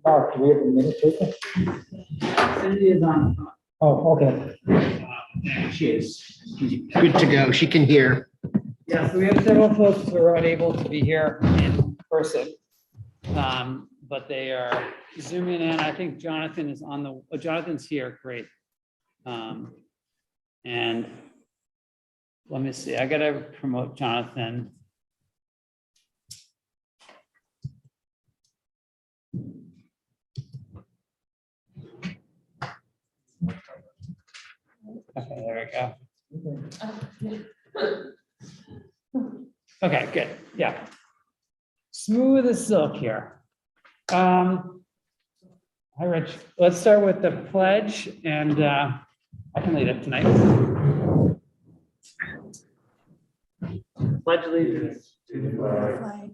Mark, do we have a minute taker? Cindy is on. Oh, okay. She is. Good to go. She can hear. Yeah, so we have several folks who are unable to be here in person. But they are zooming in. I think Jonathan is on the, oh, Jonathan's here, great. And let me see, I gotta promote Jonathan. Okay, there we go. Okay, good, yeah. Smooth as silk here. Hi, Rich. Let's start with the pledge, and I can lead it tonight. Pledge allegiance to the flag. Flag,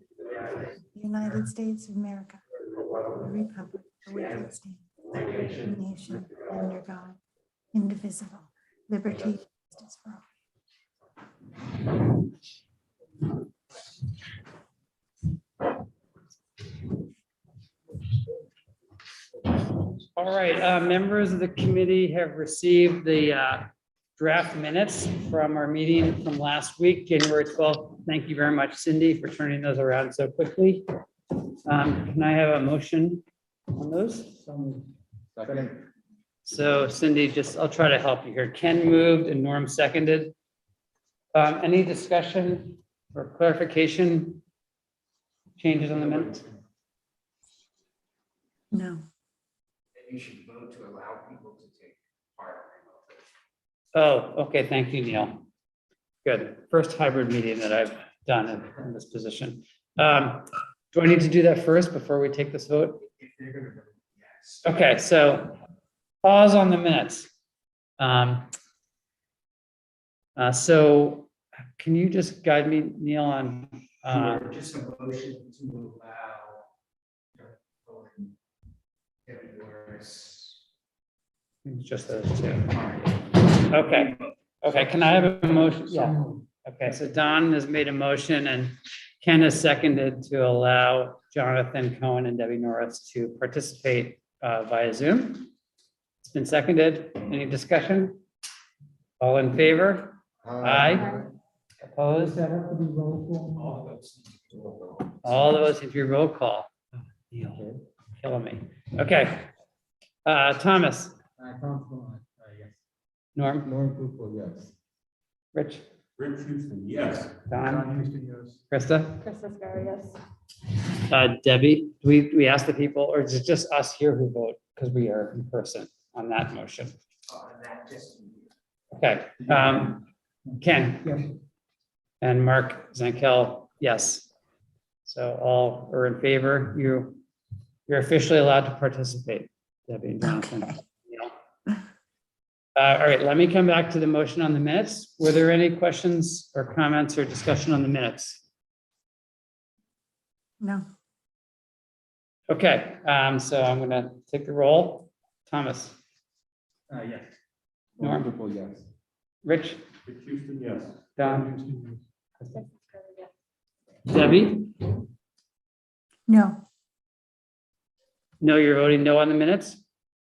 the United States of America, the Republic for which it stands, one nation under God, indivisible, liberty, and justice for all. All right, members of the committee have received the draft minutes from our meeting from last week, January 12th. Thank you very much, Cindy, for turning those around so quickly. Can I have a motion on those? So Cindy, I'll try to help you here. Ken moved and Norm seconded. Any discussion or clarification? Changes on the minutes? No. You should vote to allow people to take part. Oh, okay, thank you, Neil. Good, first hybrid meeting that I've done in this position. Do I need to do that first before we take this vote? If they're gonna vote yes. Okay, so pause on the minutes. So can you just guide me, Neil, on? Just a motion to allow. Just those two. Okay, okay, can I have a motion? Yeah. Okay, so Don has made a motion and Ken has seconded to allow Jonathan Cohen and Debbie Norris to participate via Zoom. It's been seconded. Any discussion? All in favor? Aye. Opposed? All those if you roll call. Neil, killing me. Okay. Thomas. Yes. Norm. Norm Cooper, yes. Rich. Rich Houston, yes. Don. Houston, yes. Krista. Krista Scar, yes. Debbie, we ask the people, or is it just us here who vote because we are in person on that motion? Okay. Ken. Yes. And Mark Zankel, yes. So all are in favor. You're officially allowed to participate, Debbie and Jonathan. Okay. All right, let me come back to the motion on the minutes. Were there any questions or comments or discussion on the minutes? No. Okay, so I'm gonna take the roll. Thomas, Yes. Norm, Cooper, yes. Rich, Rich Houston, yes. Don, Debbie? No. No, you're voting no on the minutes?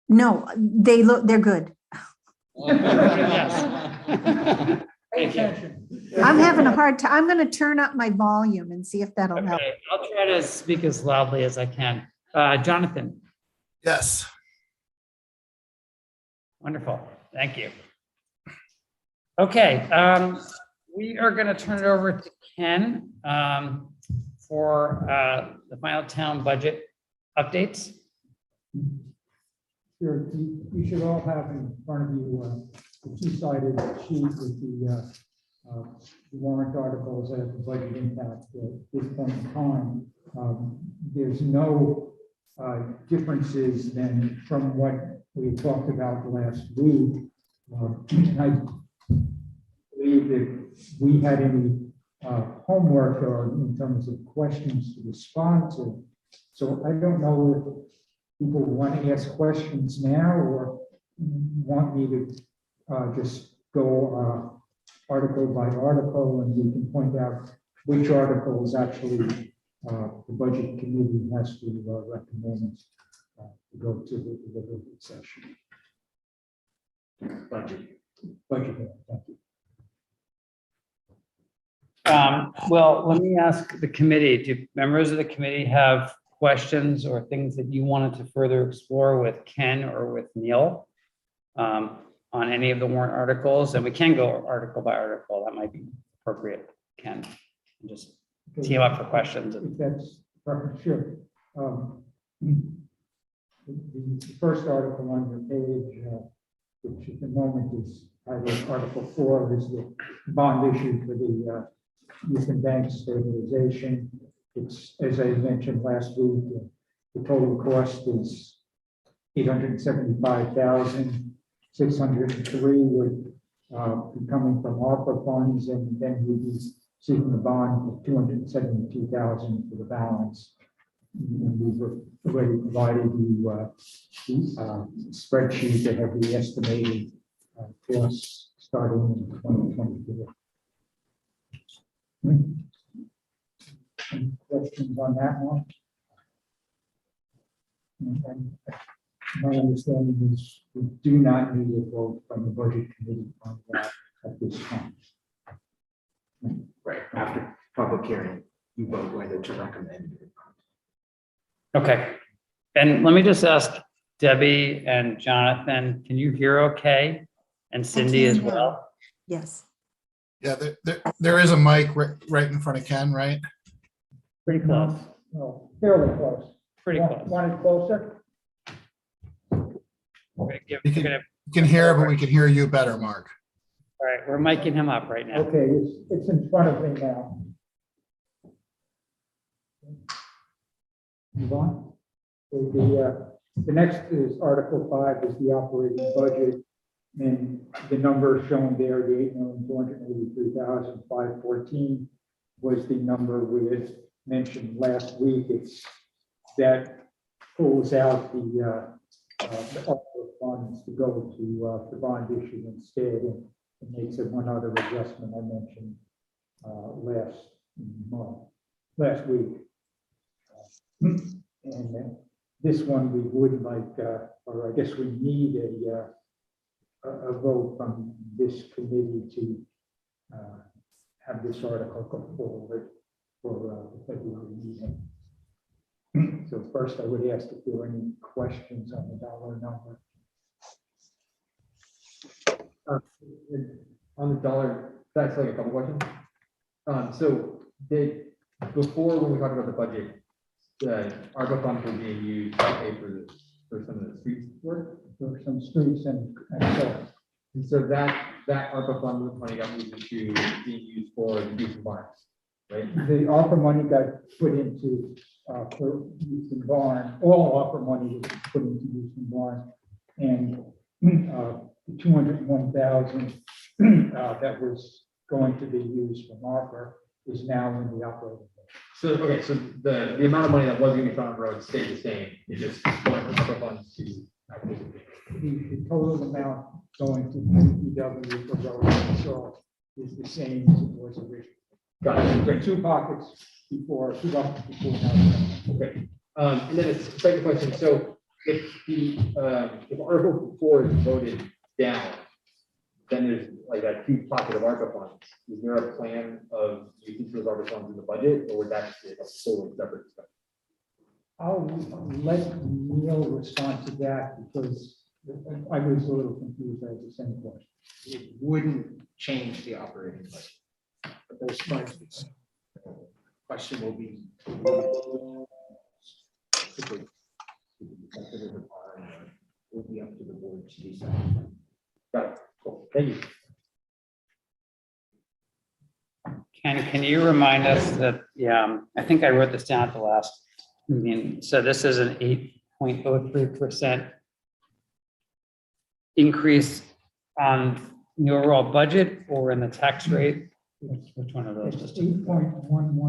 No, they're good. Yes. Thank you. I'm having a hard time. I'm going to turn up my volume and see if that'll help. Okay, I'll try to speak as loudly as I can. Jonathan, Yes. wonderful, thank you. Okay, we are gonna turn it over to Ken for the final town budget updates. Sure, you should all have in front of you the two-sided sheet with the warrant articles as the budget impact at this point in time. There's no differences than from what we talked about last week. I believe that we had any homework or in terms of questions to respond to. So I don't know if people want to ask questions now or want me to just go article by article, and we can point out which articles actually the budget committee has to recommend to go to the deliberative session. Budget. Budget, hearing. Thank you. Well, let me ask the committee, do members of the committee have questions or things that you wanted to further explore with Ken or with Neil on any of the warrant articles? And we can go article by article. That might be appropriate, Ken. Just tee them up for questions. If that's preference, sure. The first article on your page, which at the moment is titled Article 4, is the bond issue for the Youth and Bank stabilization. It's, as I mentioned last week, the total cost is $875,603 would be coming from ARPA funds, and then we'd be seeking a bond of $272,000 for the balance. And we've already provided you the spreadsheet that have the estimated costs starting in 2024. Any questions on that one? And my understanding is we do not need a vote from the budget committee on that at this time. Right, after public hearing, you vote whether to recommend it. Okay. And let me just ask Debbie and Jonathan, can you hear okay? And Cindy as can now. well? Yes. Yeah, there is a mic right in front of Ken, right? Pretty close, Well, fairly close. pretty close. Want it closer? We're gonna give, You we're gonna, can hear, but we can hear you better, Mark. all right, we're miking him up right now. Okay, it's in front of me now. Move on. So the next is Article 5 is the operating budget. And the number shown there, the $8,283,514 was the number we had mentioned last week. It's that pulls out the ARPA funds to go to the bond issue instead, and it makes it one other adjustment I mentioned last week. And this one we would like, or I guess we need a vote from this committee to have this article go forward for the February meeting. So first, I would ask if there are any questions on the dollar number. On the dollar, that's like a couple questions. So before when we talked about the budget, the ARPA funds were being used to pay for some of the streets work. There are some streets and so And so that ARPA fund money got moved into being used for the youth and barns, right? the ARPA money got put into for use in barn. All ARPA money was put into use in barn, and the 201,000 that was going to be used from ARPA is now in the operating budget. So, okay, so the amount of money that was going to be found on roads stayed the same. It just went from ARPA funds to acquisition. The total amount going to DPW for roads and so is the same as it was originally. Got it. There are two pockets before now. Okay, and then it's second question, so if if Article 4 is voted down, then there's like that huge pocket of ARPA funds. Is there a plan of using those ARPA funds in the budget, or would that be a totally separate discussion? I'll let Neil respond to that because I was a little confused as the same question. It wouldn't change the operating budget. But those funds, question will be. Will be up to the board to decide. Got it, cool, thank you. Can you remind us that, I think I wrote this down at the last meeting. So this is an 8.03% increase on the overall budget or in the tax rate? Which one of those? It's Just 8.11% on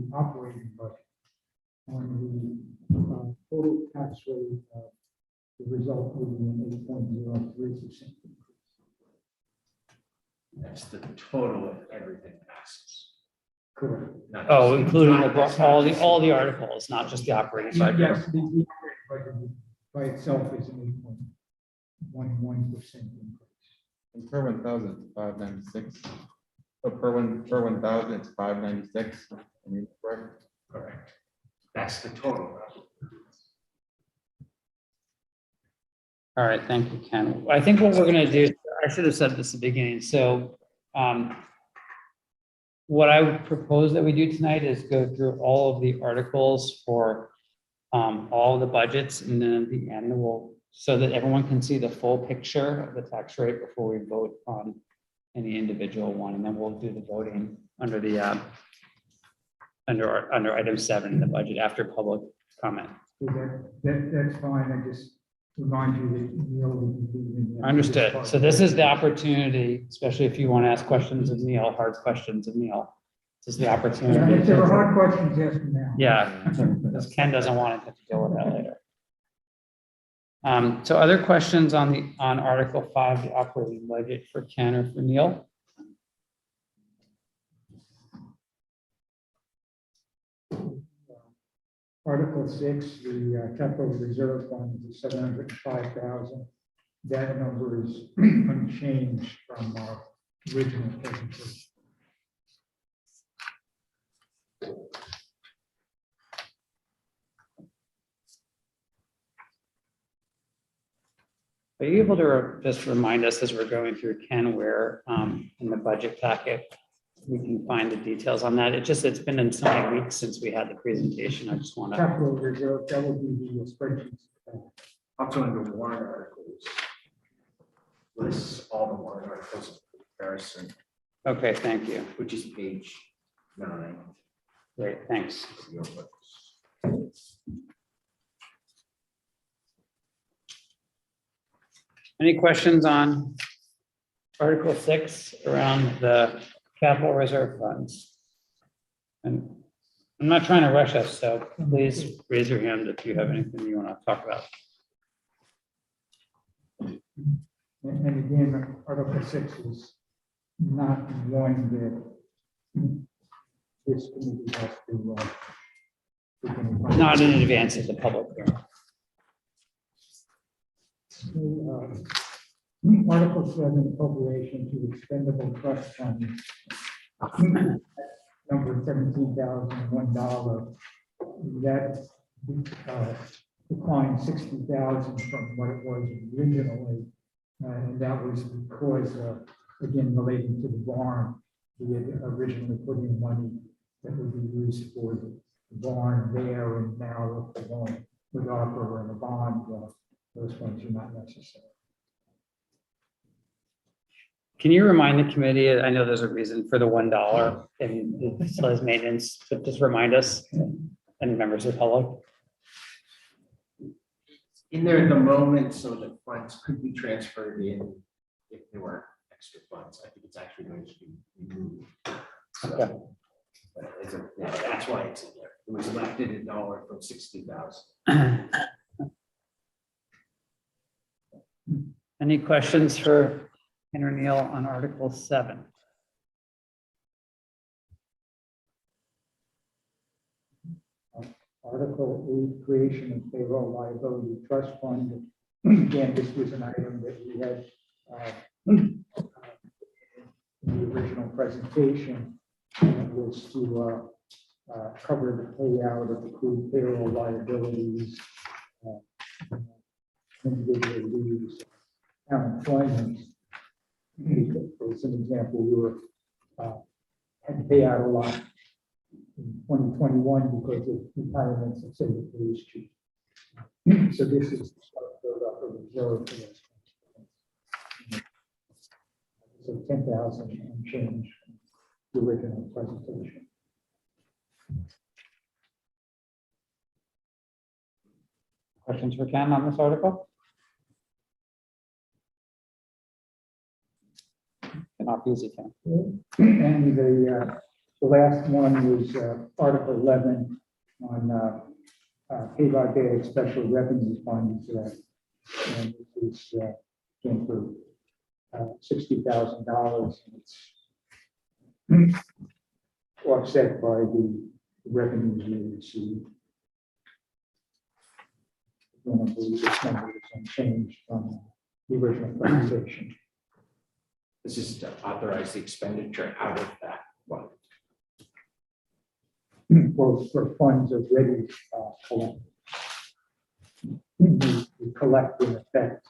the operating budget. On the total tax rate, the result will be an 8.03%. That's the total of everything passes. Correct. Not Oh, just- including not- that's not all just- the articles, not just the operating budget. Yes, the by itself is an 8.11% increase. And per 1,000, it's 596. So per 1,000, it's 596. I mean, correct? Correct. That's the total. All right, thank you, Ken. I think what we're gonna do, I should have said this at the beginning, so what I would propose that we do tonight is go through all of the articles for all the budgets, and then at the end we'll, so that everyone can see the full picture of the tax rate before we vote on any individual one, and then we'll do the voting under the under item 7 in the budget after public comment. So that's fine. I just remind you that Neil will be leaving. Understood. So this is the opportunity, especially if you want to ask questions of Neil, hard questions of Neil. This is the Yeah, opportunity. if there are hard questions, ask them now. Yeah, because Ken doesn't want to have to deal with that later. So other questions on Article 5, the operating budget for Ken or for Neil? Article 6, the capital reserve fund is 705,000. That number is unchanged from our original presentation. Are you able to just remind us as we're going through, Ken, where in the budget packet we can find the details on that? It's been in so many weeks since we had the presentation. I just want to, Capital reserve, that would be the spreadsheet. Also under warrant articles. Lists all the warrant articles of comparison, okay, thank you. which is page 9 Great, thanks. of your books. Any questions on Article 6 around the capital reserve funds? And I'm not trying to rush us, so please raise your hand if you have anything you want to talk about. And again, Article 6 is not one that this committee has to. Not in advance of the public hearing. Article 7, appropriation to expendable trust fund. Number $17,001. That declined 60,000 from what it was originally. And that was because, again, relating to the barn, we had originally put in money that would be used for the barn there, and now if we're going with ARPA and a bond, those funds are not necessary. Can you remind the committee, I know there's a reason for the $1 in the facilities maintenance, but just remind us, any members of the public? In there at the moment, so that funds could be transferred in if there were extra funds. I think it's actually going to be removed. So, Okay. That's why it's in there. It was left in $1 from 60,000. Any questions for Ken or Neil on Article 7? Article 8, creation of payroll liability trust fund. Again, this was an item that we had in the original presentation. And it was to cover the payout of accrued payroll liabilities, individual leaves, unemployment. As an example, we were had to pay out a lot in 2021 because of retirements and say the police chief. So this is build up a reserve for this. So 10,000 and change from the original presentation. Questions for Ken on this article? Cannot be easy, Ken. And the last one was Article 11 on pay by day special revenue funds. And this is came for $60,000. It's offset by the revenues we received. and I believe this number is unchanged from the original presentation. This is to authorize the expenditure out of that one. For funds already collected. We collect in effect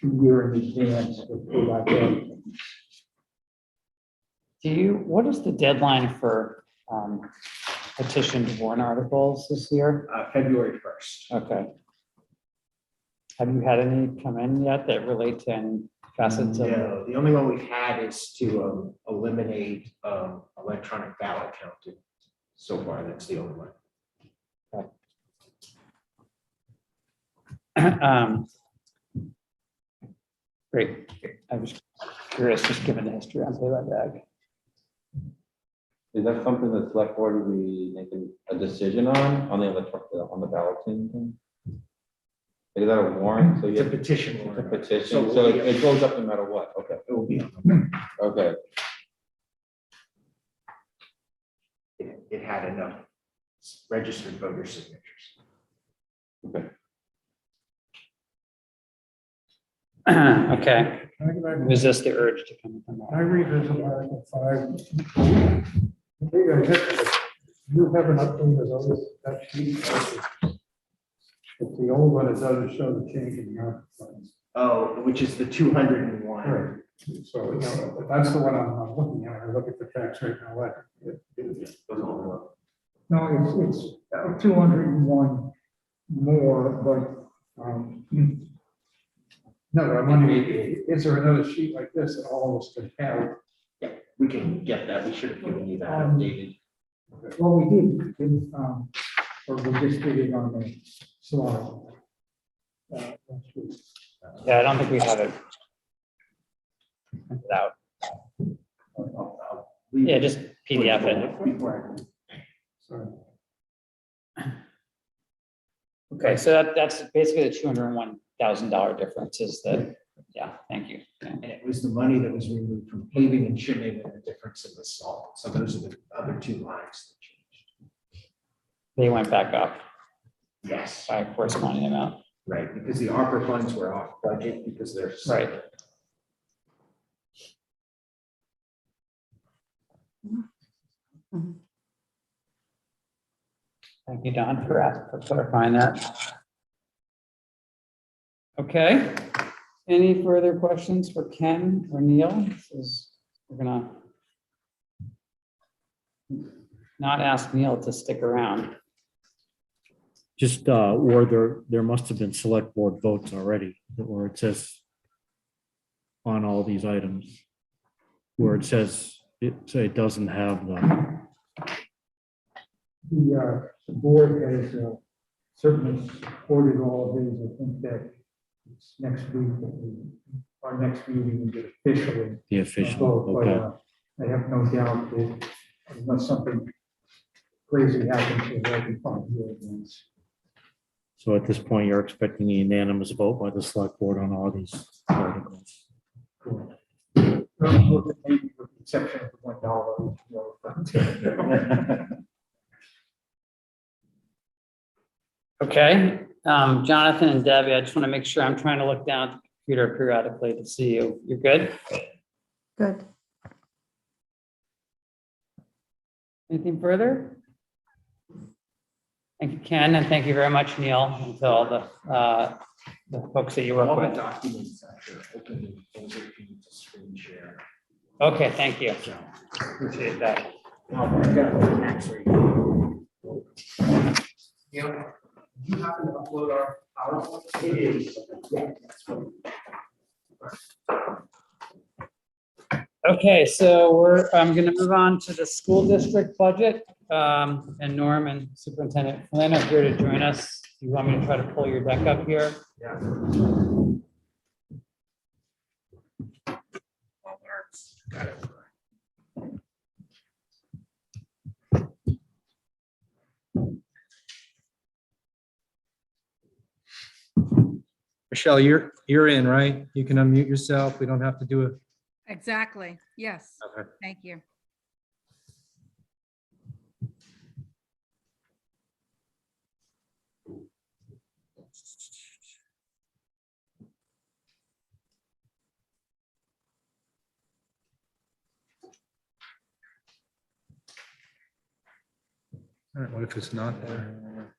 a year in advance for that day. What is the deadline for petitioned warrant articles this year? February 1st. Okay. Have you had any come in yet that relate to any facets of? No, the only one we've had is to eliminate electronic ballot counting. So far, that's the only one. Great. I was curious, just given the history on pay by bag. Is that something the select board will be making a decision on the on the balloting thing? Is that a warrant? So you It's a have petition a warrant. petition, So so it goes up no matter what, okay, It will be on the okay. it had enough registered voter signatures. Okay, Can I go back- resist the urge to come from can I that. revisit Article 5? You have an update of those, that sheet? If the old one, it doesn't show the change in the funds. Oh, which is the 201. Right. So, you know, that's the one I'm looking at. I look at the tax rate now, what? No, it's 201 more, but, no, I'm wondering, is there another sheet like this that all of us can have? Yeah, we can get that. We should have given you that updated. Well, we did, or we just did it on the slide. Last week. Yeah, I don't think we have it printed out. Yeah, just PDF it. Before Sorry. Okay, so that's basically the $201,000 difference is the, yeah, thank you. Yeah. And it was the money that was removed from paving and shipping and the difference in the salt. So those are the other two lines that changed. They went back up Yes, by a corresponding amount. right, because the ARPA funds were off budget because they're. Right. Thank you, Don, for clarifying that. Okay, any further questions for Ken or Neil? We're gonna not ask Neil to stick around. Just, or there must have been select board votes already, where it says on all these items, where it says, it doesn't have the, The board has certainly supported all of these. I think that it's next week, our next meeting, we get officially. the official, vote, but, okay. I have no doubt that unless something crazy happens, we'll be fine here against. So at this point, you're expecting a unanimous vote by the select board on all these articles. Maybe with the exception of the $1. Okay, Jonathan and Debbie, I just want to make sure I'm trying to look down at the computer periodically to see you. You're good? Good. Anything further? Thank you, Ken, and thank you very much, Neil, and to all the folks that you work All the with. documents that are open, those are for you to screen share. Okay, thank you. So, Appreciate that. I've got the tax rate. You know, do you happen to upload our PowerPoint? It is. Yeah, that's what. Okay, so I'm going to move on to the school district budget. And Norm and Superintendent Flynn are here to join us. You want me to try to pull your deck up here? Yeah. Got it. Michelle, you're in, right? You can unmute yourself. We don't have to do it. Exactly. Yes. Okay. Thank you. All right, what if it's not there?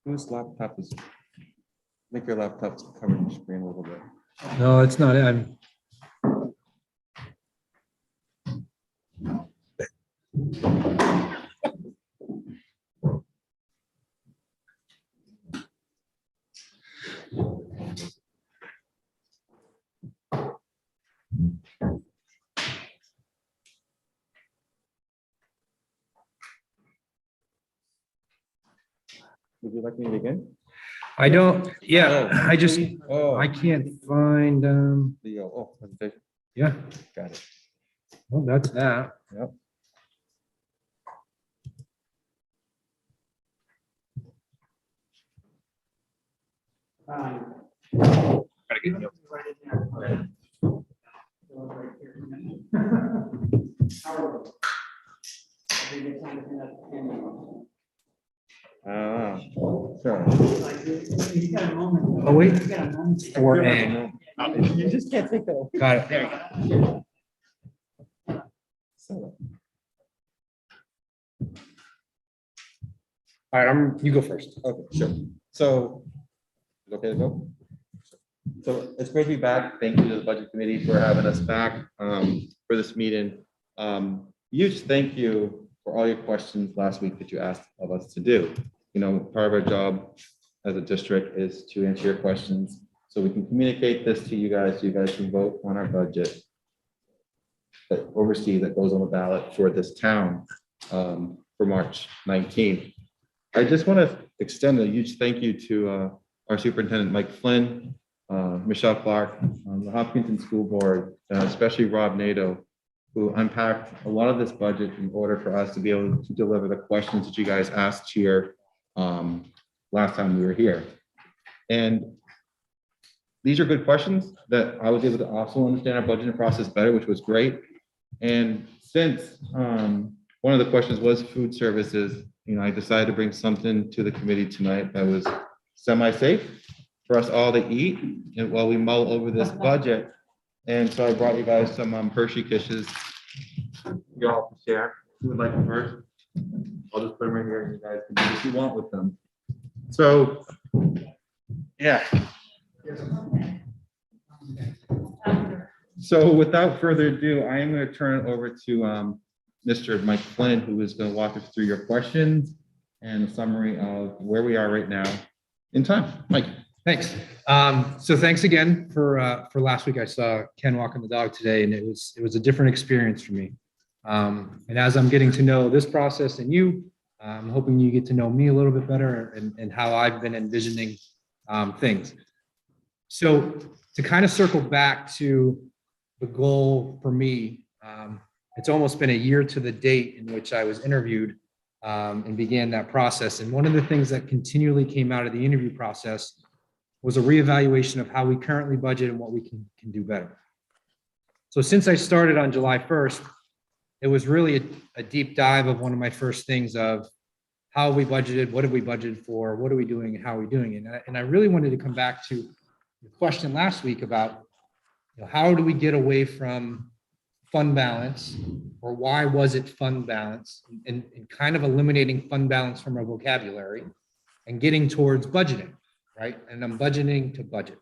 Whose laptop is, make your laptop cover your screen a little bit. No, it's not. I'm. Would you like me to begin? I don't, yeah, I just, Oh, I can't find, the, oh, presentation. yeah, Got it. well, that's that. Yep. Sure. Oh, wait. 4A. You just can't take that. Got it. There you go. All right, you go first. Okay, sure. So, is it okay to go? So it's great to be back. Thank you to the budget committee for having us back for this meeting. Huge thank you for all your questions last week that you asked of us to do. You know, part of our job as a district is to answer your questions so we can communicate this to you guys. So you guys can vote on our budget that oversee that goes on the ballot for this town for March 19th. I just want to extend a huge thank you to our superintendent, Mike Flynn, Michelle Clark, the Hopkinton School Board, especially Rob Nato, who unpacked a lot of this budget in order for us to be able to deliver the questions that you guys asked here last time we were here. And these are good questions that I was able to also understand our budgeting process better, which was great. And since one of the questions was food services, you know, I decided to bring something to the committee tonight that was semi-safe for us all to eat and while we mull over this budget. And so I brought you guys some Hershey Kisses. You all can share. Who would like them first? I'll just put them right here and you guys can do what you want with them. So, yeah. So without further ado, I am going to turn it over to Mr. Mike Flynn, who is going to walk us through your questions and a summary of where we are right now in time. Mike. Thanks. So thanks again for last week. I saw Ken walking the dog today, and it was a different experience for me. And as I'm getting to know this process and you, I'm hoping you get to know me a little bit better and how I've been envisioning things. So to kind of circle back to the goal for me, it's almost been a year to the date in which I was interviewed and began that process. And one of the things that continually came out of the interview process was a reevaluation of how we currently budget and what we can do better. So since I started on July 1st, it was really a deep dive of one of my first things of how we budgeted, what have we budgeted for, what are we doing, and how are we doing it. And I really wanted to come back to the question last week about, you know, how do we get away from fund balance, or why was it fund balance, and kind of eliminating fund balance from our vocabulary and getting towards budgeting, right? And I'm budgeting to budget.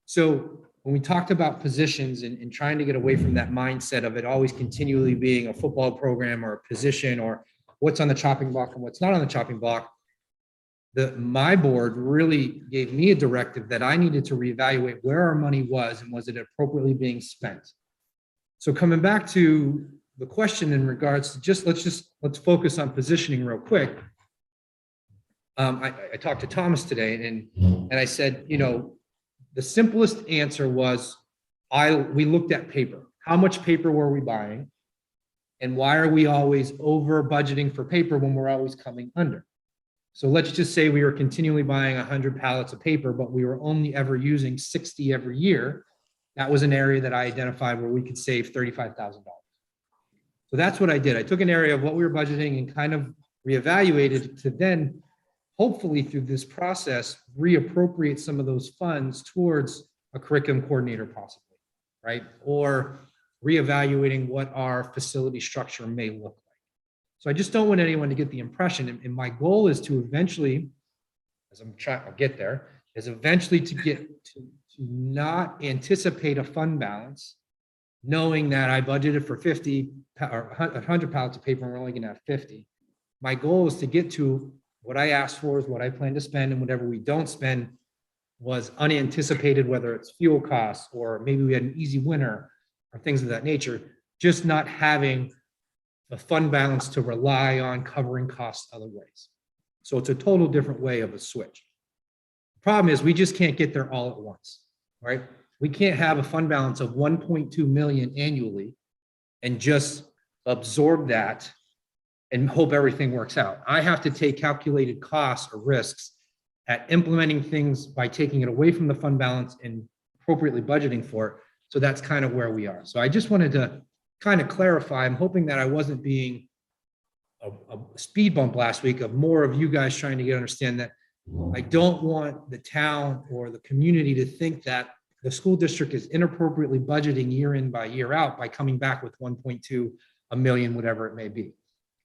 So when we talked about positions and trying to get away from that mindset of it always continually being a football program or a position or what's on the chopping block and what's not on the chopping block, my board really gave me a directive that I needed to reevaluate where our money was and was it appropriately being spent. So coming back to the question in regards to let's focus on positioning real quick. I talked to Thomas today and I said, you know, the simplest answer was we looked at paper. How much paper were we buying? And why are we always over budgeting for paper when we're always coming under? So let's just say we were continually buying 100 pallets of paper, but we were only ever using 60 every year. That was an area that I identified where we could save $35,000. So that's what I did. I took an area of what we were budgeting and kind of reevaluated to then, hopefully through this process, reappropriate some of those funds towards a curriculum coordinator possibly, right? Or reevaluating what our facility structure may look like. So I just don't want anyone to get the impression, and my goal is to eventually, as I'm trying to get there, is eventually to get to not anticipate a fund balance, knowing that I budgeted for 50 or 100 pallets of paper and we're only gonna have 50. My goal is to get to what I asked for is what I plan to spend, and whatever we don't spend was unanticipated, whether it's fuel costs or maybe we had an easy winter or things of that nature, just not having the fund balance to rely on covering costs other ways. So it's a total different way of a switch. The problem is we just can't get there all at once, right? We can't have a fund balance of 1.2 million annually and just absorb that and hope everything works out. I have to take calculated costs or risks at implementing things by taking it away from the fund balance and appropriately budgeting for it. So that's kind of where we are. So I just wanted to kind of clarify. I'm hoping that I wasn't being a speed bump last week of more of you guys trying to understand that I don't want the town or the community to think that the school district is inappropriately budgeting year in by year out by coming back with 1.2, a million, whatever it may be.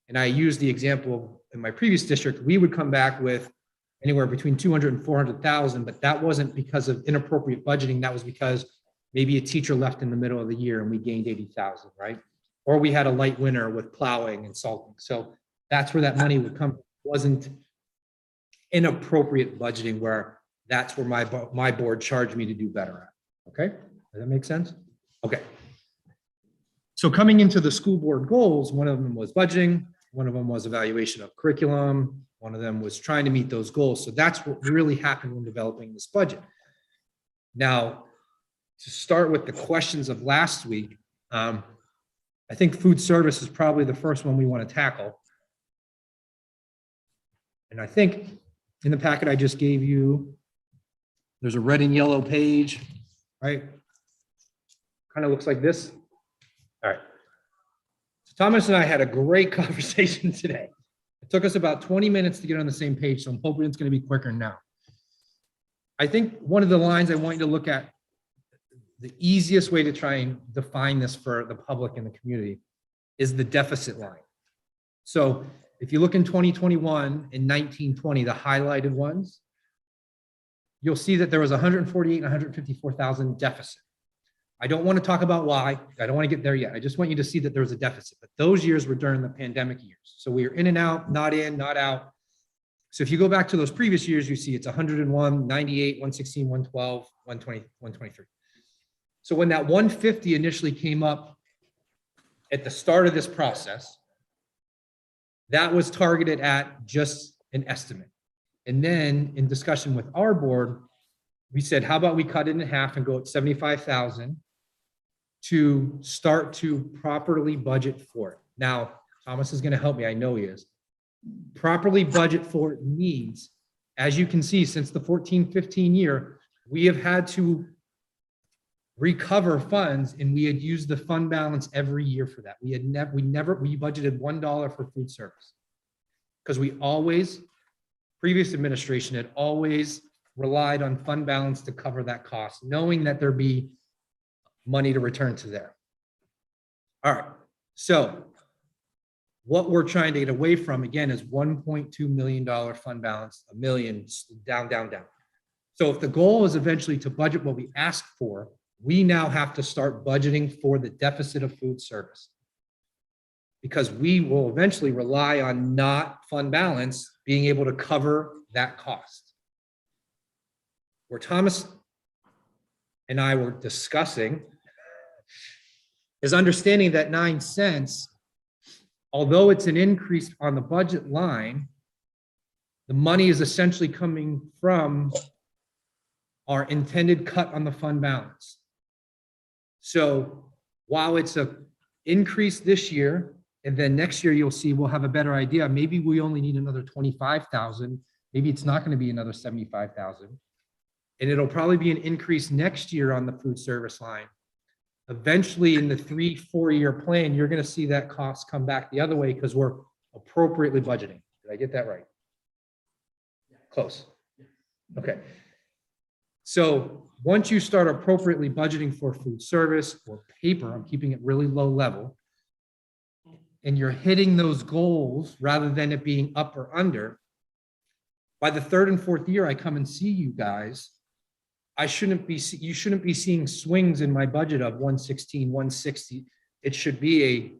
And I used the example of in my previous district, we would come back with anywhere between 200 and 400,000, but that wasn't because of inappropriate budgeting. That was because maybe a teacher left in the middle of the year and we gained 80,000, right? Or we had a light winter with plowing and salting. So that's where that money would come. It wasn't inappropriate budgeting where that's where my board charged me to do better at. Okay, does that make sense? Okay. So coming into the school board goals, one of them was budgeting, one of them was evaluation of curriculum, one of them was trying to meet those goals. So that's what really happened when developing this budget. Now, to start with the questions of last week, I think food service is probably the first one we want to tackle. And I think in the packet I just gave you, there's a red and yellow page, right? Kind of looks like this. All right. So Thomas and I had a great conversation today. It took us about 20 minutes to get on the same page, so I'm hoping it's going to be quicker now. I think one of the lines I want you to look at, the easiest way to try and define this for the public and the community is the deficit line. So if you look in 2021 and 1920, the highlighted ones, you'll see that there was 148 and 154,000 deficit. I don't want to talk about why. I don't want to get there yet. I just want you to see that there was a deficit. But those years were during the pandemic years. So we were in and out, not in, not out. So if you go back to those previous years, you see it's 101, 98, 116, 112, 120, 123. So when that 150 initially came up at the start of this process, that was targeted at just an estimate. And then in discussion with our board, we said, how about we cut it in half and go at 75,000 to start to properly budget for it. Now, Thomas is going to help me. I know he is. Properly budget for it means, as you can see, since the 14-15 year, we have had to recover funds, and we had used the fund balance every year for that. We budgeted $1 for food service because we always, previous administration had always relied on fund balance to cover that cost, knowing that there'd be money to return to there. All right, so what we're trying to get away from, again, is $1.2 million fund balance, $1 million, down, down, down. So if the goal is eventually to budget what we ask for, we now have to start budgeting for the deficit of food service, because we will eventually rely on not fund balance being able to cover that cost. Where Thomas and I were discussing is understanding that 9 cents, although it's an increase on the budget line, the money is essentially coming from our intended cut on the fund balance. So while it's an increase this year, and then next year you'll see we'll have a better idea. Maybe we only need another 25,000. Maybe it's not going to be another 75,000. And it'll probably be an increase next year on the food service line. Eventually in the 3-4 year plan, you're going to see that cost come back the other way because we're appropriately budgeting. Did I get that right? Close. Okay. So once you start appropriately budgeting for food service or paper, I'm keeping it really low level, and you're hitting those goals rather than it being up or under, by the third and fourth year I come and see you guys, you shouldn't be seeing swings in my budget of 116, 160. It should be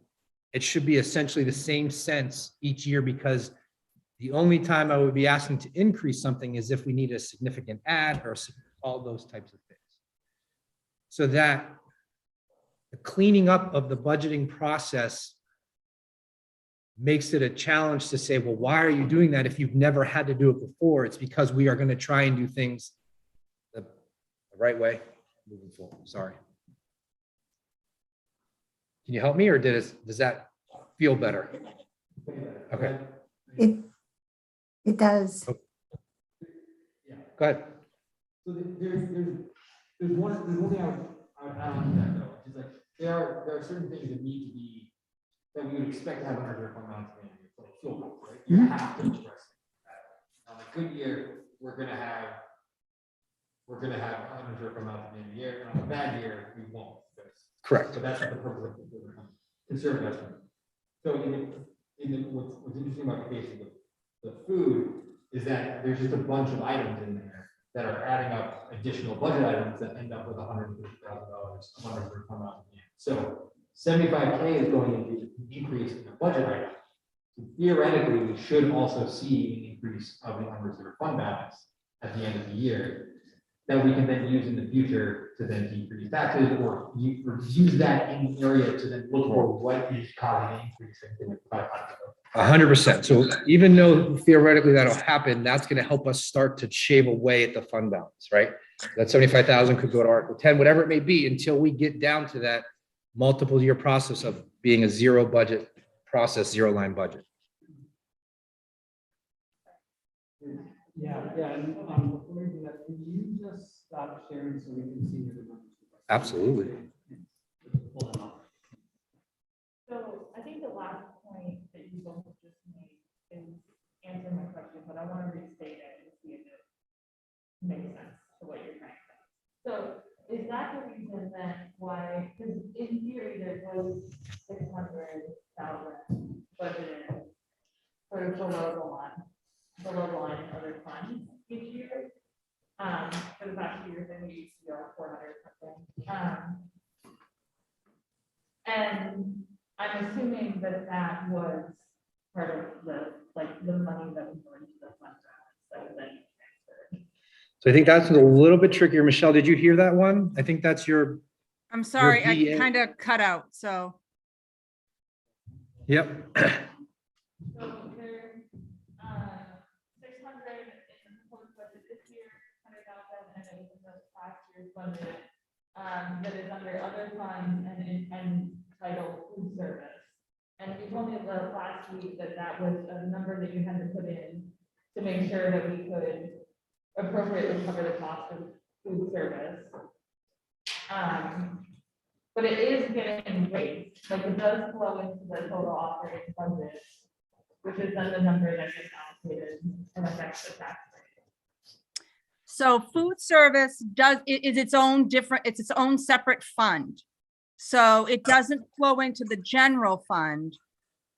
essentially the same sense each year, because the only time I would be asking to increase something is if we need a significant add or all those types of things. So that the cleaning up of the budgeting process makes it a challenge to say, well, why are you doing that if you've never had to do it before? It's because we are going to try and do things the right way moving forward. Sorry. Can you help me, or does that feel better? Okay. It does. Go ahead. So there's one thing I would add on to that though, which is like, there are certain things that need to be, that we would expect to have under fund balance management, like fuel costs, right? You have to address it. On a good year, we're gonna have under fund balance management year, and on a bad year, we won't. Correct. So that's what the purpose of conservative estimate. So what's interesting about the case of the food is that there's just a bunch of items in there that are adding up additional budget items that end up with $150,000 of under fund balance. So 75K is going into an increase in the budget item. So theoretically, we should also see an increase of the unreserved fund balance at the end of the year that we can then use in the future to then decrease taxes or use that in the area to then look for what is causing an increase in 100%. So even though theoretically that'll happen, that's going to help us start to shave away at the fund balance, right? That 75,000 could go to Article 10, whatever it may be, until we get down to that multiple year process of being a zero budget process, zero line budget. Yeah, and before you do that, can you just stop sharing so we can see the numbers? Absolutely. Pull them up. So I think the last point that you both just made is answering my question, but I want to restate it and see if it makes sense to what you're trying to say. So is that the reason then why, because in theory, there was 600,000 budgeted for below the line other funds each year. For the past 2 years, I think it used to be like 400 something. And I'm assuming that that was part of the money that was going to the fund balance that was then transferred. So I think that's a little bit trickier. Michelle, did you hear that one? I think that's your. I'm sorry, I VA. kind of cut out, so. Yep. So there's 600 in the proposed budget this year, 100,000, and it was in the last year's budget that is under other funds and titled food service. And you told me the last week that that was a number that you had to put in to make sure that we could appropriately cover the cost of food service. But it is getting raised, like it does flow into the total operating budget, which is then the number that gets allocated and affects the tax rate. So food service is its own different, it's its own separate fund. So it doesn't flow into the general fund.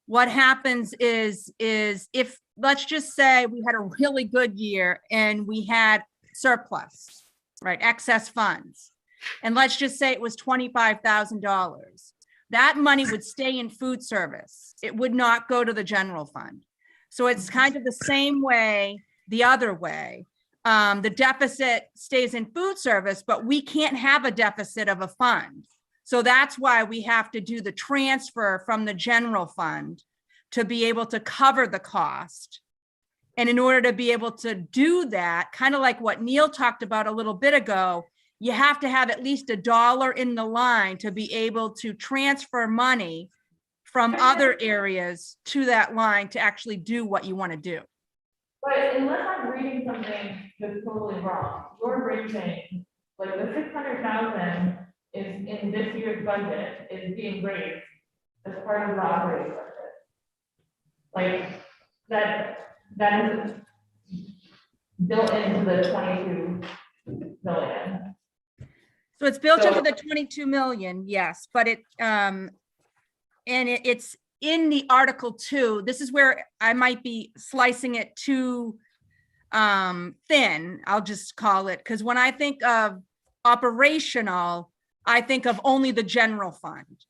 What happens is if, let's just say we had a really good year and we had surplus, right, excess funds. And let's just say it was $25,000. That money would stay in food service. It would not go to the general fund. So it's kind of the same way, the other way. The deficit stays in food service, but we can't have a deficit of a fund. So that's why we have to do the transfer from the general fund to be able to cover the cost. And in order to be able to do that, kind of like what Neil talked about a little bit ago, you have to have at least $1 in the line to be able to transfer money from other areas to that line to actually do what you want to do. But unless I'm reading something that's totally wrong, you're raising, like the 600,000 is in this year's budget is being raised as part of the operating budget. Like that is built into the 22 million. So it's built into the 22 million, yes, but it's in the Article 2, this is where I might be slicing it too thin, I'll just call it, because when I think of operational, I think of only the general fund.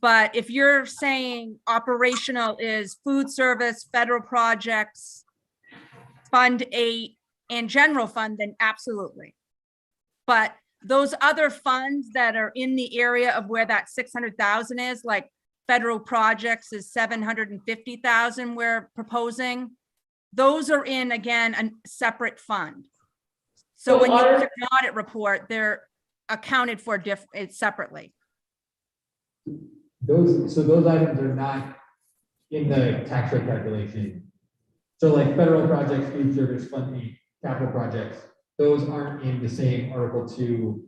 But if you're saying operational is food service, federal projects, Fund 8, and general fund, then absolutely. But those other funds that are in the area of where that 600,000 is, like federal projects is 750,000 we're proposing, those are in, again, a separate fund. So when you look at the audit report, they're accounted for separately. Those items are not in the tax rate calculation. So like federal projects, food service, Fund 8, capital projects, those aren't in the same Article 2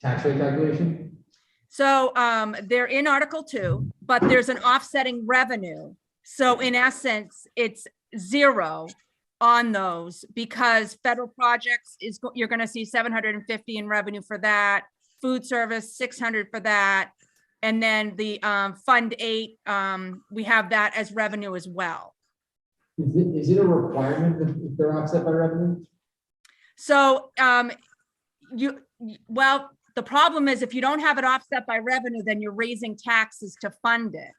tax rate calculation? So they're in Article 2, but there's an offsetting revenue. So in essence, it's 0 on those because federal projects is, you're going to see 750 in revenue for that, food service, 600 for that. And then the Fund 8, we have that as revenue as well. Is it a requirement that if they're offset by revenue? So well, the problem is if you don't have it offset by revenue, then you're raising taxes to fund it.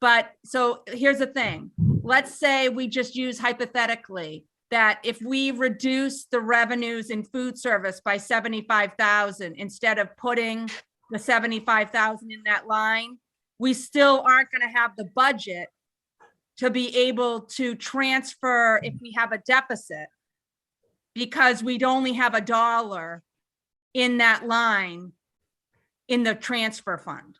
But so here's the thing. Let's say we just use hypothetically that if we reduce the revenues in food service by 75,000 instead of putting the 75,000 in that line, we still aren't going to have the budget to be able to transfer if we have a deficit, because we'd only have $1 in that line in the transfer fund.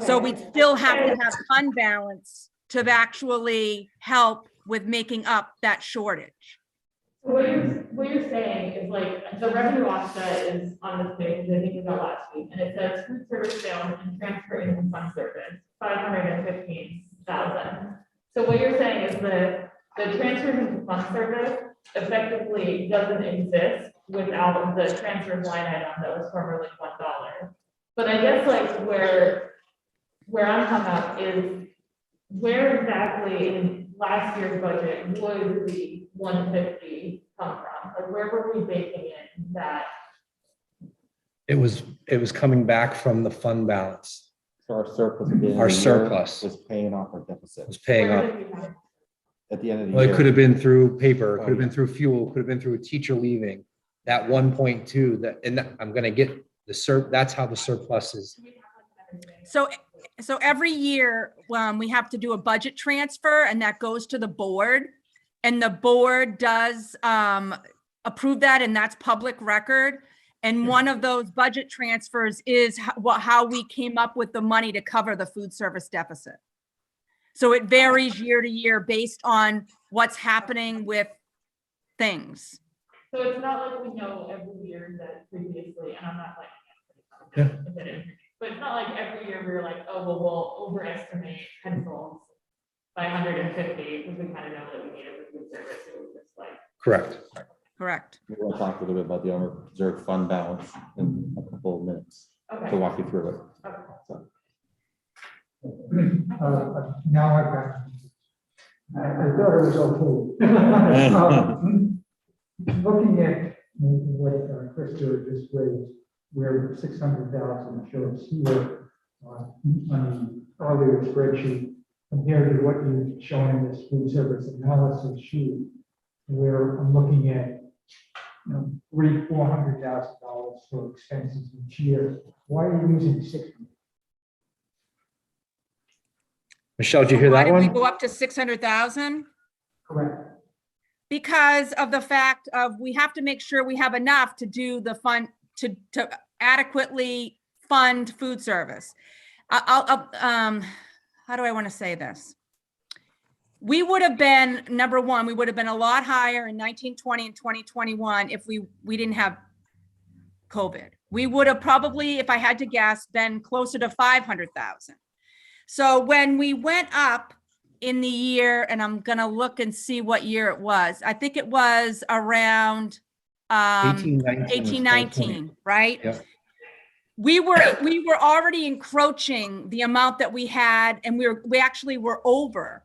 So we'd still have to have fund balance to actually help with making up that shortage. What you're saying is like the revenue offset is on this page, I think it was last week, and it says food service sales and transfer income fund service, 515,000. So what you're saying is the transfer into fund service effectively doesn't exist without the transfer line item that was formerly $1. But I guess like where I'm hung up is where exactly in last year's budget would the 150 come from? Like where were we baking in that? It was coming back from the fund balance. So our surplus. at the end of Our the year surplus. Was paying off our It deficit was paying Where up. did we have it? at the end of the Well, year. it could have been through paper, it could have been through fuel, could have been through a teacher leaving. That 1.2 that, and I'm gonna get that's how the surplus is. So every year, we have to do a budget transfer and that goes to the board. And the board does approve that, and that's public record. And one of those budget transfers is how we came up with the money to cover the food service deficit. So it varies year to year based on what's happening with things. So it's not like we know every year that previously, and I'm not like, but it's not like every year we were like, oh, well, we'll overestimate pencils by 150 because we kind of know that we need it for food service. It was just like. Correct. Correct. We'll talk a little bit about the unreserved fund balance in a couple of minutes Okay. to walk you through it. Okay. So, Now I've got, I thought it was okay. Looking at what Krista just raised, where 600,000 shows here on the earlier spreadsheet compared to what you're showing in this food service analysis sheet, where I'm looking at $400,000 for expenses each year. Why are you using 60? Michelle, did you hear Why that did we one? go up to 600,000? Correct. Because of the fact of we have to make sure we have enough to do the fund to adequately fund food service. How do I want to say this? We would have been, number one, we would have been a lot higher in 1920 and 2021 if we didn't have COVID. We would have probably, if I had to guess, been closer to 500,000. So when we went up in the year, and I'm gonna look and see what year it was, I think it was around 18, 19 was 18, 19, right? Yep. we were already encroaching the amount that we had, and we actually were over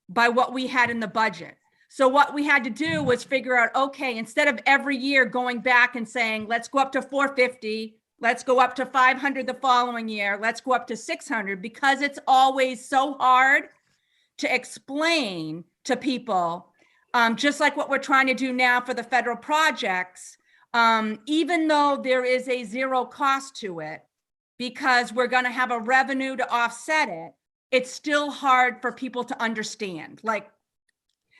by what we had in the budget. So what we had to do was figure out, okay, instead of every year going back and saying, let's go up to 450, let's go up to 500 the following year, let's go up to 600, because it's always so hard to explain to people, just like what we're trying to do now for the federal projects, even though there is a zero cost to it, because we're going to have a revenue to offset it, it's still hard for people to understand. Like,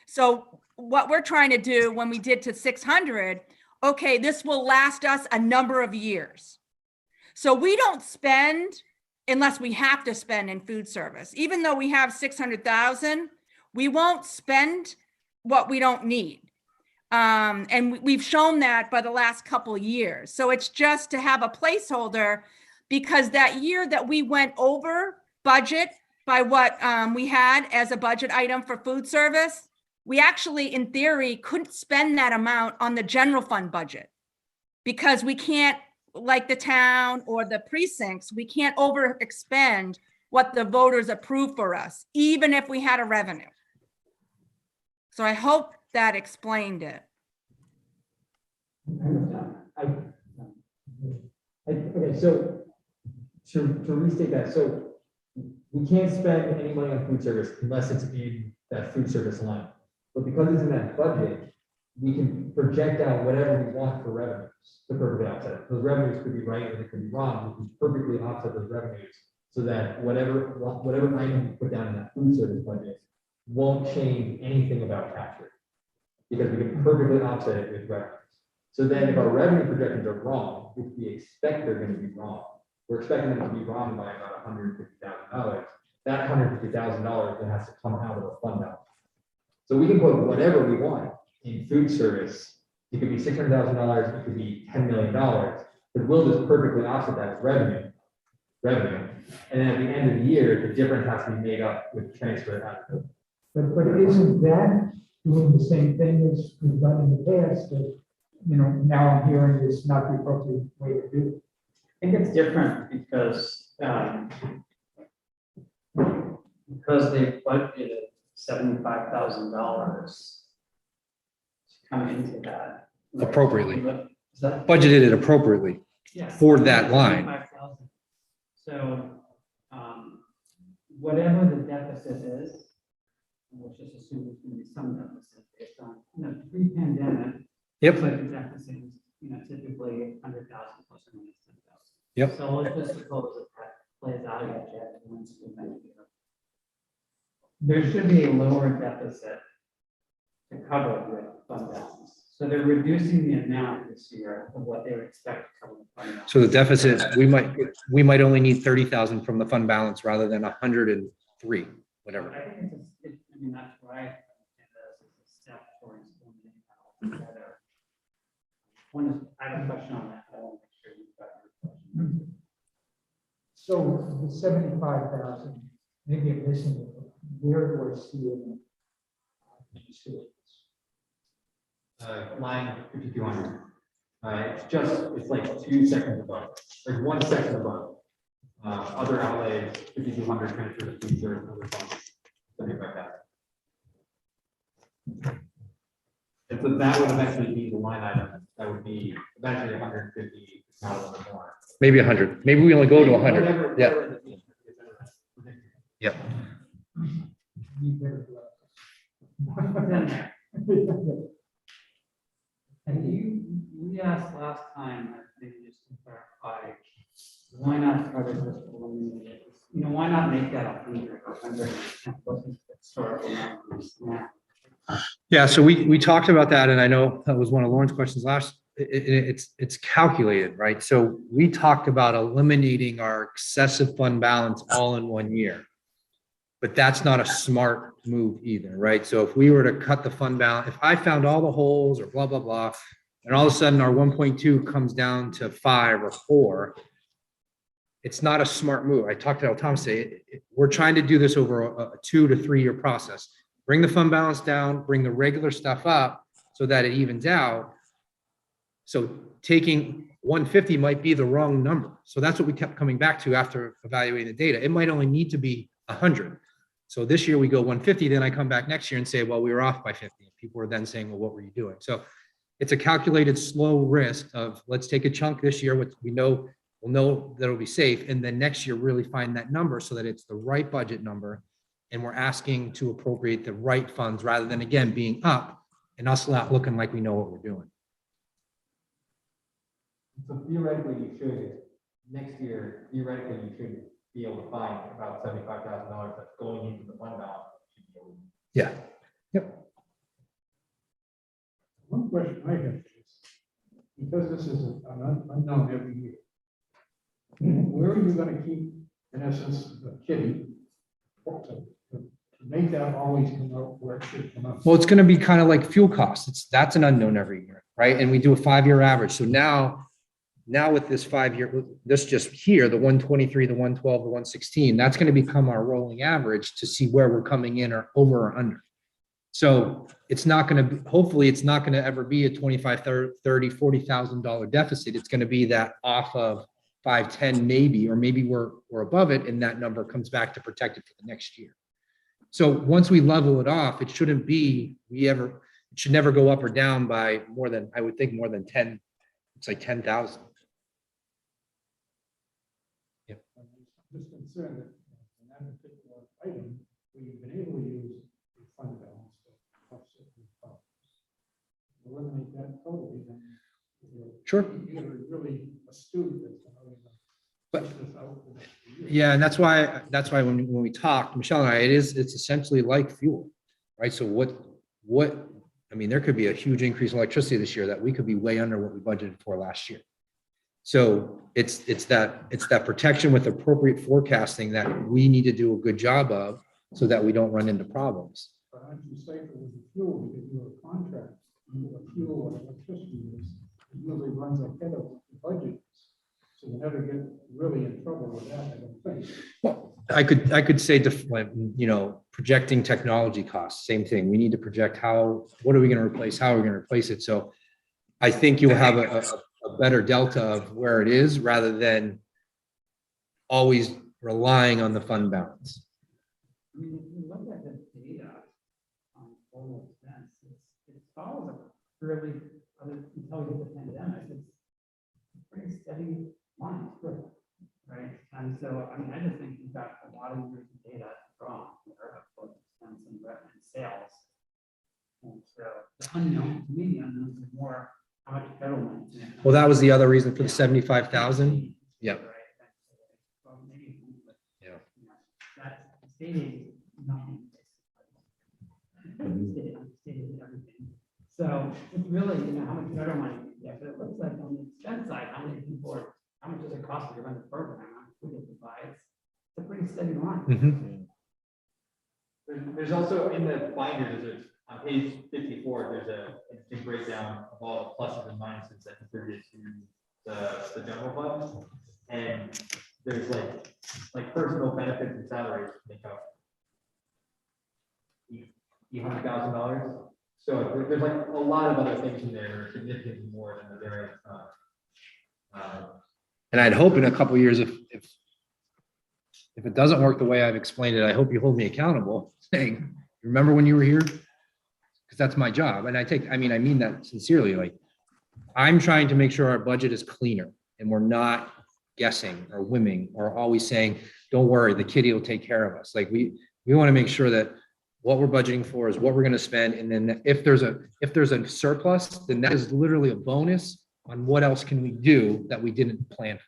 so what we're trying to do when we did to 600, okay, this will last us a number of years. So we don't spend unless we have to spend in food service. Even though we have 600,000, we won't spend what we don't need. And we've shown that by the last couple of years. So it's just to have a placeholder, because that year that we went over budget by what we had as a budget item for food service, we actually, in theory, couldn't spend that amount on the general fund budget, because we can't, like the town or the precincts, we can't over expend what the voters approve for us, even if we had a revenue. So I hope that explained it. Okay, so to restate that, so we can't spend any money on food service unless it's in that food service line. But because it's in that budget, we can project out whatever we want for revenues to perfectly offset it. Those revenues could be right or they could be wrong. We can perfectly offset those revenues so that whatever item we put down in that food service budget won't change anything about tax rate, because we can perfectly offset it with revenues. So then if our revenue projections are wrong, which we expect they're going to be wrong, we're expecting them to be wrong by about $150,000. That $150,000 then has to come out of the fund balance. So we can put whatever we want in food service. It could be $600,000, it could be $10 million, but we'll just perfectly offset that as revenue. And then at the end of the year, the difference has to be made up with transfer out. But isn't that doing the same thing as we've done in the past, that, you know, now I'm hearing is not the appropriate way to do it? I think it's different because they budgeted $75,000 to come into that. right? Appropriately. Is that? Budgeted it appropriately Yes. for that line. 75,000. So, whatever the deficit is, which is assumed it's going to be some deficit based on, you know, pre-pandemic. Yep. Like the deficit is, you know, typically 100,000 plus or minus 10,000. Yep. So let's just suppose that plays out yet. There should be a lower deficit to cover with fund balance. So they're reducing the amount this year of what they would expect to cover the fund balance. So the deficit, we might only need 30,000 from the fund balance rather than 103, whatever. I think I mean, that's why I understand that as a step towards implementing that all together. I have a question on that. I want to make sure you've got your question. So the 75,000, maybe I'm missing it, but where do I see it? Line 5200. It's like 2 seconds above, like 1 second above. Other outlays, 5200 transfer to food service, other funds, something like that. And so that would eventually be the line item. That would be eventually 150, not a little more. Maybe 100. Maybe we only go to 100. Whatever- Yeah. whatever it is. Yep. You better And we asked last time, maybe just to clarify, why not try to just eliminate it? You know, why not make that 100 or 110? What's the historical numbers now? Yeah, so we talked about that, and I know that was one of Lauren's questions last. It's calculated, right? So we talked about eliminating our excessive fund balance all in 1 year. But that's not a smart move either, right? So if we were to cut the fund balance, if I found all the holes or blah, blah, blah, and all of a sudden our 1.2 comes down to 5 or 4, it's not a smart move. I talked to Tom say, we're trying to do this over a 2 to 3 year process. Bring the fund balance down, bring the regular stuff up so that it evens out. So taking 150 might be the wrong number. So that's what we kept coming back to after evaluating the data. It might only need to be 100. So this year we go 150, then I come back next year and say, well, we were off by 50. People are then saying, well, what were you doing? So it's a calculated slow risk of let's take a chunk this year, which we'll know that it'll be safe. And then next year really find that number so that it's the right budget number. And we're asking to appropriate the right funds rather than again being up and us not looking like we know what we're doing. So theoretically, you should, next year, theoretically, you should be able to find about $75,000 that's going into the fund balance. Yeah. One question I have is, because this is an unknown every year, where are you gonna keep, in essence, the kitty? To make that always come out where it should come out? Well, it's going to be kind of like fuel costs. That's an unknown every year, right? And we do a 5-year average. So now with this 5-year, this just here, the 123, the 112, the 116, that's going to become our rolling average to see where we're coming in or over or under. So it's not going to be, hopefully it's not going to ever be a $25,000, $30,000, $40,000 deficit. It's going to be that off of 5, 10, maybe, or maybe we're above it and that number comes back to protect it for the next year. So once we level it off, it shouldn't be, it should never go up or down by more than, I would think more than 10, it's like 10,000. I'm just concerned that in that particular item, where you've been able to use the fund balance to offset the costs. Eliminate that totally, then. Sure. You're really astute that's going to But- push this out for the next few years. Yeah, and that's why when we talked, Michelle and I, it's essentially like fuel, right? So I mean, there could be a huge increase in electricity this year that we could be way under what we budgeted for last year. So it's that protection with appropriate forecasting that we need to do a good job of so that we don't run into problems. But aren't you safer with the fuel because you have a contract, the fuel or electricity is, it usually runs ahead of the budget. So you never get really in trouble with that, I don't think. Well, I could say, projecting technology costs, same thing. We need to project what are we going to replace? How are we going to replace it? So I think you'll have a better delta of where it is rather than always relying on the fund balance. I mean, if you look at the data on total expense, it follows a fairly, until we get the pandemic, it's a pretty steady line, right? And so, I mean, I just think you've got a lot of years of data from there of both expense and revenue and sales. And so the unknown, to me, the unknowns are more how much federal money. is in it. Well, that was the other reason for the 75,000. Yeah. Right. Well, maybe, but, Yeah. you know, that's state aid is nothing. State aid is everything. So it's really, how much federal money, yeah, but it looks like on the expense side, how many people are, how much does it cost to run the program? How much we get to buy? It's a pretty steady line. Mhm. There's also in the binder, on page 54, there's a interesting breakdown of all the pluses and minuses that contributed to the general fund. And there's like personal benefits and salaries make up $800,000. So there's like a lot of other things in there that are significantly more than the variance. And I'd hope in a couple of years, if it doesn't work the way I've explained it, I hope you hold me accountable, saying, remember when you were here? Because that's my job. And I mean that sincerely. Like, I'm trying to make sure our budget is cleaner and we're not guessing or whimming or always saying, don't worry, the kitty will take care of us. Like we want to make sure that what we're budgeting for is what we're going to spend. And then if there's a surplus, then that is literally a bonus on what else can we do that we didn't plan for.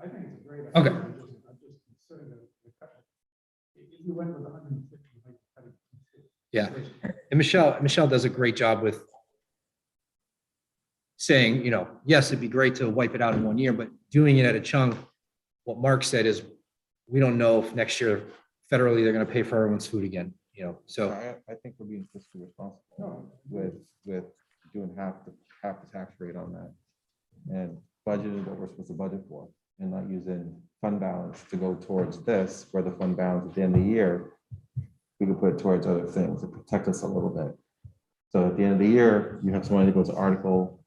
I think it's a great. Okay. idea. I'm just concerned that if you went with 150, you might cut it. Yeah. And Michelle does a great job with saying, yes, it'd be great to wipe it out in 1 year, but doing it at a chunk. What Mark said is, we don't know if next year federally they're going to pay for everyone's food again, so. I think we're being fiscally responsible with doing half the tax rate on that. And budgeted what we're supposed to budget for and not using fund balance to go towards this, where the fund balance at the end of the year, we can put it towards other things to protect us a little bit. So at the end of the year, you have some money to go to Article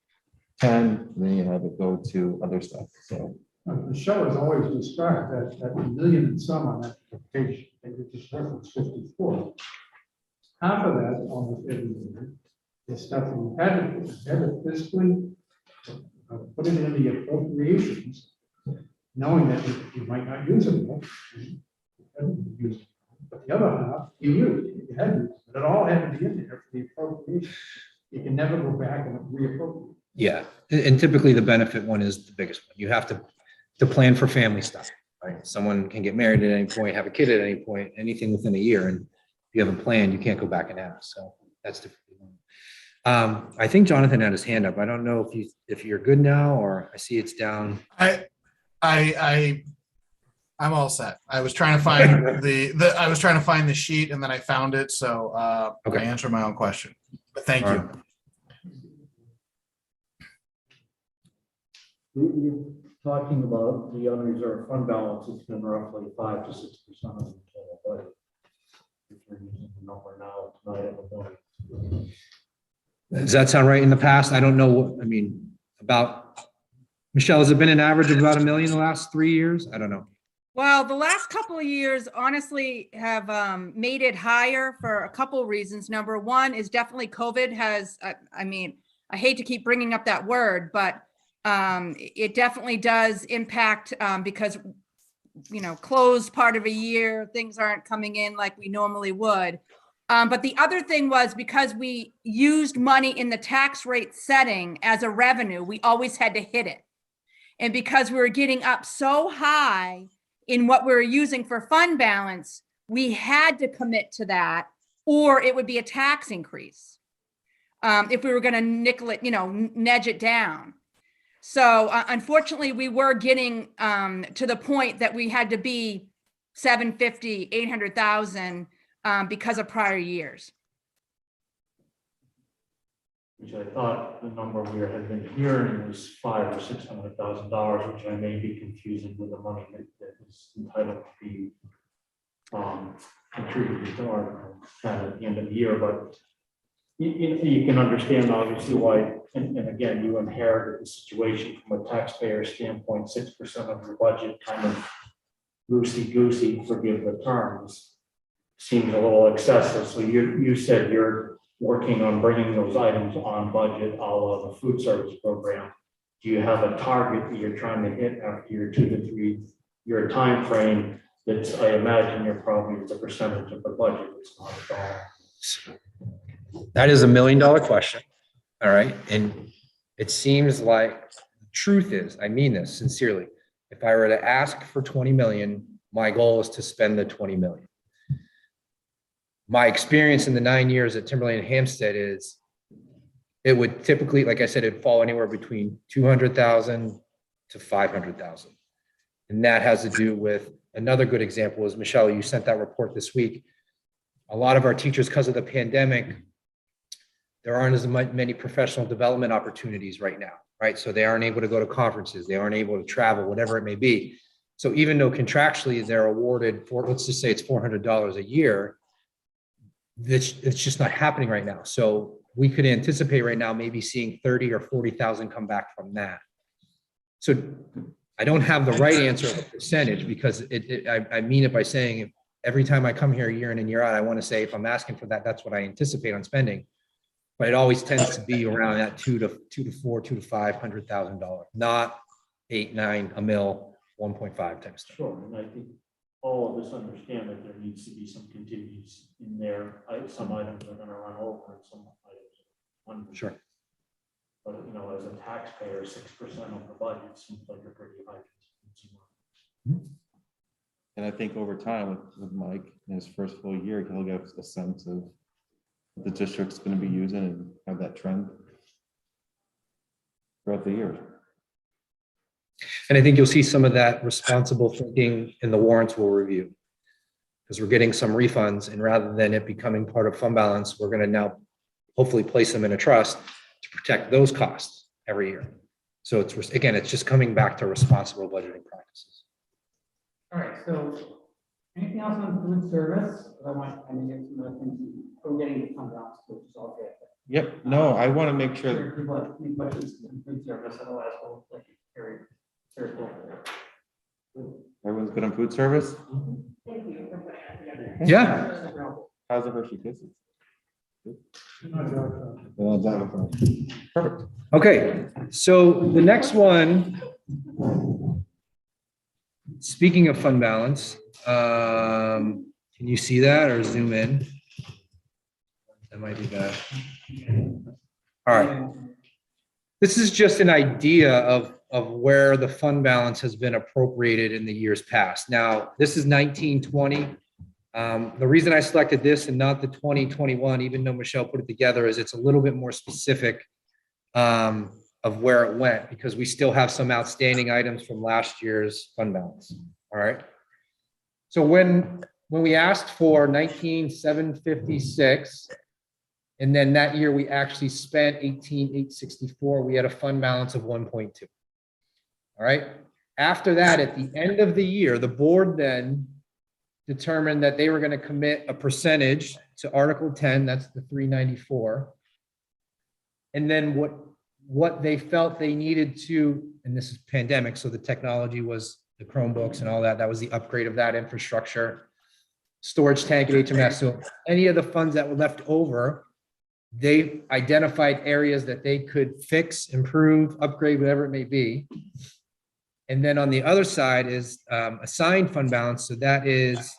10, and then you have it go to other stuff, so. Michelle has always described that million and some on that page, and it just referenced 54. Half of that, almost every year, is stuff that we had to physically put it in the appropriations, knowing that you might not use it. All. But the other half, you used, you had to, but it all had to be in there for the appropriation. You can never go back and reappropriate. Yeah, and typically the benefit one is the biggest one. You have to plan for family stuff, right? Someone can get married at any point, have a kid at any point, anything within a year, and if you haven't planned, you can't go back and ask. So that's different. I think Jonathan had his hand up. I don't know if you're good now, or I see it's down. I'm all set. I was trying to find I was trying to find the sheet and then I found it. So Okay. I answered my own question. But thank you. You're talking about the unreserved fund balance, it's been roughly 5 to 6% of the total budget. If you're using the number now, tonight at the moment. Does that sound right in the past? I don't know. I mean, about, Michelle, has it been an average of about $1 million the last 3 years? I don't know. Well, the last couple of years honestly have made it higher for a couple of reasons. Number one is definitely COVID has, I mean, I hate to keep bringing up that word, but it definitely does impact because, you know, closed part of a year, things aren't coming in like we normally would. But the other thing was because we used money in the tax rate setting as a revenue, we always had to hit it. And because we were getting up so high in what we were using for fund balance, we had to commit to that, or it would be a tax increase. If we were going to nickel it, you know, nudge it down. So unfortunately, we were getting to the point that we had to be 750, 800,000 because of prior years. Which I thought the number we had been hearing was $500,000 or $600,000, which I may be confusing with the money that is entitled to be contributed to our kind of at the end of the year. But you can understand obviously why, and again, you inherited the situation from a taxpayer standpoint, 6% of your budget kind of loosey-goosey, forgive the terms, seems a little excessive. So you said you're working on bringing those items on budget, a la the food service program. Do you have a target that you're trying to hit after your 2 to 3 year time frame? That's, I imagine you're probably it's a percentage of the budget. It's not at all. That is $1 million question. All right. And it seems like the truth is, I mean this sincerely. If I were to ask for 20 million, my goal is to spend the 20 million. My experience in the 9 years at Timberlane and Hampstead is it would typically, like I said, it'd fall anywhere between 200,000 to 500,000. And that has to do with another good example is Michelle, you sent that report this week. A lot of our teachers, because of the pandemic, there aren't as many professional development opportunities right now, right? So they aren't able to go to conferences, they aren't able to travel, whatever it may be. So even though contractually they're awarded for, let's just say it's $400 a year, it's just not happening right now. So we could anticipate right now maybe seeing 30 or 40,000 come back from that. So I don't have the right answer of a percentage because I mean it by saying every time I come here year in and year out, I want to say if I'm asking for that, that's what I anticipate on spending. But it always tends to be around that $2 to $400,000 to $500,000, not 8, 9, $1 million, 1.5 type stuff. Sure, and I think all of us understand that there needs to be some contingencies in there. Some items are gonna run over and some items are under. Sure. But, you know, as a taxpayer, 6% of the budget seems like a pretty high contingency. And I think over time with Mike in his first full year, he'll get a sense of what the district's going to be using and have that trend throughout the year. And I think you'll see some of that responsible thinking in the warrants we'll review. Because we're getting some refunds and rather than it becoming part of fund balance, we're going to now hopefully place them in a trust to protect those costs every year. So it's, again, it's just coming back to responsible budgeting practices. All right, so anything else on food service? I mean, there's some other things, we're getting to fund balance, which is all good. Yep, no, I want to make sure. Everyone's good on food service? Thank you for putting it together. Yeah. How's the Hershey Kisses? Perfect. Okay, so the next one, speaking of fund balance, can you see that or zoom in? That might be bad. All right. This is just an idea of where the fund balance has been appropriated in the years past. Now, this is 1920. The reason I selected this and not the 2021, even though Michelle put it together, is it's a little bit more specific of where it went, because we still have some outstanding items from last year's fund balance. All right. So when we asked for 19,756, and then that year we actually spent 18,864, we had a fund balance of 1.2. All right. After that, at the end of the year, the board then determined that they were going to commit a percentage to Article 10, that's the 394. And then what they felt they needed to, and this is pandemic, so the technology was the Chromebooks and all that, that was the upgrade of that infrastructure, storage tank at HMS. So any of the funds that were left over, they identified areas that they could fix, improve, upgrade, whatever it may be. And then on the other side is assigned fund balance. So that is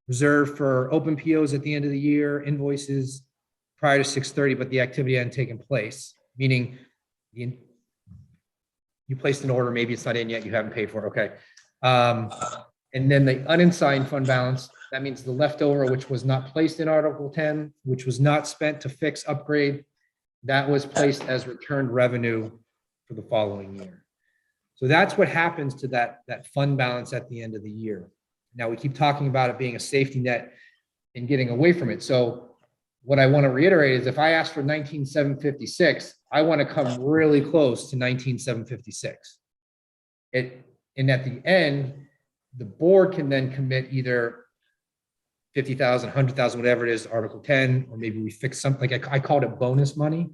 reserved for open POs at the end of the year, invoices prior to 6/30, but the activity hadn't taken place, meaning you placed an order, maybe it's not in yet, you haven't paid for it, okay. And then the unassigned fund balance, that means the leftover, which was not placed in Article 10, which was not spent to fix, upgrade, that was placed as returned revenue for the following year. So that's what happens to that fund balance at the end of the year. Now, we keep talking about it being a safety net and getting away from it. So what I want to reiterate is if I ask for 19,756, I want to come really close to 19,756. And at the end, the board can then commit either 50,000, 100,000, whatever it is, Article 10, or maybe we fix something. Like I called it bonus money.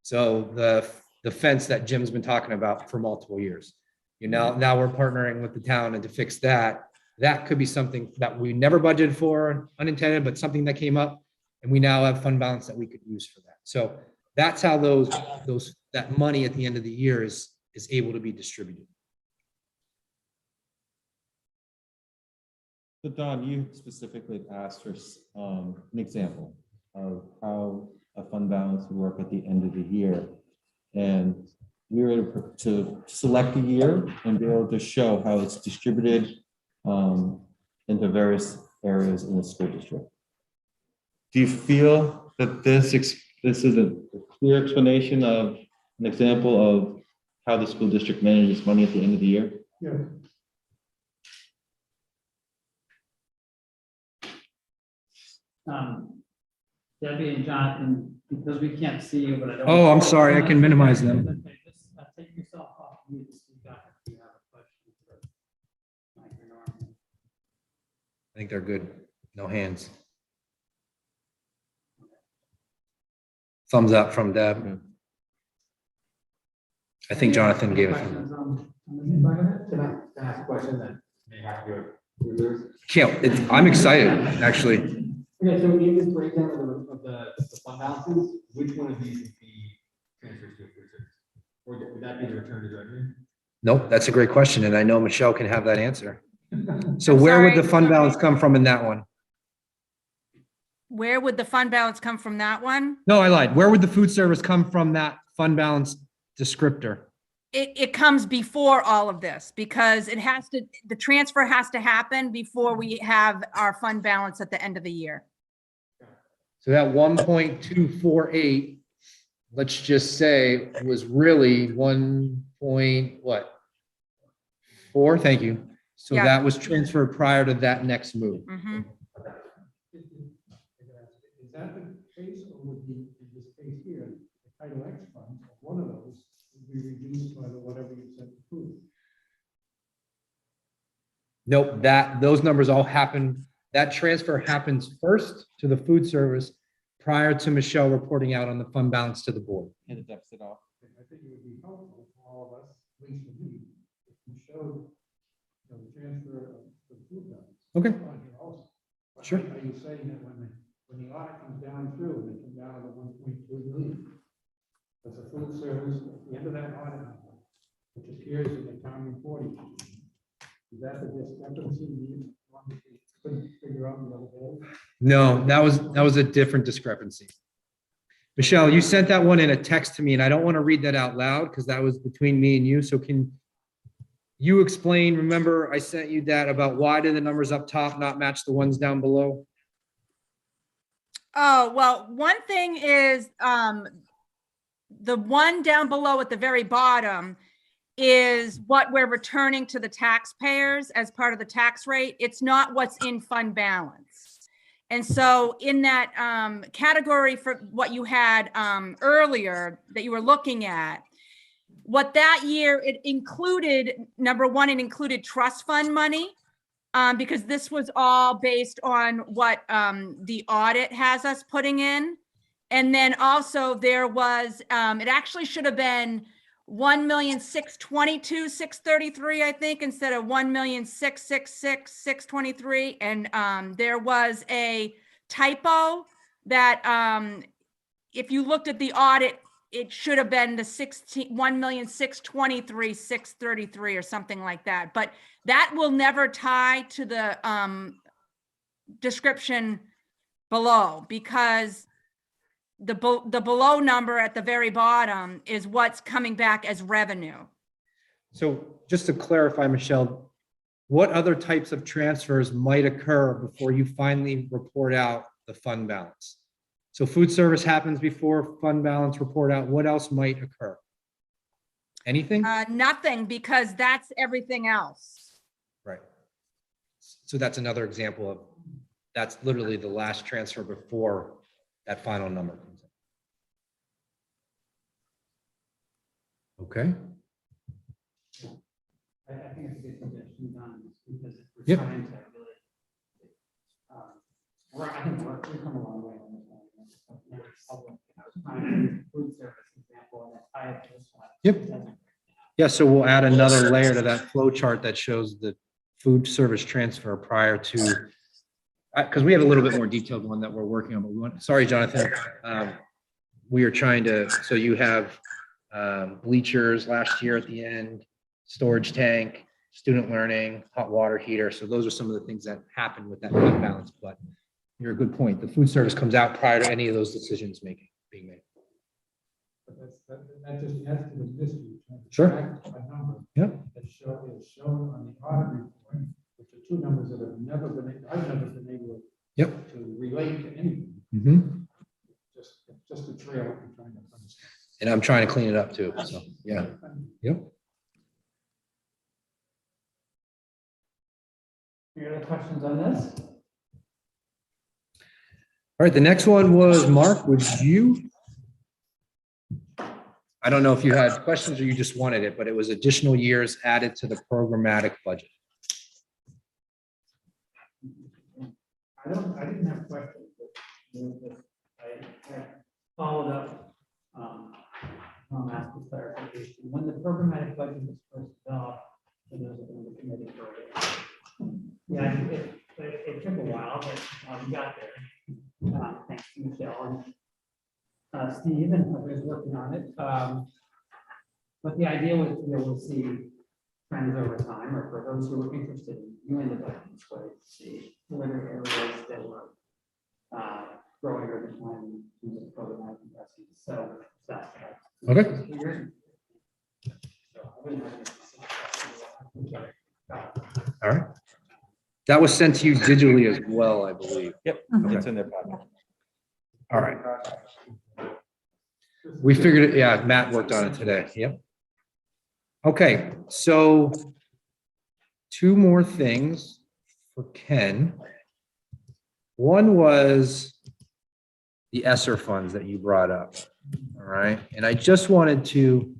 So the fence that Jim's been talking about for multiple years. Now we're partnering with the town, and to fix that, that could be something that we never budgeted for, unintended, but something that came up, and we now have fund balance that we could use for that. So that's how that money at the end of the year is able to be distributed. So Don, you specifically asked for an example of how a fund balance would work at the end of the year. And we were able to select a year and be able to show how it's distributed into various areas in the school district. Do you feel that this is a clear explanation of an example of how the school district manages money at the end of the year? Yeah. Debbie and Jonathan, because we can't see you, but I don't. Oh, I'm sorry, I can minimize them. Okay, just take yourself off mute to speak up if you have a question for Mike or Norman. I think they're good. No hands. Thumbs up from Deb. I think Jonathan gave it. Questions on this environment? Can I ask a question that may have to go through I'm excited, actually. Okay, so in this breakdown of the fund balances, which one of these would be transfers to food service? Or would that be the return to revenue? Nope, that's a great question, and I know Michelle can have that answer. So where would the fund balance come from in that one? Where would the fund balance come from that one? No, I lied. Where would the food service come from that fund balance descriptor? It comes before all of this because the transfer has to happen before we have our fund balance at the end of the year. So that 1.248, let's just say, was really 1.4, thank you. So Yeah. that was transferred prior to that next move. Mhm. Is that the case, or would be, in this case here, the Title X funds, one of those would be reduced by the whatever you said approved? Nope, those numbers all happen, that transfer happens first to the food service prior to Michelle reporting out on the fund balance to the board. Hit the deficit off. I think it would be helpful for all of us, at least for me, if you showed the transfer of the food balance. Okay. On here also. But Sure. Are you saying that when the audit comes down through, and they come down to the 1.2 million, does the food service, at the end of that audit, number, which appears in the town reporting, is that the discrepancy you couldn't figure out the other day? No, that was a different discrepancy. Michelle, you sent that one in a text to me, and I don't want to read that out loud because that was between me and you. So can you explain, remember I sent you that about why do the numbers up top not match the ones down below? Oh, well, one thing is, the one down below at the very bottom is what we're returning to the taxpayers as part of the tax rate. It's not what's in fund balance. And so in that category for what you had earlier that you were looking at, what that year it included, number one, it included trust fund money, because this was all based on what the audit has us putting in. And then also there was, it actually should have been 1,622,633, I think, instead of 1,666,623. And there was a typo that if you looked at the audit, it should have been the 1,623,633 or something like that. But that will never tie to the description below, because the below number at the very bottom is what's coming back as revenue. So just to clarify, Michelle, what other types of transfers might occur before you finally report out the fund balance? So food service happens before fund balance report out. What else might occur? Anything? Nothing, because that's everything else. Right. So that's another example of, that's literally the last transfer before that final number comes in. Okay. I think it's a good suggestion, Don, because we're Yep. trying to really, I think we've come a long way on this one. Now it's public. I was trying to use food service example and tie it to this one. Yep. Yeah, so we'll add another layer to that flow chart that shows the food service transfer prior to, because we have a little bit more detailed one that we're working on, but we want, sorry, Jonathan. We are trying to, so you have bleachers last year at the end, storage tank, student learning, hot water heater. So those are some of the things that happen with that fund balance, but you're a good point. The food service comes out prior to any of those decisions being made. But that just adds to the mystery. Sure. A number Yep. that is shown on the audit report, which are two numbers that have never been, I've never been able Yep. to relate to anything. Mhm. Just a trail I'm trying to understand. And I'm trying to clean it up too. So, yeah. Yep. Any other questions on this? All right, the next one was, Mark, would you? I don't know if you had questions or you just wanted it, but it was additional years added to the programmatic budget. I didn't have questions, but I followed up, on that for clarification. When the programmatic budget was first developed, for those of the committee for it. Yeah, it took a while, but we got there. Thanks to Michelle and Steve and others working on it. But the idea was to be able to see trends over time, or for those who were interested in viewing the budget this way, to see where there are areas that were growing over time in terms of programmatic investments. So that's Okay. All right. That was sent to you digitally as well, I believe. Yep, it's in their pocket. All right. We figured it, yeah, Matt worked on it today. Yep. Okay, so two more things for Ken. One was the ESSER funds that you brought up. All right, and I just wanted to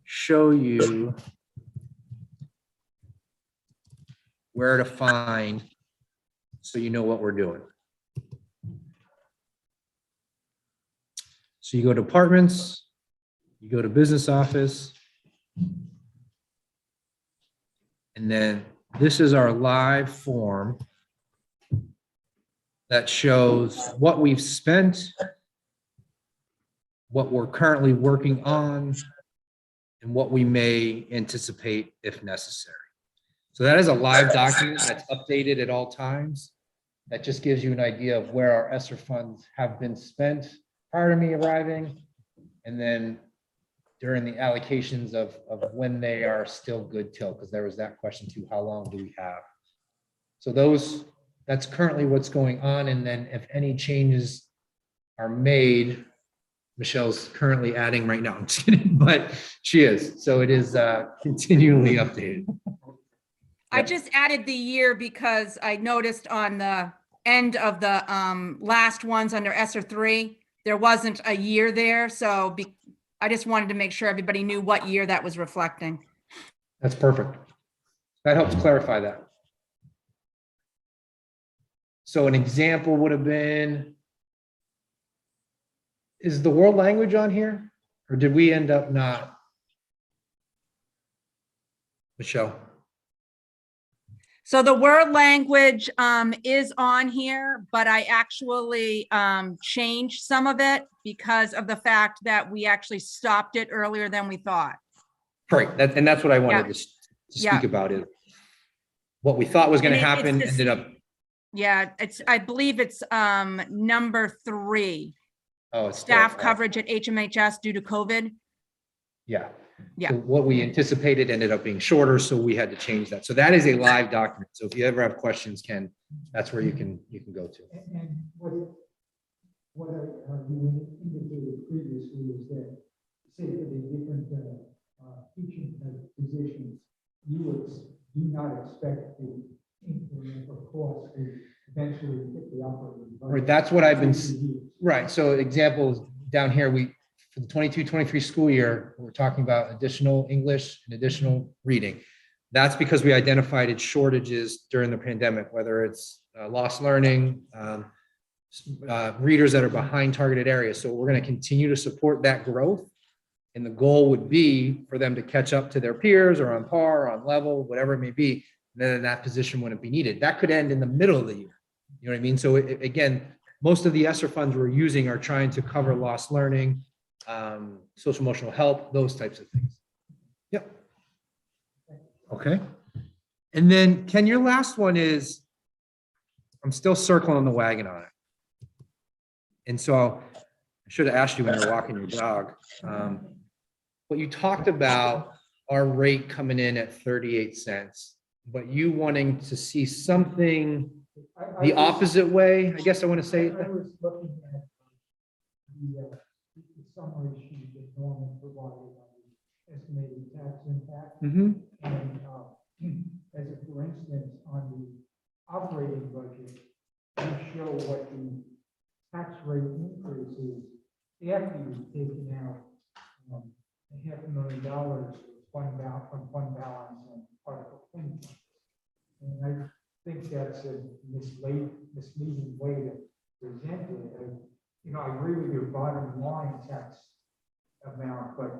show you where to find, so you know what we're doing. So you go to departments, you go to business office. And then this is our live form that shows what we've spent, what we're currently working on, and what we may anticipate if necessary. So that is a live document that's updated at all times. That just gives you an idea of where our ESSER funds have been spent prior to me arriving, and then during the allocations of when they are still good till, because there was that question too, how long do we have? So that's currently what's going on, and then if any changes are made, Michelle's currently adding right now, I'm just kidding, but she is, so it is continually updated. I just added the year because I noticed on the end of the last ones under ESSER 3, there wasn't a year there. So I just wanted to make sure everybody knew what year that was reflecting. That's perfect. That helps clarify that. So an example would have been, is the world language on here? Or did we end up not? Michelle? So the word language is on here, but I actually changed some of it because of the fact that we actually stopped it earlier than we thought. Right, and that's what I wanted Yeah. to Yeah. speak about is what we thought was going to And happen it's ended up. Yeah, I believe it's number 3, Oh, it's staff still- coverage at HMHS due to COVID. Yeah. Yeah. So what we anticipated ended up being shorter, so we had to change that. So that is a live document. So if you ever have questions, Ken, that's where you can go to. And what you indicated previously is that, say, for the different teaching positions, do not expect the increment of cost to eventually hit the operating budget. Right, that's what I've been, right. So examples down here, for the 22-23 school year, we're talking about additional English and additional reading. That's because we identified shortages during the pandemic, whether it's lost learning, readers that are behind targeted areas. So we're going to continue to support that growth. And the goal would be for them to catch up to their peers or on par, or on level, whatever it may be. And then that position wouldn't be needed. That could end in the middle of the year. You know what I mean? So again, most of the ESSER funds we're using are trying to cover lost learning, social emotional help, those types of things. Yep. Okay. And then Ken, your last one is, I'm still circling the wagon on it. And so I should have asked you when you're walking your dog. But you talked about our rate coming in at 38 cents, but you wanting to see something the opposite way, I guess I want to say. I was looking at the summary sheet that Norman provided on the estimated tax impact. Mhm. And as a for instance, on the operating budget, we show what the tax rate increase is after you've taken out $500,000 from fund balance and Article 20. And I think that's a misleading way to present it. I agree with your bottom line tax amount, but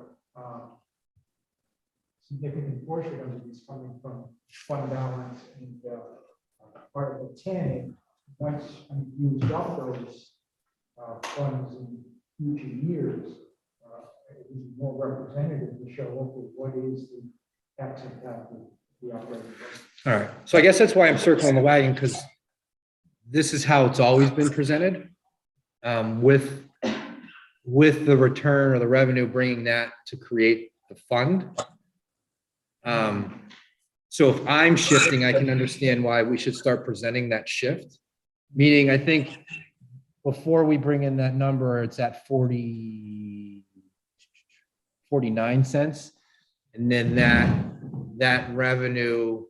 significant portion of it is coming from fund balance and Article 10. Once you've used up those funds in future years, it is more representative to show what is the tax impact of the operating budget. All right. So I guess that's why I'm circling the wagon, because this is how it's always been presented, with the return or the revenue, bringing that to create the fund. So if I'm shifting, I can understand why we should start presenting that shift. Meaning, I think before we bring in that number, it's at 49 cents. And then that revenue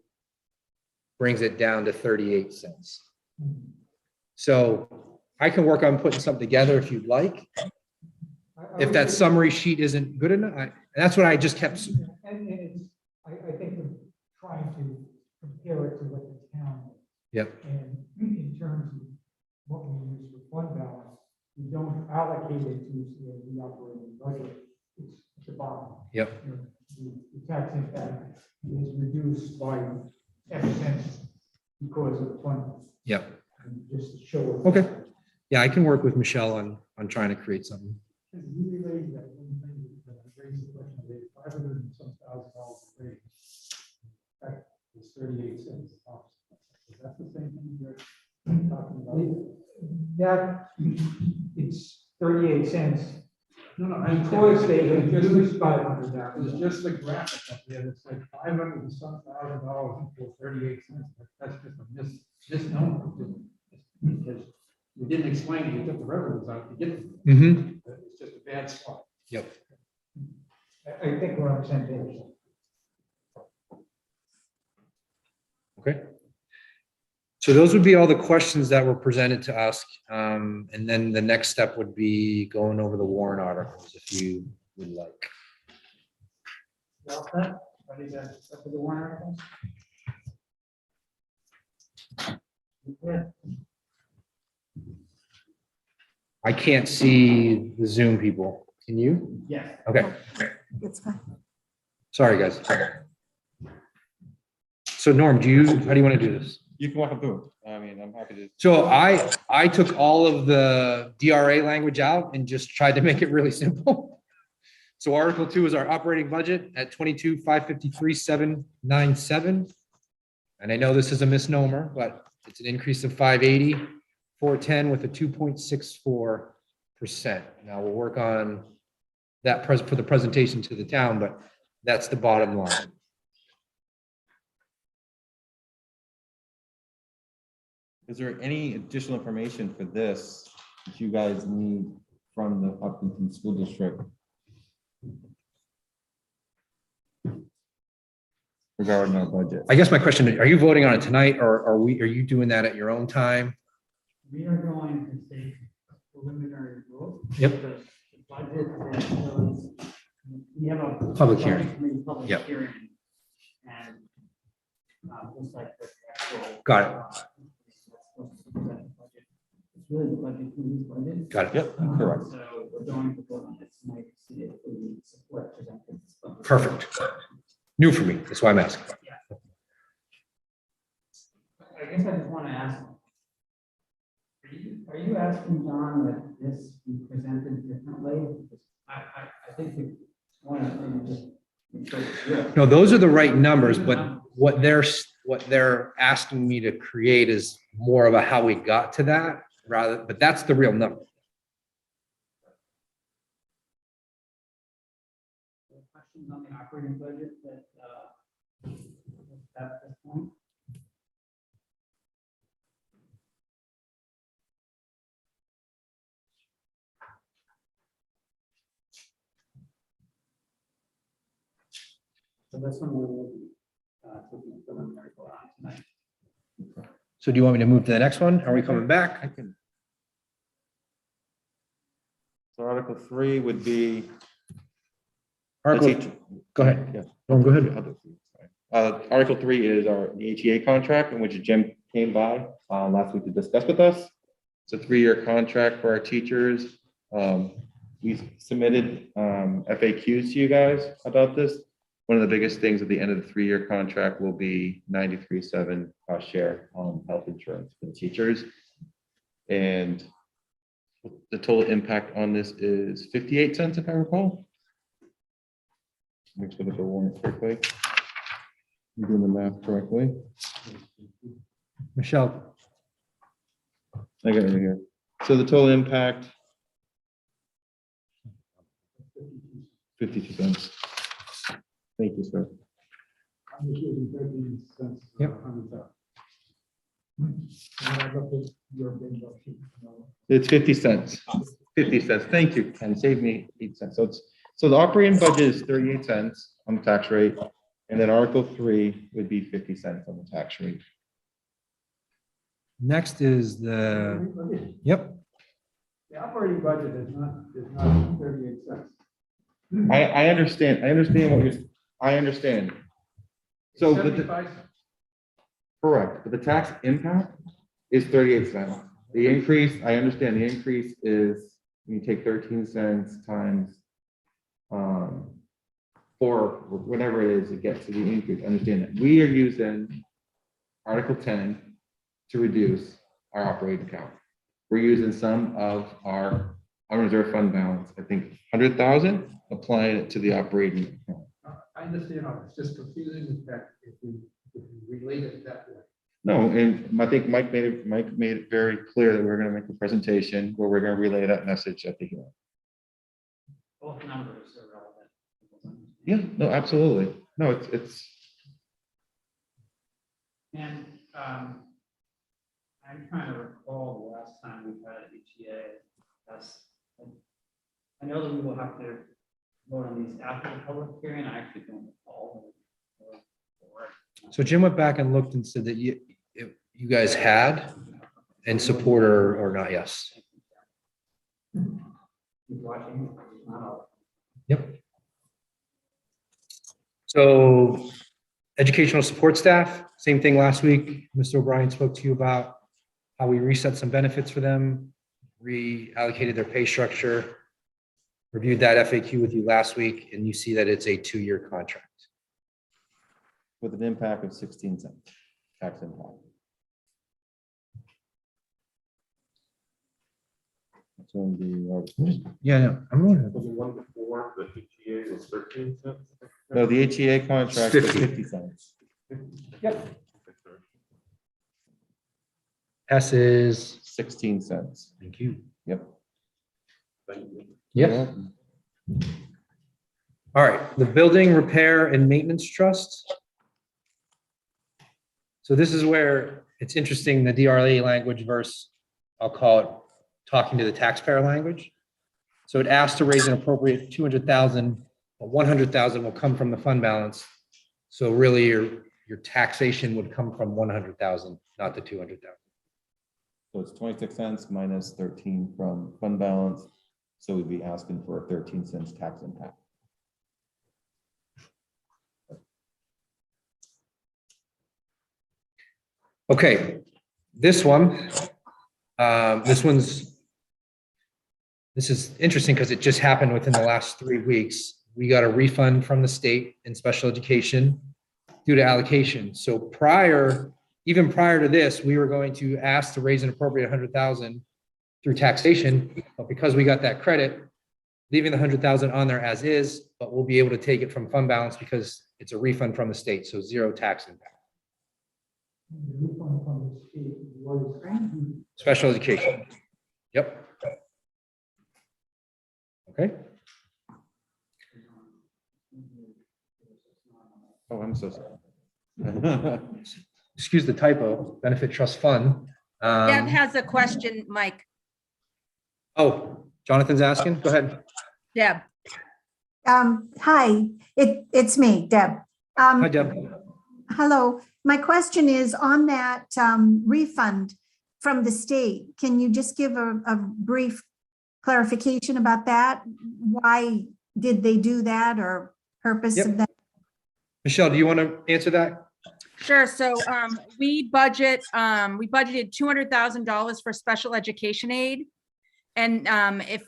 brings it down to 38 cents. So I can work on putting something together if you'd like. If that summary sheet isn't good enough, that's what I just kept. And it's, I think of trying to compare it to what the town. Yep. And in terms of what we use for fund balance, we don't allocate it to the the operating budget, it's at the bottom. Yep. The tax impact is reduced by X cents because of the fund. Yep. And just to show. Okay. Yeah, I can work with Michelle on trying to create something. You raised that one thing, that I raised the question, of $500 and some thousand raise. That is 38 cents. Is that the same thing you're talking about? That, it's 38 cents. No, because they reduced $500. It's just the graphic up there that said $500 and some thousand equals 38 cents. That's just a misnomer. Because we didn't explain it, we took the revenues out to get it. Mm-hmm. It's just a bad spot. Yep. I think we're on the same page. Okay. So those would be all the questions that were presented to us. And then the next step would be going over the warrant articles if you would like. Well, that, ready to step to the warrant articles? Yeah. I can't see the Zoom people. Can you? Yes. Okay. It's fine. Sorry, guys. So Norm, how do you want to do this? You can walk them through it. I mean, I'm happy to. So I took all of the DRA language out and just tried to make it really simple. So Article 2 is our operating budget at 22,553,797. And I know this is a misnomer, but it's an increase of 580,410 with a 2.64%. Now we'll work on that for the presentation to the town, but that's the bottom line. Is there any additional information for this that you guys need from the Hopkinton School District regarding our budget? I guess my question, are you voting on it tonight or are you doing that at your own time? We are going to take a preliminary vote. Yep. The budget that shows, we have a. Public hearing. budget committee Public Yep. hearing. And just like the actual. Got it. It's really the budget committee's budget. Got it. Yep, correct. So we're going to vote on it tonight to see if we support presented. Perfect. New for me. That's why I'm asking. I guess I just want to ask. Are you asking, John, that this be presented differently? I think we want to just. make sure it's good. No, those are the right numbers, but what they're asking me to create is more of a how we got to that but that's the real number. Questions on the operating budget that, at this point? So this one will be, taking a preliminary vote on tonight. So do you want me to move to the next one? Are we coming back? I can. So Article 3 would be. Article, go ahead. Yeah. No, go ahead. Article 3 is the HEA contract in which Jim came by last week to discuss with us. It's a 3-year contract for our teachers. We submitted FAQs to you guys about this. One of the biggest things at the end of the 3-year contract will be 93.7 cost share on health insurance for the teachers. And the total impact on this is 58 cents, if I recall. Make sure that the warrant quickly. I'm doing the math correctly. Michelle, I got it right here. So the total impact. 52 cents. Thank you, sir. I'm just using 13 cents. Yep. It's 50 cents. 50 cents. Thank you, Ken. Save me 8 cents. So the operating budget is 38 cents on the tax rate. And then Article 3 would be 50 cents on the tax rate. next is yep. The operating budget is not 38 cents. I understand. I understand. So, but 75 cents. correct, but the tax impact is 38 cents. The increase, I understand the increase is you take 13 cents times four, whatever it is, it gets to the increase. Understand that we are using Article 10 to reduce our operating account. We're using some of our unreserved fund balance, I think 100,000, applying it to the operating account. I understand, it's just confusing that if we relate it that way. No, and I think Mike made it very clear that we're going to make a presentation where we're going to relay that message at the hearing. Both numbers are relevant. Yeah, no, absolutely. No, it's. And I'm trying to recall the last time we've had an ETA. I know that we will have to vote on these after the public hearing. I actually don't recall. So Jim went back and looked and said that you guys had and support or not, yes. Keep watching. Yep. So educational support staff, same thing last week. Mr. O'Brien spoke to you about how we reset some benefits for them, reallocated their pay structure, reviewed that FAQ with you last week, and you see that it's a 2-year contract. With an impact of 16 cents tax impact. That's on the. Yeah, no, I'm wondering. The one before, the ETA was 13 cents? No, the HEA contract is 50. 50 cents. Yep. S is, 16 cents. thank you. Yep. Thank you. Yep. All right, the Building Repair and Maintenance Trust. So this is where it's interesting, the DRA language versus, I'll call it, talking to the taxpayer language. So it asks to raise an appropriate 200,000, but 100,000 will come from the fund balance. So really your taxation would come from 100,000, not the 200,000. So it's 26 cents minus 13 from fund balance. So we'd be asking for a 13 cents tax impact. Okay, this one, this is interesting because it just happened within the last 3 weeks. We got a refund from the state in special education due to allocation. So even prior to this, we were going to ask to raise an appropriate 100,000 through taxation, but because we got that credit, leaving the 100,000 on there as is, but we'll be able to take it from fund balance because it's a refund from the state, so 0 tax impact. The refund from the state was. Special education. Yep. Okay. Oh, I'm so sorry. Excuse the typo, benefit trust fund. Deb has a question, Mike. Oh, Jonathan's asking, go ahead. Deb. Hi, it's me, Deb. Hi, Deb. Hello, my question is on that refund from the state. Can you just give a brief clarification about that? Why did they do that or purpose of that? Michelle, do you want to answer that? Sure. So we budgeted $200,000 for special education aid. And if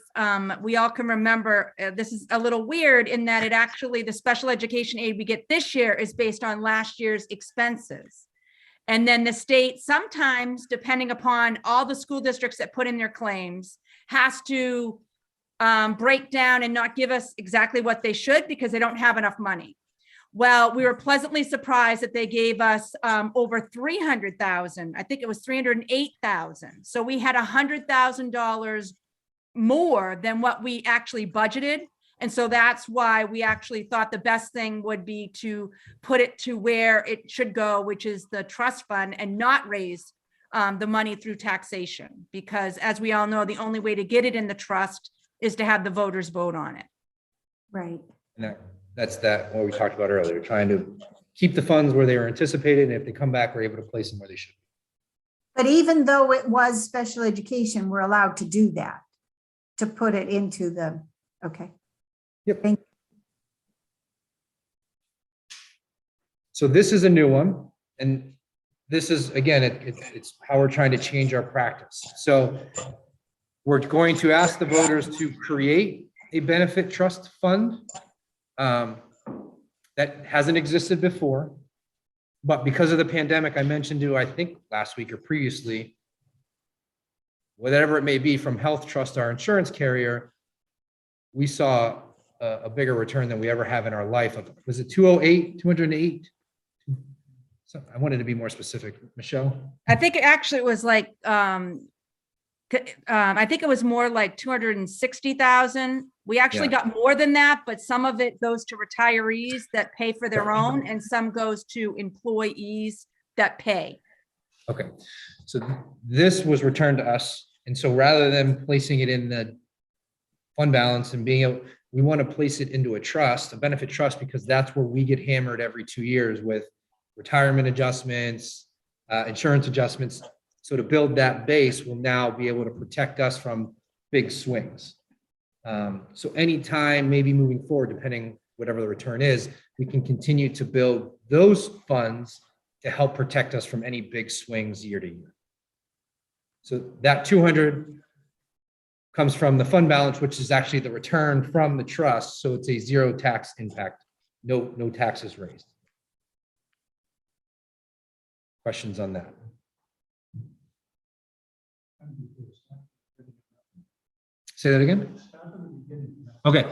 we all can remember, this is a little weird in that the special education aid we get this year is based on last year's expenses. And then the state sometimes, depending upon all the school districts that put in their claims, has to break down and not give us exactly what they should because they don't have enough money. Well, we were pleasantly surprised that they gave us over 300,000. I think it was 308,000. So we had $100,000 more than what we actually budgeted. And so that's why we actually thought the best thing would be to put it to where it should go, which is the trust fund, and not raise the money through taxation. Because as we all know, the only way to get it in the trust is to have the voters vote on it. Right. No, that's what we talked about earlier, trying to keep the funds where they were anticipated. And if they come back, we're able to place them where they should. But even though it was special education, we're allowed to do that, to put it into the, okay. Yep. Thank you. So this is a new one. And this is, again, it's how we're trying to change our practice. So we're going to ask the voters to create a benefit trust fund that hasn't existed before. But because of the pandemic, I mentioned to, I think last week or previously, whatever it may be from Health Trust, our insurance carrier, we saw a bigger return than we ever have in our life. Was it 208? So I wanted to be more specific. Michelle? I think it actually was like, I think it was more like 260,000. We actually Yeah. got more than that, but some of it goes to retirees that pay for their own and some goes to employees that pay. Okay, so this was returned to us. And so rather than placing it in the fund balance and being able, we want to place it into a trust, a benefit trust, because that's where we get hammered every 2 years with retirement adjustments, insurance adjustments. So to build that base will now be able to protect us from big swings. So anytime, maybe moving forward, depending whatever the return is, we can continue to build those funds to help protect us from any big swings year to year. So that 200 comes from the fund balance, which is actually the return from the trust. So it's a zero tax impact, no taxes raised. Questions on that? Say that again? Okay,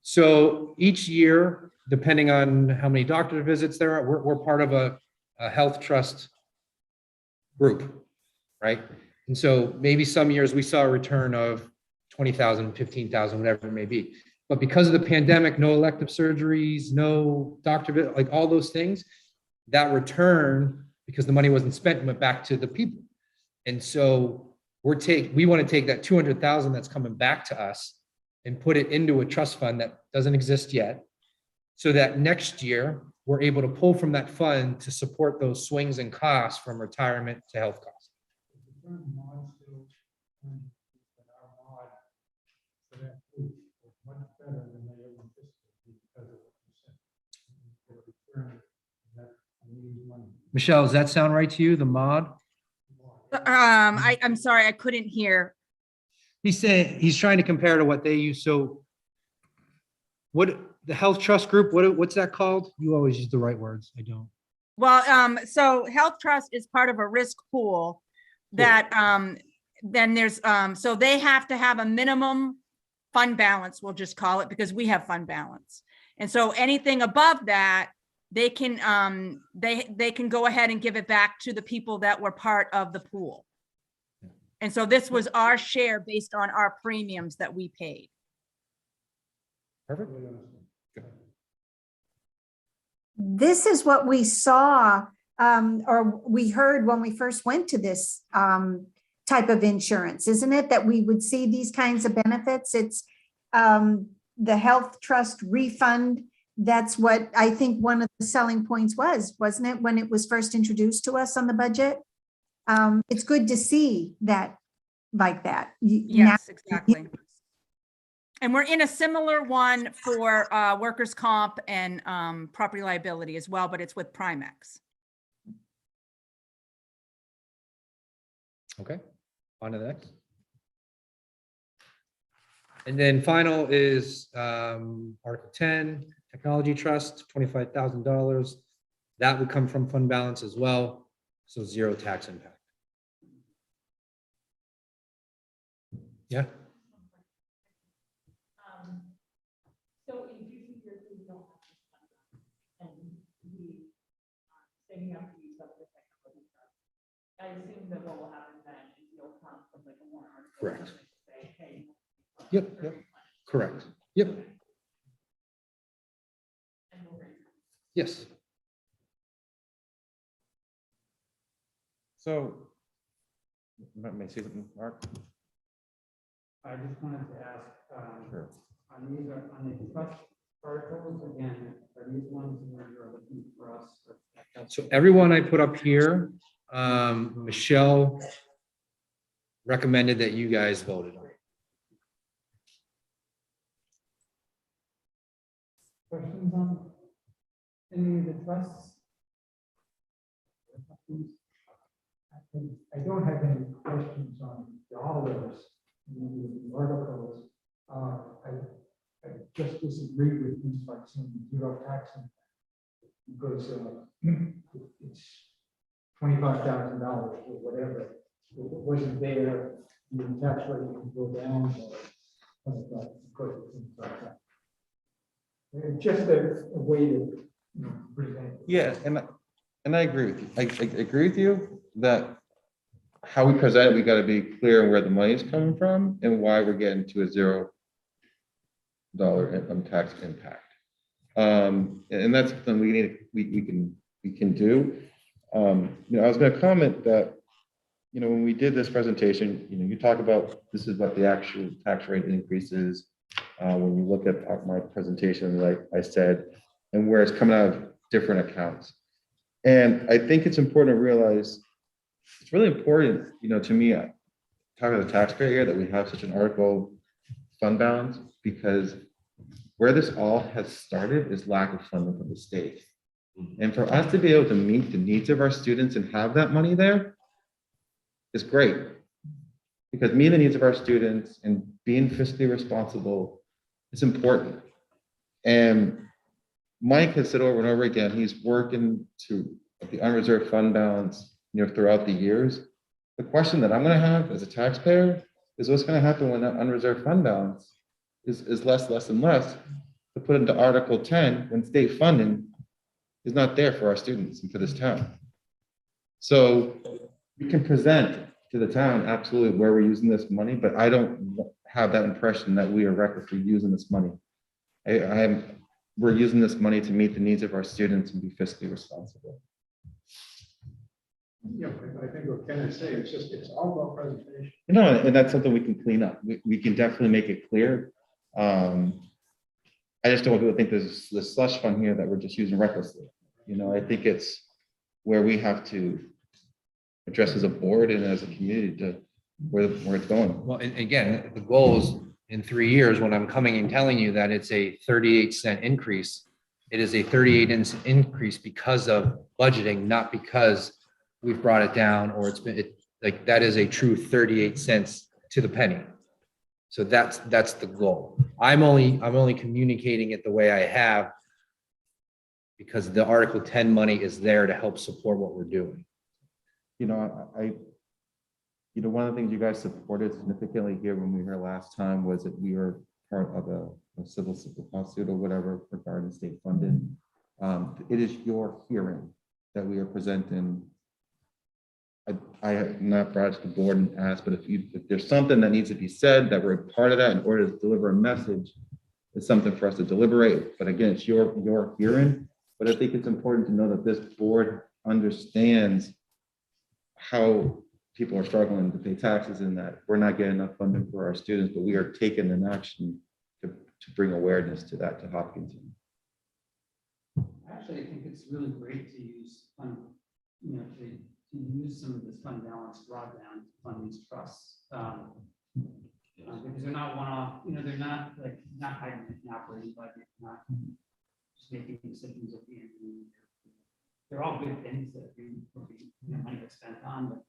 so each year, depending on how many doctor visits there are, we're part of a health trust group, right? And so maybe some years we saw a return of 20,000, 15,000, whatever it may be. But because of the pandemic, no elective surgeries, no doctor, like all those things, that return, because the money wasn't spent, went back to the people. And so we want to take that 200,000 that's coming back to us and put it into a trust fund that doesn't exist yet, so that next year we're able to pull from that fund to support those swings and costs from retirement to health costs. Michelle, does that sound right to you, the mod? I'm sorry, I couldn't hear. He's saying, he's trying to compare to what they use. So what, the health trust group, what's that called? You always use the right words. I don't. Well, so Health Trust is part of a risk pool that, then there's, so they have to have a minimum fund balance, we'll just call it, because we have fund balance. And so anything above that, they can, they can go ahead and give it back to the people that were part of the pool. And so this was our share based on our premiums that we paid. Perfect. This is what we saw or we heard when we first went to this type of insurance, isn't it? That we would see these kinds of benefits. It's the health trust refund. That's what I think one of the selling points was, wasn't it, when it was first introduced to us on the budget? It's good to see that like that. Yes, exactly. And we're in a similar one for workers' comp and property liability as well, but it's with Primex. Okay, on to the next. And then final is Article 10, Technology Trust, $25,000. That would come from fund balance as well, so zero tax impact. Yeah. So in future years, we don't have this fund, and we saving up to use up the technology trust. I assume that what will happen then is you'll come from like a warrant article. Correct. Say, hey. Yep, correct. Yep. And we'll raise it. Yes. So, let me see something, Mark. I just wanted to ask, Sure. on the trust articles, again, are these ones where you're looking for us? So everyone I put up here, Michelle recommended that you guys voted on. Questions on any of the trusts? I don't have any questions on dollars the articles, I just disagree with things like saying zero tax impact. Because it's $25,000 or whatever. If it wasn't there, the tax rate would go down or because of things like that. It's just a way to present it. Yeah, and I agree with you. I agree with you that how we present it, we got to be clear on where the money is coming from and why we're getting to a $0 income tax impact. And that's something we can do. I was going to comment that, when we did this presentation, you talk about this is what the actual tax rate increases. When you look at my presentation, like I said, and where it's coming out of different accounts. And I think it's important to realize, it's really important, to me, talking to the taxpayer here, that we have such an article fund balance, because where this all has started is lack of funding from the state. And for us to be able to meet the needs of our students and have that money there is great. Because meeting the needs of our students and being fiscally responsible is important. And Mike has said over and over again, he's working to the unreserved fund balance, throughout the years. The question that I'm going to have as a taxpayer is what's going to happen when that unreserved fund balance is less and less to put into Article 10 when state funding is not there for our students and for this town. So we can present to the town absolutely where we're using this money, but I don't have that impression that we are recklessly using this money. We're using this money to meet the needs of our students and be fiscally responsible. Yeah, I think what Ken is saying, it's all about presentation. And that's something we can clean up. We can definitely make it clear. I just don't want people to think there's this slush fund here that we're just using recklessly. I think it's where we have to address as a board and as a community to where it's going. Well, and again, the goal is in 3 years, when I'm coming and telling you that it's a 38-cent increase, it is a 38-cent increase because of budgeting, not because we've brought it down or like that is a true 38 cents to the penny. So that's the goal. I'm only communicating it the way I have because the Article 10 money is there to help support what we're doing. One of the things you guys supported significantly here when we were here last time was that we were part of a civil lawsuit or whatever regarding state funding. It is your hearing that we are presenting. I have not brought it to the board and asked, but if there's something that needs to be said, that we're a part of that in order to deliver a message, it's something for us to deliberate. But again, it's your hearing. But I think it's important to know that this board understands how people are struggling to pay taxes and that we're not getting enough funding for our students, but we are taking an action to bring awareness to that to Hopkinton. Actually, I think it's really great to use to use some of this fund balance drawdown to fund these trusts. Because they're not one-off, they're not not hiding an operating budget, not just making decisions at the end of the year. They're all good things that we money gets spent on,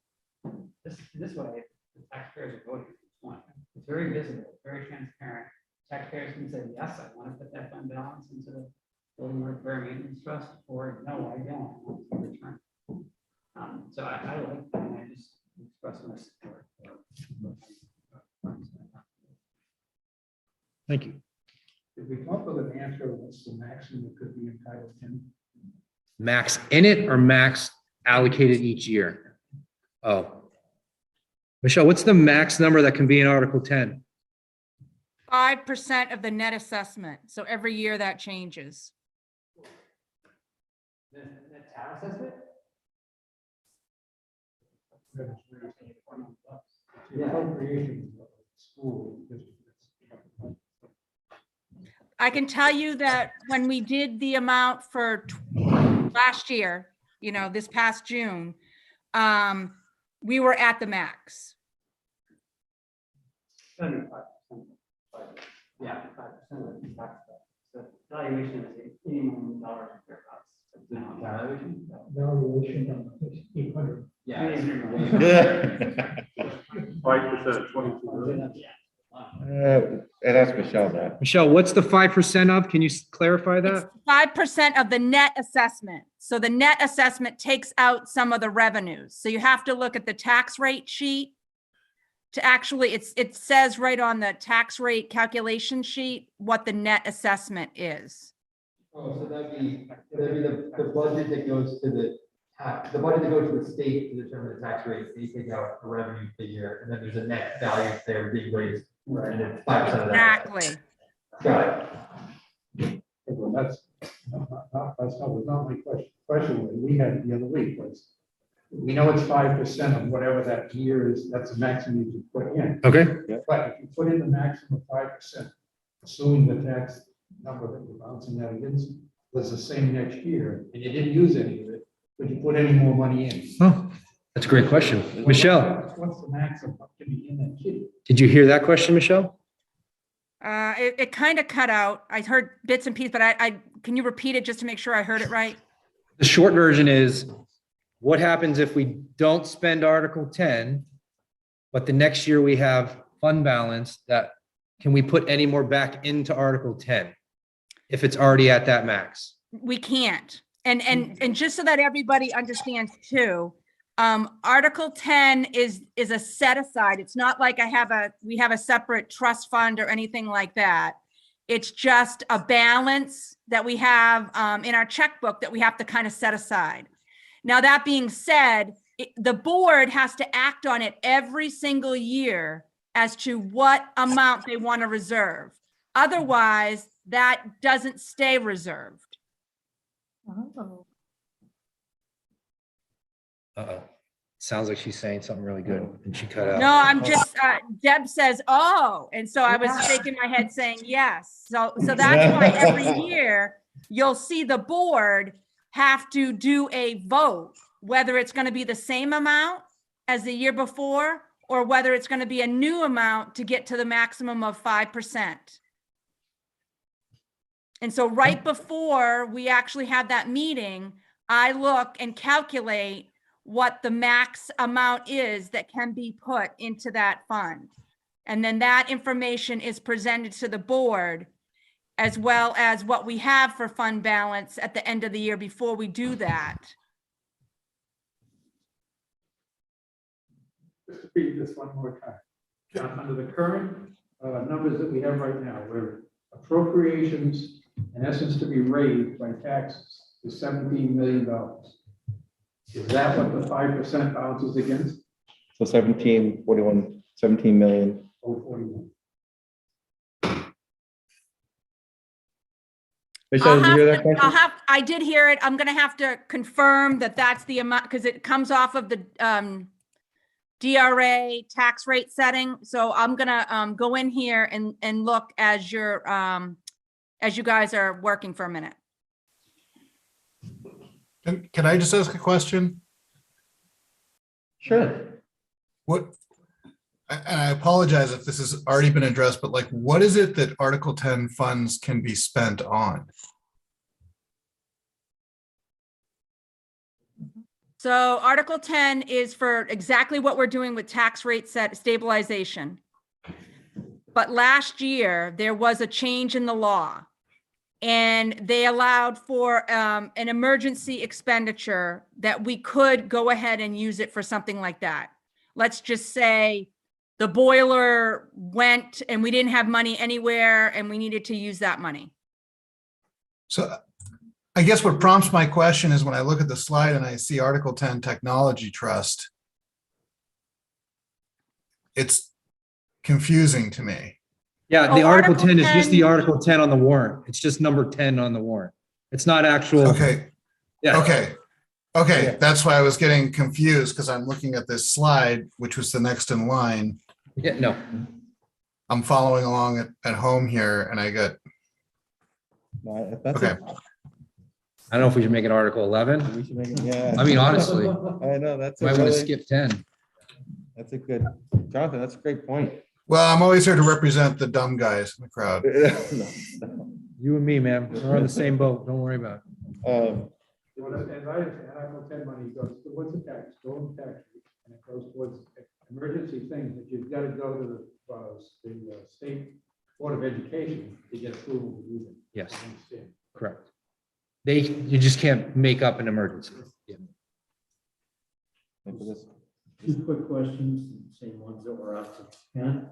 but this way, the taxpayers are voting for each one. It's very visible, very transparent. Taxpayers can say, yes, I want to put that fund balance into the building repair maintenance trust, or no, I don't, I want to return. So I like that, and I just express my support. Thank you. Did we come up with an answer, what's the maximum that could be entitled to? Max in it or max allocated each year? Oh. Michelle, what's the max number that can be in Article 10? 5% of the net assessment. So every year that changes. The town assessment? The appropriation of school districts. I can tell you that when we did the amount for last year, this past June, we were at the max. 75%. Yeah, 5% of the tax. So valuation is $80 million thereabouts. Valuation of 800. Yeah. 5% of 22 million. And ask Michelle that. Michelle, what's the 5% of? Can you clarify It's that? 5% of the net assessment. So the net assessment takes out some of the revenues. So you have to look at the tax rate sheet to actually, it says right on the tax rate calculation sheet what the net assessment is. Oh, so that'd be the budget that goes to the budget that goes to the state to determine the tax rate. They take out a revenue figure, and then there's a net value there being raised. Right. And it's 5% of that. Exactly. Got it. Well, that's was not my question. Question that we had the other week was, we know it's 5% of whatever that year is, that's the maximum you can put in. Okay. But if you put in the maximum of 5%, assuming the tax number that you're bouncing that against was the same next year, and you didn't use any of it, could you put any more money in? Oh, that's a great question. Michelle, What's the maximum that can be in that sheet? did you hear that question, Michelle? It kind of cut out. I heard bits and pieces, but can you repeat it just to make sure I heard it right? The short version is, what happens if we don't spend Article 10, but the next year we have fund balance that, can we put any more back into Article 10 if it's already at that max? We can't. And just so that everybody understands too, Article 10 is a set aside. It's not like we have a separate trust fund or anything like that. It's just a balance that we have in our checkbook that we have to kind of set aside. Now, that being said, the board has to act on it every single year as to what amount they want to reserve. Otherwise, that doesn't stay reserved. Uh-oh. Sounds like she's saying something really good and she cut out. No, I'm just, Deb says, oh, and so I was shaking my head saying yes. So that's why every year you'll see the board have to do a vote, whether it's going to be the same amount as the year before, or whether it's going to be a new amount to get to the maximum of 5%. And so right before we actually have that meeting, I look and calculate what the max amount is that can be put into that fund. And then that information is presented to the board, as well as what we have for fund balance at the end of the year before we do that. Just to read this one more time. John, under the current numbers that we have right now, where appropriations in essence to be raised by taxes is $17 million. Is that what the 5% bounces against? So 17 million. 041. Michelle, did you hear that question? I did hear it. I'm going to have to confirm that that's the amount, because it comes off of the DRA tax rate setting. So I'm going to go in here and look as you guys are working for a minute. Can I just ask a question? Sure. What, and I apologize if this has already been addressed, but like, what is it that Article 10 funds can be spent on? So Article 10 is for exactly what we're doing with tax rate set stabilization. But last year, there was a change in the law. And they allowed for an emergency expenditure that we could go ahead and use it for something like that. Let's just say the boiler went and we didn't have money anywhere and we needed to use that money. So I guess what prompts my question is when I look at the slide and I see Article 10 Technology Trust, it's confusing to me. Yeah, the Oh, Article Article 10 is just 10. the Article 10 on the warrant. It's just number 10 on the warrant. It's not actual. Okay. Yeah. Okay, Yeah. that's why I was getting confused because I'm looking at this slide, which was the next in line. Yeah, no. I'm following along at home here and I got, No, if that's okay. I don't know if we should make it Article 11. We should make it, yeah. I mean, honestly, I know, that's a might want to really, skip 10. that's a good, Jonathan, that's a great point. Well, I'm always here to represent the dumb guys in the crowd. No. You and me, man, we're on the same boat. Don't worry about it. As I understand, Article 10 money goes towards the tax, towards tax, rate, and it goes towards emergency things that you've got to go to the State Board of Education to get approval to use it. Yes, I understand. correct. You just can't make up an emergency. Yeah. And for this- Two quick questions, same ones that were asked to Ken.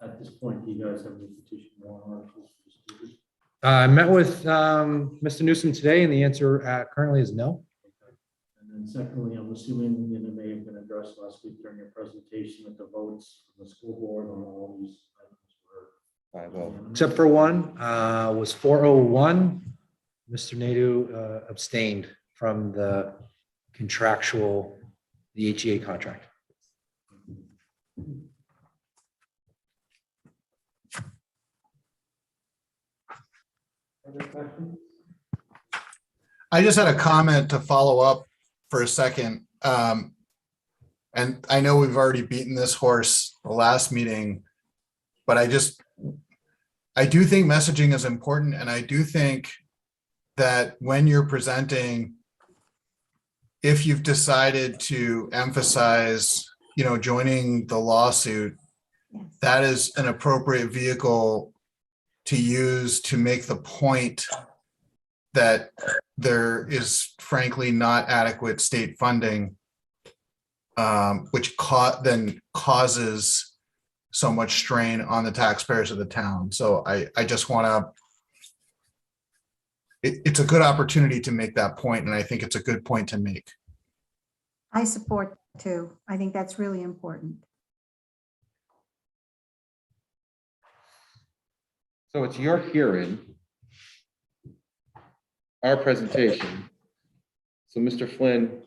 At this point, do you guys have any petition warrant articles for students? I met with Mr. Newsom today, and the answer currently is no. And then secondly, I'm assuming, and it may have been addressed last week during your presentation, that the votes from the school board on all these items were 5-0. unanimous. Except for one, was 401. Mr. Nadu abstained from the contractual, the HEA contract. Other questions? I just had a comment to follow up for a second. And I know we've already beaten this horse the last meeting, but I do think messaging is important. And I do think that when you're presenting, if you've decided to emphasize, joining the lawsuit, Yes. that is an appropriate vehicle to use to make the point that there is frankly not adequate state funding, which then causes so much strain on the taxpayers of the town. So I just want to, it's a good opportunity to make that point, and I think it's a good point to make. I support too. I think that's really important. So it's your hearing, our presentation. So Mr. Flynn,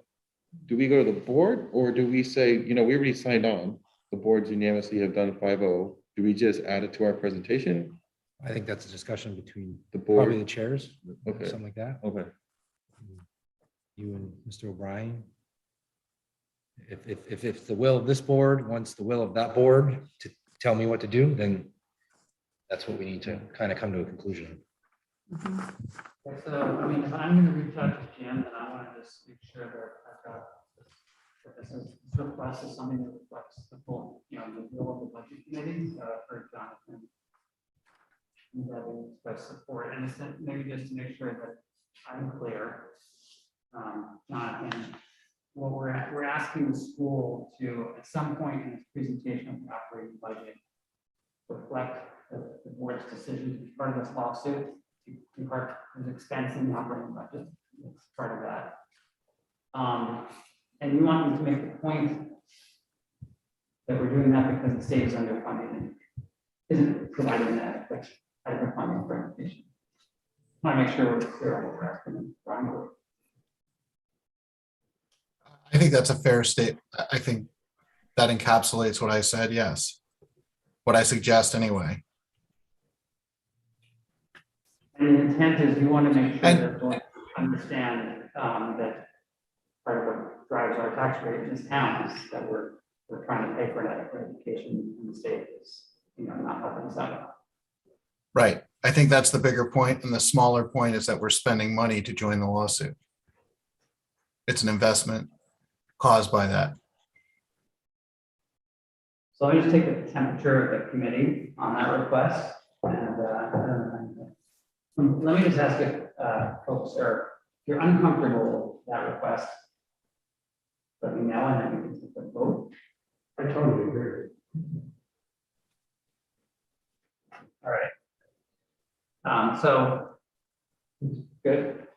do we go to the board or do we say, we already signed on, the boards unanimously have done 5-0. Do we just add it to our presentation? I think that's a discussion between The probably the board? chairs, Okay. something like that. Okay. You and Mr. O'Brien. If the will of this board wants the will of that board to tell me what to do, then that's what we need to kind of come to a conclusion. Mhm. So, if I'm gonna reach out to Jim, then I want to just make sure that I've got this request is something that reflects the full, the will of the budget committee, for Jonathan. And that we express support, and maybe just to make sure that I'm clear, Jonathan, what we're asking the school to, at some point in its presentation of the operating budget, reflect the board's decision as part of this lawsuit, to part of expense in the operating budget. It's part of that. And you want them to make the point that we're doing that because the state is underfunded and isn't providing that adequate funding for education. Want to make sure we're clear on what we're asking them. Ron? I think that's a fair state. I think that encapsulates what I said, yes. What I suggest anyway. And the intent is you want to make sure that people understand that part of what drives our tax rate in this town is that we're trying to pay for an adequate education, and the state is, not helping us out. Right. I think that's the bigger point, and the smaller point is that we're spending money to join the lawsuit. It's an investment caused by that. So let me just take the temperature of the committee on that request, and let me just ask if folks if you're uncomfortable with that request, let me know, and then we can take a vote. I totally agree. All right. So good.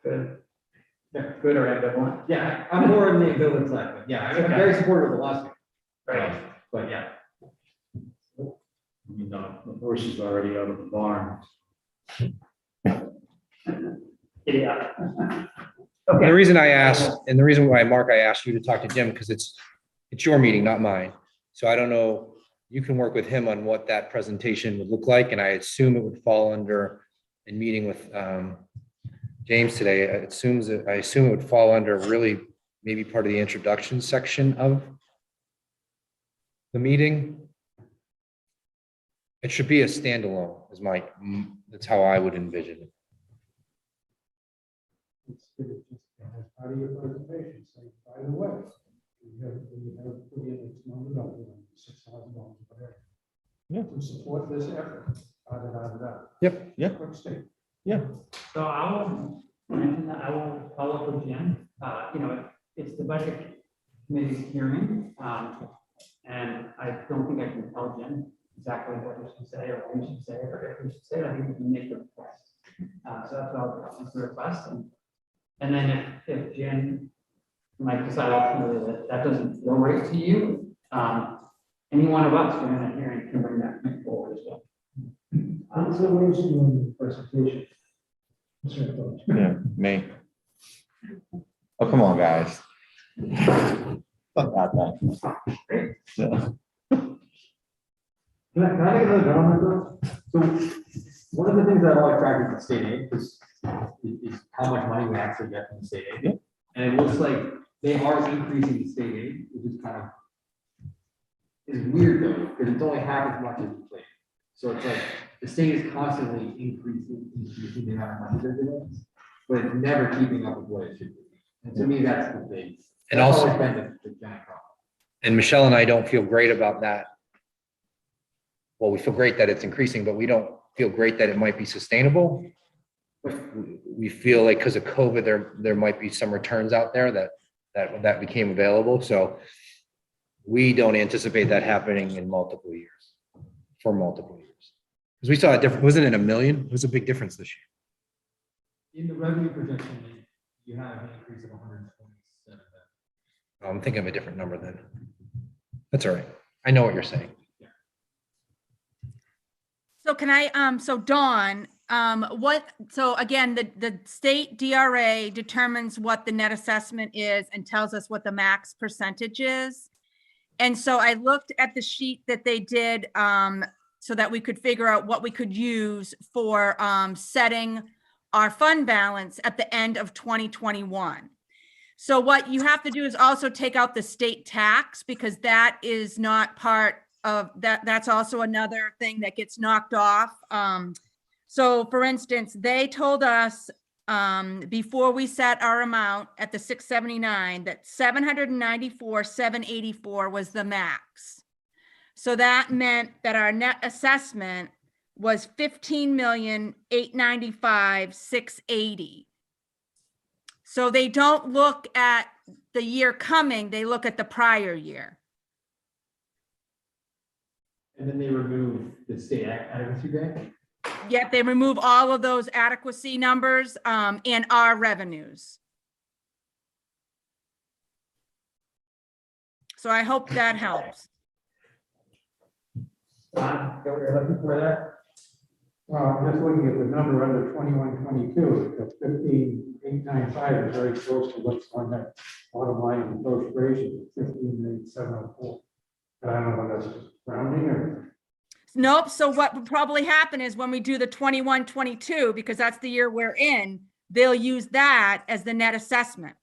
Yeah, good or ambivalent? Yeah, I'm more on the ambivalent side, but yeah, I'm very supportive of the lawsuit. Right. But yeah. The horse is already out of the barn. Yeah. The reason I asked, and the reason why, Mark, I asked you to talk to Jim, because it's your meeting, not mine. So I don't know, you can work with him on what that presentation would look like, and I assume it would fall under, in meeting with James today, I assume it would fall under really maybe part of the introduction section of the meeting. It should be a standalone, that's how I would envision it. It's good, it's just as part of your presentation, say, by the way, you have put in X amount of dollars. $6,000, whatever. Yeah. To support this effort. Yep, yeah, Quick state. So I will mention that I will follow up with Jim. It's the budget committee's hearing. And I don't think I can tell Jim exactly what he should say or when he should say it, or if he should say it. I think we can make the request. So that's what I'll make the request. And then if Jim might decide ultimately that doesn't feel right to you, any one of us during that hearing can bring that forward as well. What's the way of doing the presentation? What's your thoughts? yeah, me. Oh, come on, guys. Fuck that. Yeah. Can I get another comment though? So one of the things that I like tracking the state aid is how much money we actually get from the state aid. Yeah. And it looks like they are increasing the state aid, which is kind of is weird though, because it's only half as much as the plan. So it's like the state is constantly increasing the amount of money they're giving us, but it's never keeping up with what it should be. And to me, that's the big. And that's also- always been the giant problem. And Michelle and I don't feel great about that. Well, we feel great that it's increasing, but we don't feel great that it might be sustainable. We feel like because of COVID, there might be some returns out there that became available. So we don't anticipate that happening in multiple years, for multiple years. Because we saw a difference, wasn't it $1 million? It was a big difference this year. In the revenue projection, you have an increase of 127. I'm thinking of a different number then. That's all right. I know what you're saying. So can I, so Dawn, so again, the state DRA determines what the net assessment is and tells us what the max percentage is. And so I looked at the sheet that they did, so that we could figure out what we could use for, setting our fund balance at the end of 2021. So what you have to do is also take out the state tax, because that is not part of that. That's also another thing that gets knocked off. So for instance, they told us before we set our amount at the 679 that 794,784 was the max. So that meant that our net assessment was 15,895,680. So they don't look at the year coming, they look at the prior year. And then they remove the state adequacy grant. Yet they remove all of those adequacy numbers and our revenues. So I hope that helps. You're looking for that? I'm just looking at the number under 2122, the 15,895 is very close to what's on that bottom line in appropriation, 15,704. I don't know whether that's just rounding or. Nope. So what would probably happen is when we do the 21-22, because that's the year we're in, they'll use that as the net assessment.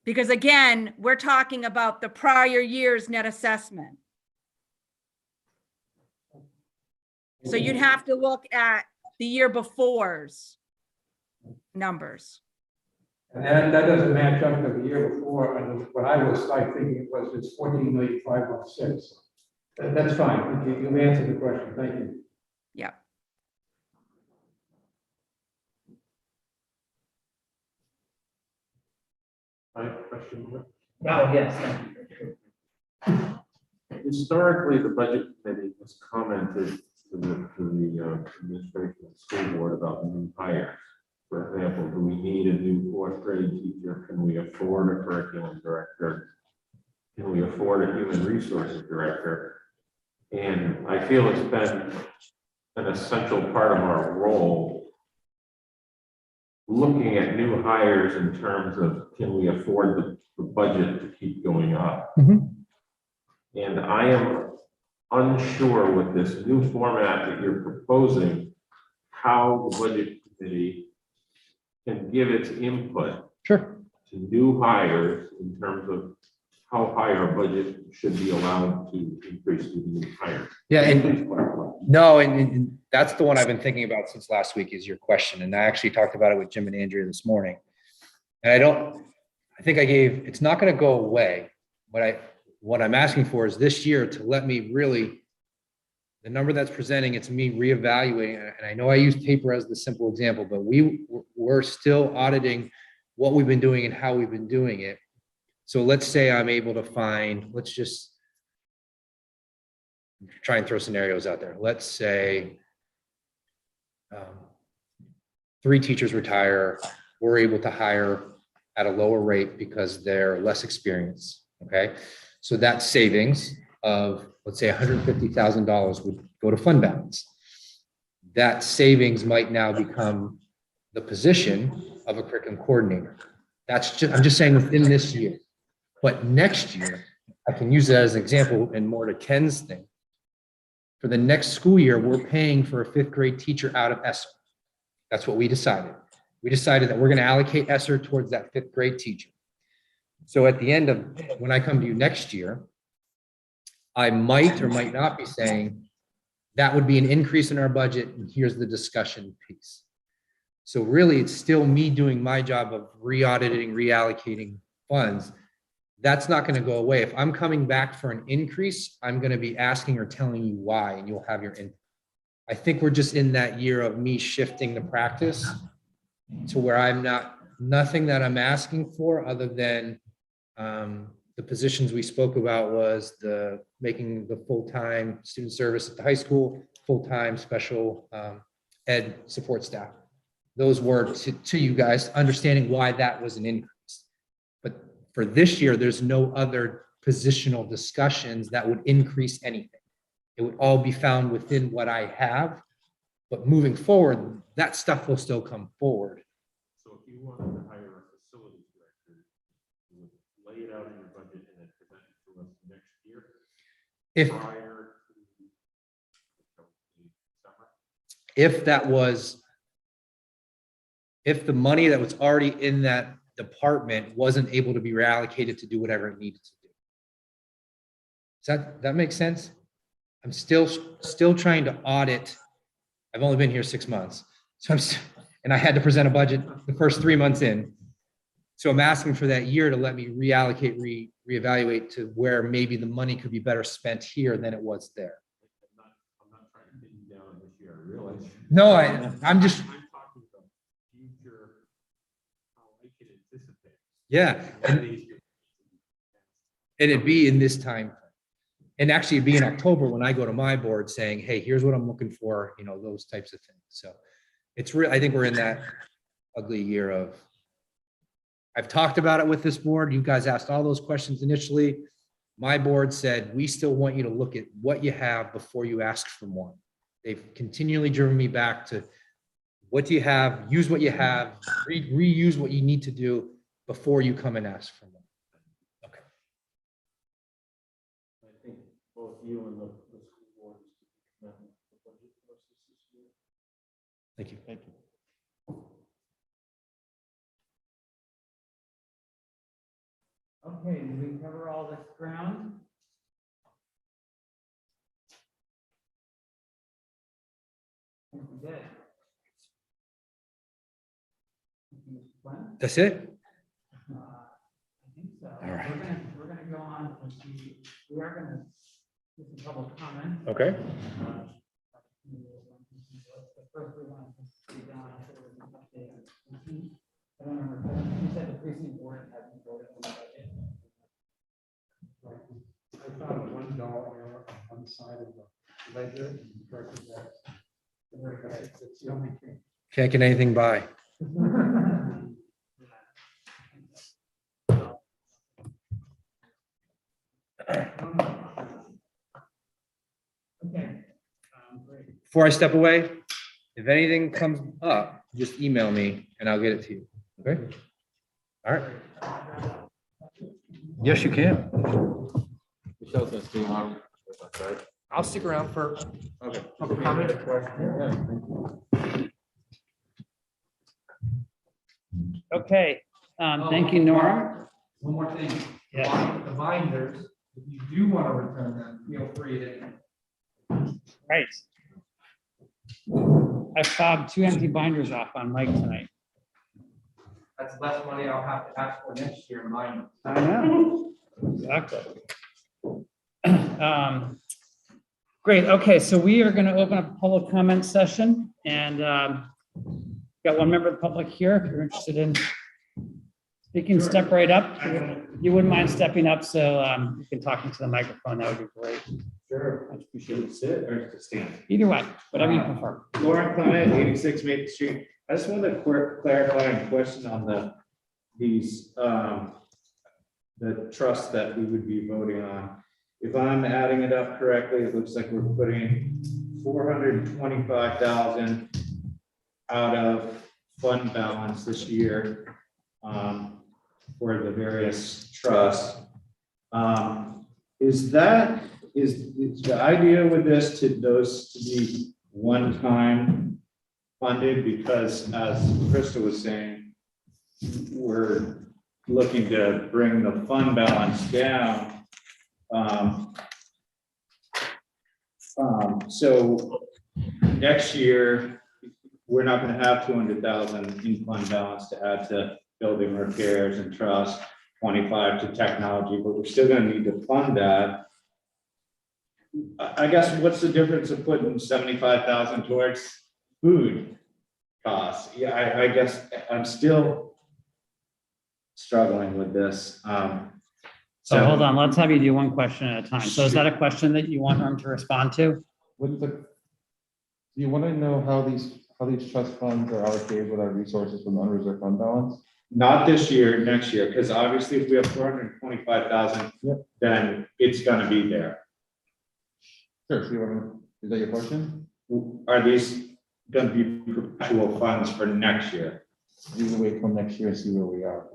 Because again, we're talking about the prior year's net assessment. So you'd have to look at the year before's numbers. And that doesn't match up to the year before, and what I was like thinking it was it's 14,516. That's fine, you answered the question, thank you. Yeah. I have a question. Oh, yes. Historically, the budget committee has commented to the administration and school board about new hires. For example, do we need a new fourth grade teacher? Can we afford a curriculum director? Can we afford a human resources director? And I feel it's been an essential part of our role, looking at new hires in terms of, can we afford the budget to keep going up? And I am unsure with this new format that you're proposing, how the budget committee can give its input Sure. to new hires in terms of how high our budget should be allowed to increase with new hires. Yeah, and Please clarify. no, and that's the one I've been thinking about since last week is your question. And I actually talked about it with Jim and Andrea this morning. And I think it's not going to go away, but what I'm asking for is this year to let me really, the number that's presenting, it's me reevaluating, and I know I use paper as the simple example, but we're still auditing what we've been doing and how we've been doing it. So let's say I'm able to find, let's just try and throw scenarios out there. Let's say 3 teachers retire, we're able to hire at a lower rate because they're less experienced, okay? So that savings of, let's say $150,000 would go to fund balance. That savings might now become the position of a curriculum coordinator. That's just, I'm just saying within this year. But next year, I can use that as an example and more to Ken's thing. For the next school year, we're paying for a 5th grade teacher out of ESSER. That's what we decided. We decided that we're going to allocate ESSER towards that 5th grade teacher. So at the end of, when I come to you next year, I might or might not be saying that would be an increase in our budget, and here's the discussion piece. So really, it's still me doing my job of re-auditing, reallocating funds. That's not going to go away. If I'm coming back for an increase, I'm going to be asking or telling you why, and you'll have your input. I think we're just in that year of me shifting the practice to where I'm nothing that I'm asking for other than the positions we spoke about was making the full-time student service at the high school, full-time special ed support staff. Those were to you guys, understanding why that was an increase. But for this year, there's no other positional discussions that would increase anything. It would all be found within what I have. But moving forward, that stuff will still come forward. So if you wanted to hire a facilities director, you would lay it out in your budget and then present it to us next year prior to the summer? If the money that was already in that department wasn't able to be reallocated to do whatever it needed to do. Does that make sense? I'm still trying to audit. I've only been here 6 months. So and I had to present a budget the first 3 months in. So I'm asking for that year to let me reallocate, reevaluate to where maybe the money could be better spent here than it was there. I'm not trying to pin you down this year, I realize. No, I'm just, I'm talking about future, how I can anticipate. yeah. And it'd be in this time. And actually it'd be in October when I go to my board saying, hey, here's what I'm looking for, you know, those types of things. So it's real. I think we're in that ugly year of, I've talked about it with this board. You guys asked all those questions initially. My board said, we still want you to look at what you have before you ask for more. They've continually driven me back to what do you have, use what you have, reuse what you need to do before you come and ask for more. Okay. I think both you and the school board is to commend the budget process this year. Thank you. Thank you. Okay, did we cover all this ground? I think we did. That's it? I think so. All right. We're gonna go on, we are gonna do some public comment. Okay. First, we want to see Don, if there was an update on precinct. I don't remember, you said the precinct board hasn't voted on the budget. I found $1 error on the side of the ledger and corrected that. It's the only thing. Can't get anything by. Okay. Great. Before I step away, if anything comes up, just email me and I'll get it to you. Okay? All right. Yes, you can. Michelle's gonna stay on with us, right? I'll stick around for Okay. public comment. Okay, thank you, Norm. One more thing. Yes. The binders, if you do want to return them, feel free to. Right. I fobbed 2 empty binders off on Mike tonight. That's less money I'll have to ask for next year in binders. I know. Exactly. Great, okay, so we are gonna open up a public comment session and got one member of the public here. If you're interested in speaking, step right up. If you wouldn't mind stepping up, so you can talk into the microphone, that would be great. Sure. Much appreciated. Should it sit or to stand? Either way, whatever you prefer. Lauren Clement, 86 Maple Street. I just wanted a quick clarifying question on these, the trust that we would be voting on. If I'm adding it up correctly, it looks like we're putting 425,000 out of fund balance this year for the various trusts. Is the idea with this to those to be one-time funded? Because as Krista was saying, we're looking to bring the fund balance down. So next year, we're not going to have 200,000 in fund balance to add to building repairs and trust, 25 to technology, but we're still going to need to fund that. I guess what's the difference of putting 75,000 towards food costs? Yeah, I guess I'm still struggling with this. So hold on, let's have you do one question at a time. So is that a question that you want him to respond to? Do you want to know how these trust funds are allocated with our resources from the unreserved fund balance? Not this year, next year, because obviously if we have 425,000, then it's gonna be there. Sure, so is that your question? Are these gonna be perpetual funds for next year? You can wait till next year and see where we are.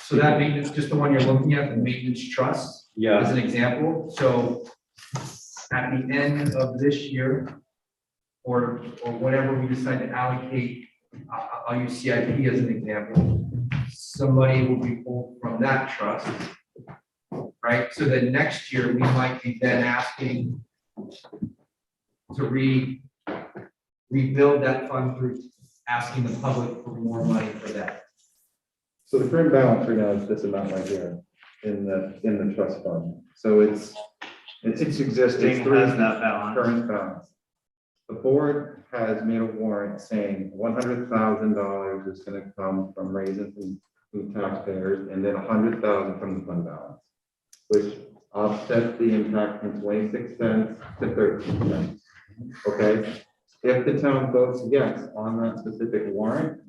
So that maintenance, just the one you're looking at, the maintenance trust, Yeah, as an example, so at the end of this year, or whatever we decide to allocate, I'll use CIP as an example, somebody will be pulled from that trust, right? So then next year, we might be then asking to rebuild that fund through asking the public for more money for that. So the current balance right now is this amount right here in the trust fund. So it's existing, it's has that balance. current balance. The board has made a warrant saying $100,000 is going to come from raising from taxpayers, and then 100,000 from the fund balance, which offsets the impact from 26 cents to 13 cents. Okay, if the town votes yes on that specific warrant,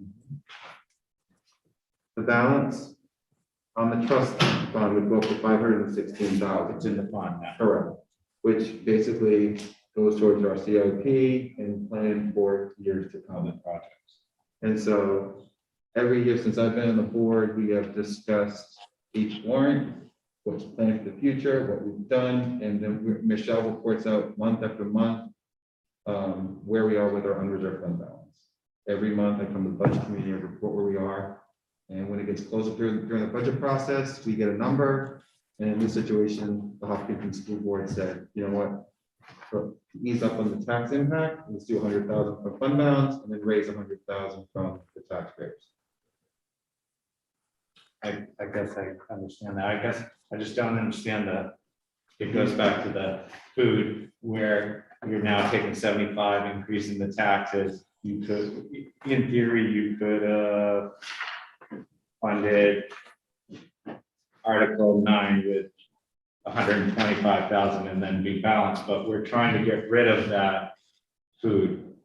the balance on the trust fund would go up to 516,000. It's in the fund now. Correct. Which basically goes towards our CIP and plan for years to come in projects. And so every year since I've been on the board, we have discussed each warrant, what's planned for the future, what we've done, and then Michelle reports out month after month where we are with our unreserved fund balance. Every month I come to the budget committee and report where we are. And when it gets closer during the budget process, we get a number. And in this situation, the Hopkinton School Board said, you know what? To ease up on the tax impact, let's do 100,000 from fund balance and then raise 100,000 from the taxpayers. I guess I understand that. I guess I just don't understand it goes back to the food where you're now taking 75, increasing the taxes. You could, in theory, you could funded Article 9 with 125,000 and then be balanced, but we're trying to get rid of that food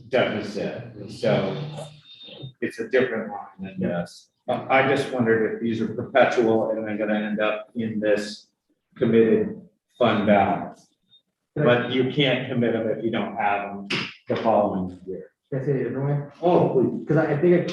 deficit. So it's a different line than this. I just wondered if these are perpetual and they're gonna end up in this committed fund balance. But you can't commit them if you don't have them the following year. Can I say it a different way? Oh, please. Because I think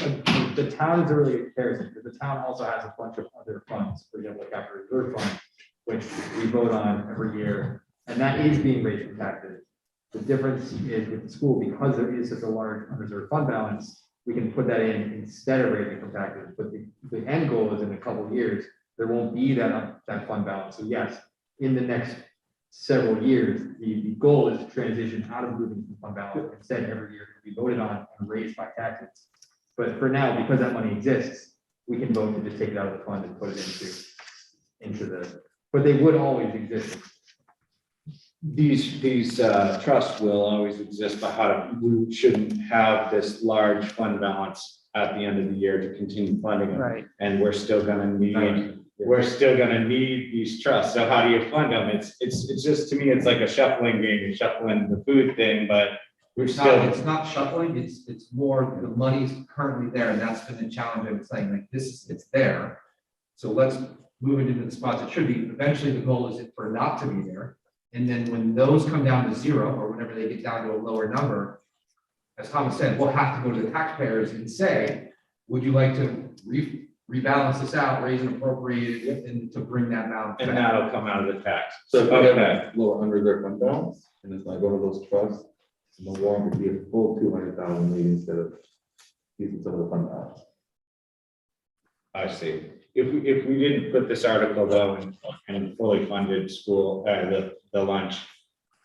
the town is a really good comparison, because the town also has a bunch of other funds, for example, the capital reserve fund, which we vote on every year, and that is being raised from taxes. The difference is with the school, because there is such a large unreserved fund balance, we can put that in instead of raising from taxes. But the end goal is in a couple of years, there won't be that fund balance. So yes, in the next several years, the goal is to transition out of moving from fund balance. Instead, every year to be voted on and raised by taxes. But for now, because that money exists, we can vote to just take it out of the fund and put it into but they would always exist. These trusts will always exist, but we shouldn't have this large fund balance at the end of the year to continue funding them. Right. And we're still gonna need these trusts. So how do you fund them? It's just, to me, it's like a shuffling game. You're shuffling the food thing, but we're It's not shuffling, it's more, the money's currently there, and that's been the challenge of saying, like, it's there. So let's move it into the spots it should be. Eventually, the goal is for it not to be there. And then when those come down to zero, or whenever they get down to a lower number, as Thomas said, we'll have to go to the taxpayers and say, would you like to rebalance this out, raise and appropriate it, and to bring that balance and back? that'll come out of the tax. So if we have a little under their fund balance, and it's not going to those trusts, no longer be a full 200,000 maybe instead of using some of the fund balance. I see. If we didn't put this article though and fully funded school, the lunch,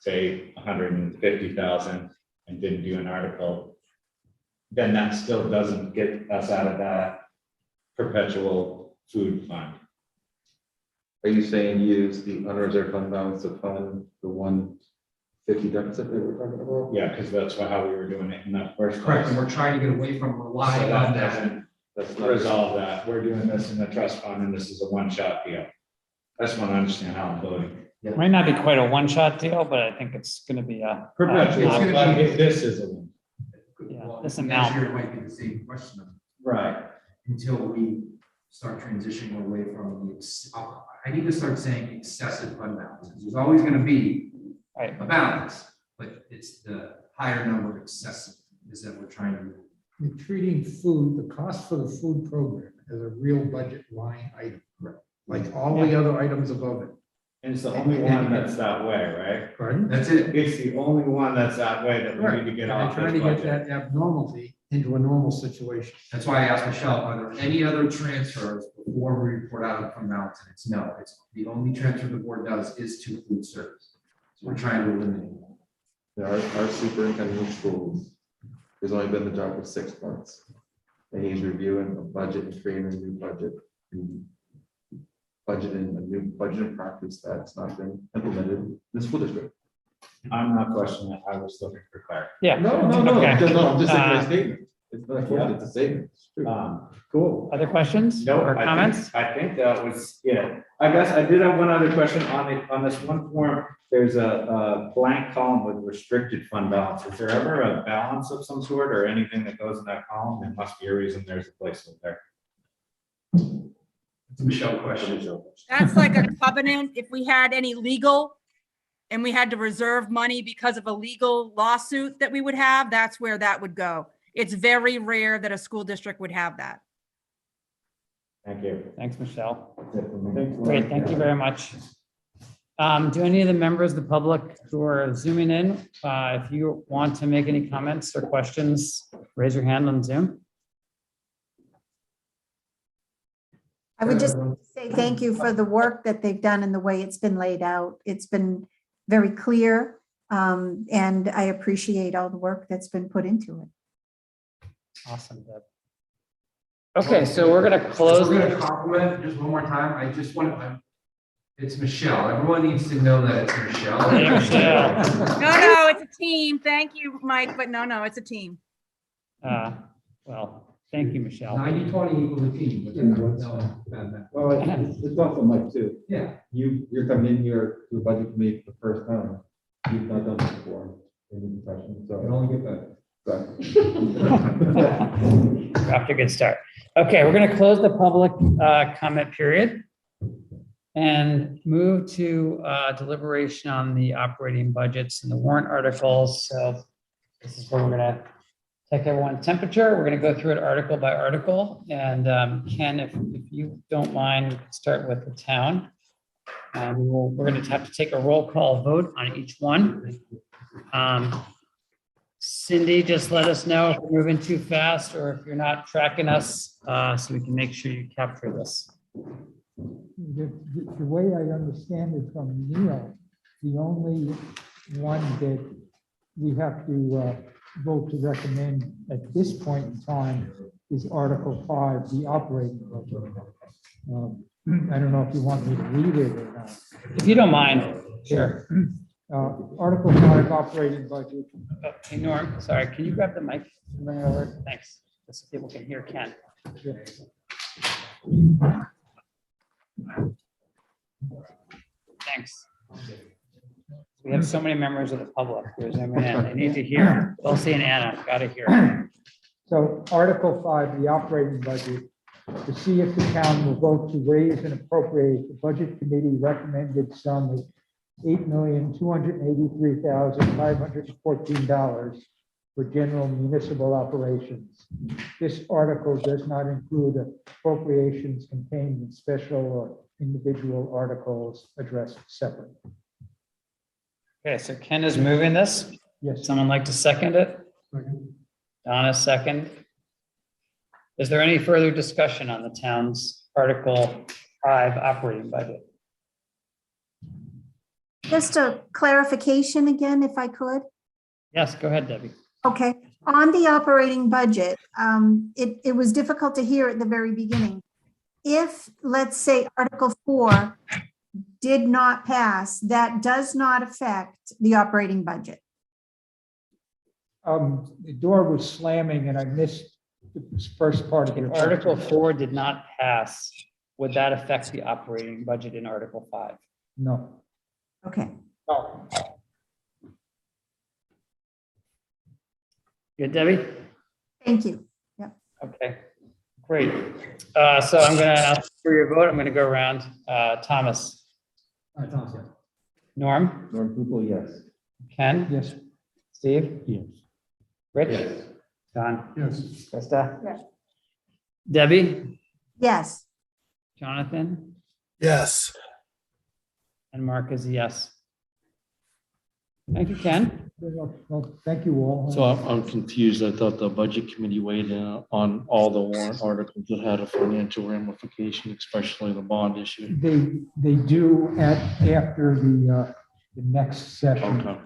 say 150,000 and didn't do an article, then that still doesn't get us out of that perpetual food fund. Are you saying use the unreserved fund balance to fund the 150 deficit that we're talking about? Yeah, because that's how we were doing it in that first Correct, place. and we're trying to get away from So relying on that that. doesn't That's not resolve that. We're doing this in the trust fund and this is a one-shot deal. I just want to understand how I'm voting. Might not be quite a one-shot deal, but I think it's gonna be a. Perpetual, it's gonna but be- if this is a one. Yeah, Well, this next amount. year it might be the same question Right. until we start transitioning away from I need to start saying excessive fund balance, because there's always gonna be Right. a balance, but it's the higher number excessive is that we're trying to. You're treating food, the cost for the food program as a real budget line item, like all the other items above it. And it's the only one that's that way, right? Pardon? That's it. It's the only one that's that way that we need to get I'm off trying this to get budget. that abnormality into a normal situation. That's why I asked Michelle, are there any other transfers before we report out of fund balance? And it's no, it's the only transfer the board does is to food service. So we're trying to eliminate. Our superintendent of schools has only been in the job for 6 months. And he's reviewing a budget and creating a new budget. And budgeting a new budget practice that's not been implemented in the school district. I'm not questioning it. I was looking for clarity. Yeah. No, Okay. I'm just saying Uh, my statement. It's not a question, it's a statement. It's true. Cool. Other questions No, or comments? I think that was, yeah. I guess I did have one other question on this one form. There's a blank column with restricted fund balance. Is there ever a balance of some sort or anything that goes in that column? There must be a reason there's a place there. It's a Michelle question. That's like a covenant. If we had any legal and we had to reserve money because of a legal lawsuit that we would have, that's where that would go. It's very rare that a school district would have that. Thank you. Thanks, Michelle. Thanks, Great, thank you very much. Do any of the members of the public who are zooming in, if you want to make any comments or questions, raise your hand on Zoom. I would just say thank you for the work that they've done and the way it's been laid out. It's been very clear, and I appreciate all the work that's been put into it. Awesome, Deb. Okay, so we're gonna close. We're gonna compliment just one more time. I just want to, it's Michelle. Everyone needs to know that it's Michelle. Hey, Michelle. No, it's a team. Thank you, Mike, but no, it's a team. Well, thank you, Michelle. 90-20 equals a team. But no, bad math. Well, it's also Mike too. Yeah. You're coming in here to a budget committee for the first time. You've not done this before in the profession, so. It only get better. Off to a good start. Okay, we're gonna close the public comment period and move to deliberation on the operating budgets and the warrant articles. So this is where we're gonna take everyone's temperature. We're gonna go through it article by article. And Ken, if you don't mind, we can start with the town. We're gonna have to take a roll call vote on each one. Cindy, just let us know if we're moving too fast or if you're not tracking us, so we can make sure you capture this. The way I understand it from Neil, the only one that we have to vote to recommend at this point in time is Article 5, the operating budget. I don't know if you want me to read it or not. If you don't mind, sure. Article 5, operating budget. Oh, hey, Norm, sorry, can you grab the mic and bring it over? Thanks, just so people can hear Ken. Thanks. We have so many members of the public who are zooming in. They need to hear. Elsie and Anna, gotta hear. So Article 5, the operating budget, to see if the town will vote to raise and appropriate the budget committee recommended sum of $8,283,514 for general municipal operations. This article does not include appropriations contained in special or individual articles addressed separately. Okay, so Ken is moving this. Yes. Someone like to second it? Donna, second. Is there any further discussion on the town's Article 5 operating budget? Just a clarification again, if I could. Yes, go ahead, Debbie. Okay, on the operating budget, it was difficult to hear at the very beginning. If, let's say, Article 4 did not pass, that does not affect the operating budget. The door was slamming and I missed the first part of your If Article question. 4 did not pass, would that affect the operating budget in Article 5? No. Okay, Oh, Good, Debbie? thank you. Okay, great. So I'm gonna ask for your vote. I'm gonna go around. Thomas, Thomas, yes. Norm, Norm Poopel, yes. Ken, yes. Steve, Yes. Rich, Don, Yes. Krista? Yes. Debbie, Yes, Jonathan, Yes. and Mark is a yes. Thank you, Ken. Well, thank you all. So I'm confused. I thought the budget committee weighed in on all the warrant articles that had a financial ramification, especially the bond issue. They do after the next session. Okay.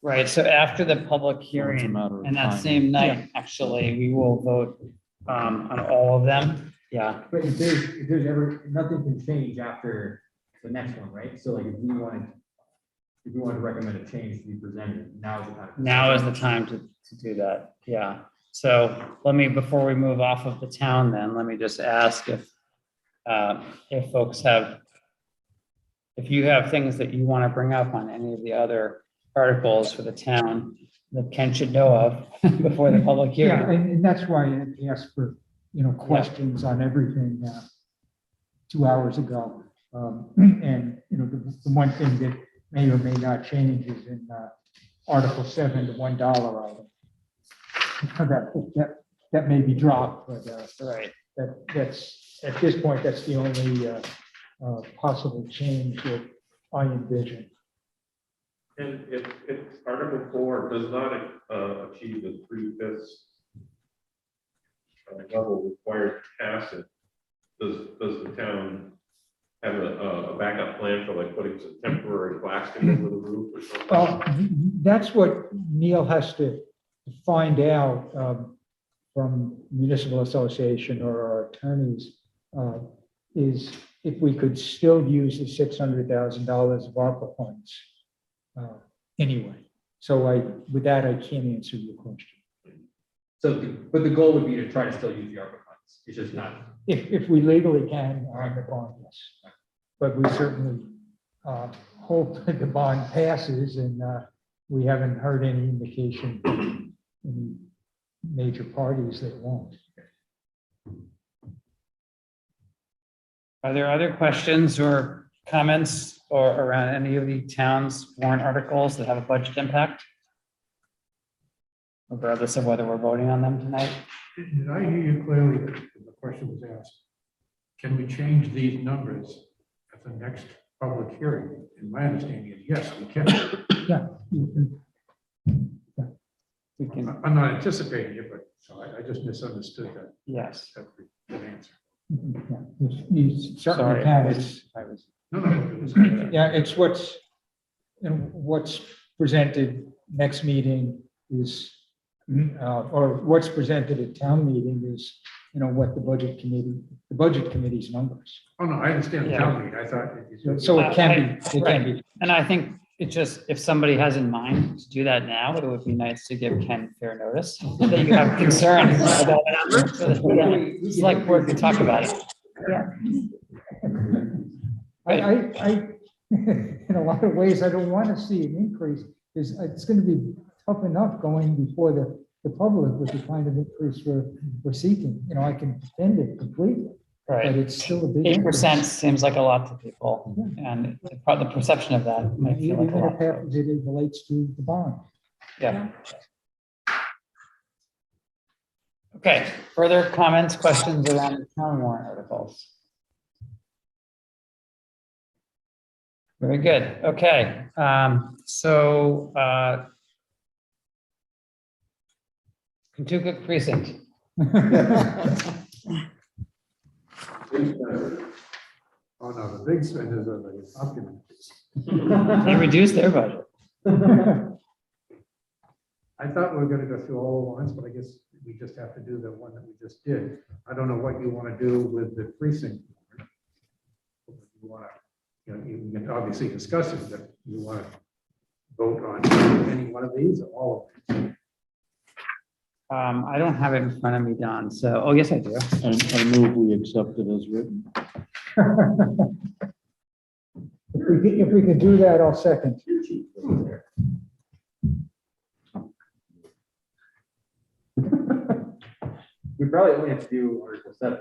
Right, so after the public It's a hearing, matter of and that time. same night, actually, we will vote on all of them. Yeah, But if there's ever, nothing can change after the next one, right? So like if we wanted to recommend a change to be presented, now is the time. now is the time to do that. Yeah. So let me, before we move off of the town, then, let me just ask if folks have, if you have things that you want to bring up on any of the other articles for the town that Ken should know of before the public Yeah, hearing. and that's why I asked for, questions on everything 2 hours ago. And, the one thing that may or may not change is in Article 7, the $1 item. That may be dropped, but Right. that's, at this point, that's the only possible change that I envision. And if Article 4 does not achieve the 3/5 level required to pass it, does the town have a backup plan for like putting some temporary plastic over the roof or something? That's what Neil has to find out from municipal association or our attorneys, is if we could still use the $600,000 of ARPA funds anyway. So with that, I can't answer your question. So, but the goal would be to try to still use the ARPA funds. It's just not. If we legally can on the bond, yes. But we certainly hope that the bond passes, and we haven't heard any indication from any major parties that won't. Are there other questions or comments or around any of the town's warrant articles that have a budget impact? Regardless of whether we're voting on them tonight? Did I hear you clearly when the question was asked? Can we change these numbers at the next public hearing? And my understanding is, yes, we can. Yeah. We can, I'm not anticipating it, but so I just misunderstood that. yes. That answer. You certainly Sorry, can. I was. No, it was good. Yeah, it's what's presented next meeting is or what's presented at town meeting is, what the budget committee's numbers. Oh, no, I understand the Yeah. town meeting. I thought. So it can be. And I think it just, if somebody has in mind to do that now, it would be nice to give Ken fair notice that you have concerns about the number, so that the select board can talk about it. I, in a lot of ways, I don't want to see an increase, because it's going to be tough enough going before the public with the kind of increase we're seeking. I can defend it completely, but Right. it's still a big. 8% seems like a lot to people, and the perception of that might feel like a Even lot. if it relates to the bond. Yeah. Okay, further comments, questions around the town warrant articles? Very good, okay, so, Kentucky precinct, Oh, no, the big spenders are the Hopkinton. they reduced their budget. I thought we were gonna go through all at once, but I guess we just have to do the one that we just did. I don't know what you want to do with the precinct. You want to, you can obviously discuss it, but you want to vote on any one of these or all of them. I don't have it in front of me, Don, so, oh, yes, I do. I move we accept it as written. If we could do that, I'll second. We probably only have to do Article 7.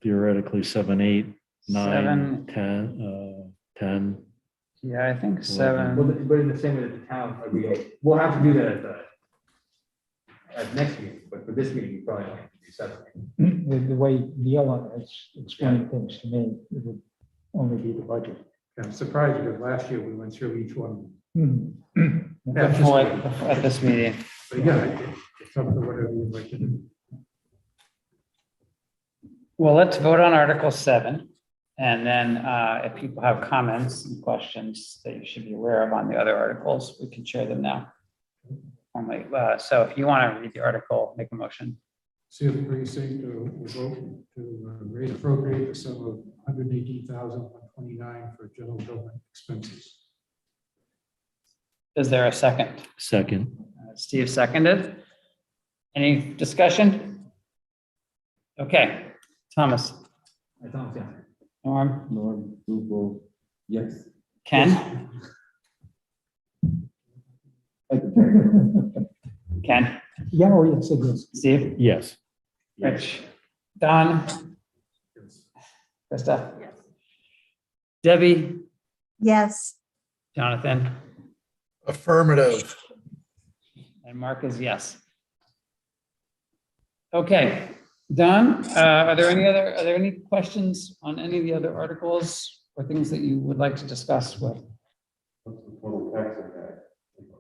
Theoretically, 7, 8, 9, 7. 10. Yeah, I think Well, 7, but in the same way that the town, we'll have to do that at next meeting, but for this meeting, we probably only have to do 7. The way Neil has explained things to me, it would only be the budget. I'm surprised because last year we went through each one. definitely at this meeting. But again, it's up to whatever you'd like to do. Well, let's vote on Article 7. And then if people have comments and questions that you should be aware of on the other articles, we can share them now. So if you want to read the article, make a motion. See the precinct will vote to raise appropriate the sum of $118,129 for general government expenses. Is there a second? Second. Steve seconded. Any discussion? Okay, Thomas, Norm, Norm, Google, yes. Ken, Ken, Yeah, oh, yes, it is. Steve, Yes. Rich, Don, Krista, Yes. Debbie, Yes, Jonathan, Affirmative. and Mark is yes. Okay, Don, are there any questions on any of the other articles or things that you would like to discuss with? What's the total tax impact?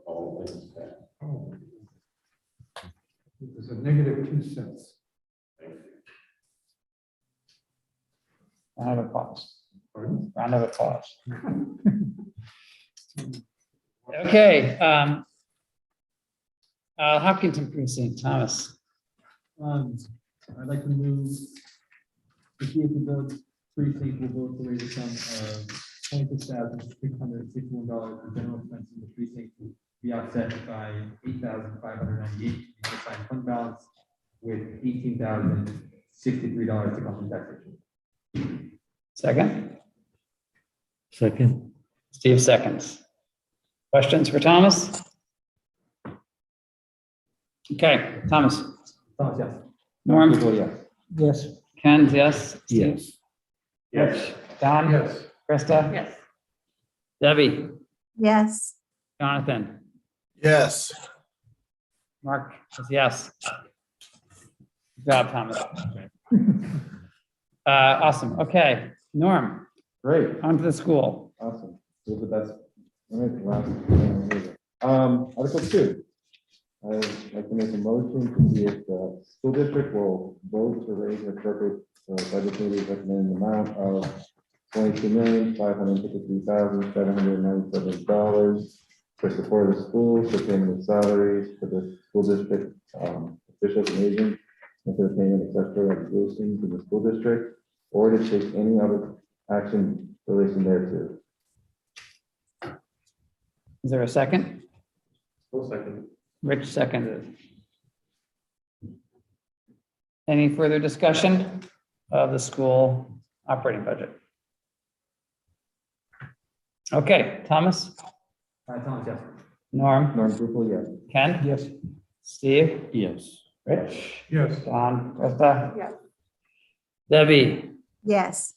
All things tax. Oh. There's a -2 cents. Round of applause. Pardon? Round of applause. Okay, Hopkinton precinct, Thomas. I'd like to move to see if the precinct will vote to raise a sum of $26,661 for general expenses in the precinct to be offset by $8,598 in assigned fund balance with $18,063 to come from taxation. Second, Second. Steve seconds. Questions for Thomas? Okay, Thomas. Thomas, yes. Norm? Google, yes. Yes. Ken, yes? Steve? Yes. Rich? Don? Yes. Krista? Yes. Debbie? yes, Jonathan? Yes. Mark says yes. Good job, Thomas. Awesome, okay. Norm, Great, on to the school. awesome. So that's, all right, Article 2. I'd like to make a motion to see if the school district will vote to raise the appropriate budget committee recommended amount of $22,553,797 for support of the schools, for payment of salaries for the school district, officials and agents, and for the payment of such obligations in the school district, or to take any other action in relation thereto. Is there a second? Full second. Rich seconded. Any further discussion of the school operating budget? Okay, Thomas? Thomas, yes. Norm? Norm Gupel, yes. Ken? Yes. Steve? Yes. Rich? Yes. Don? Krista? Yes. Debbie? Yes.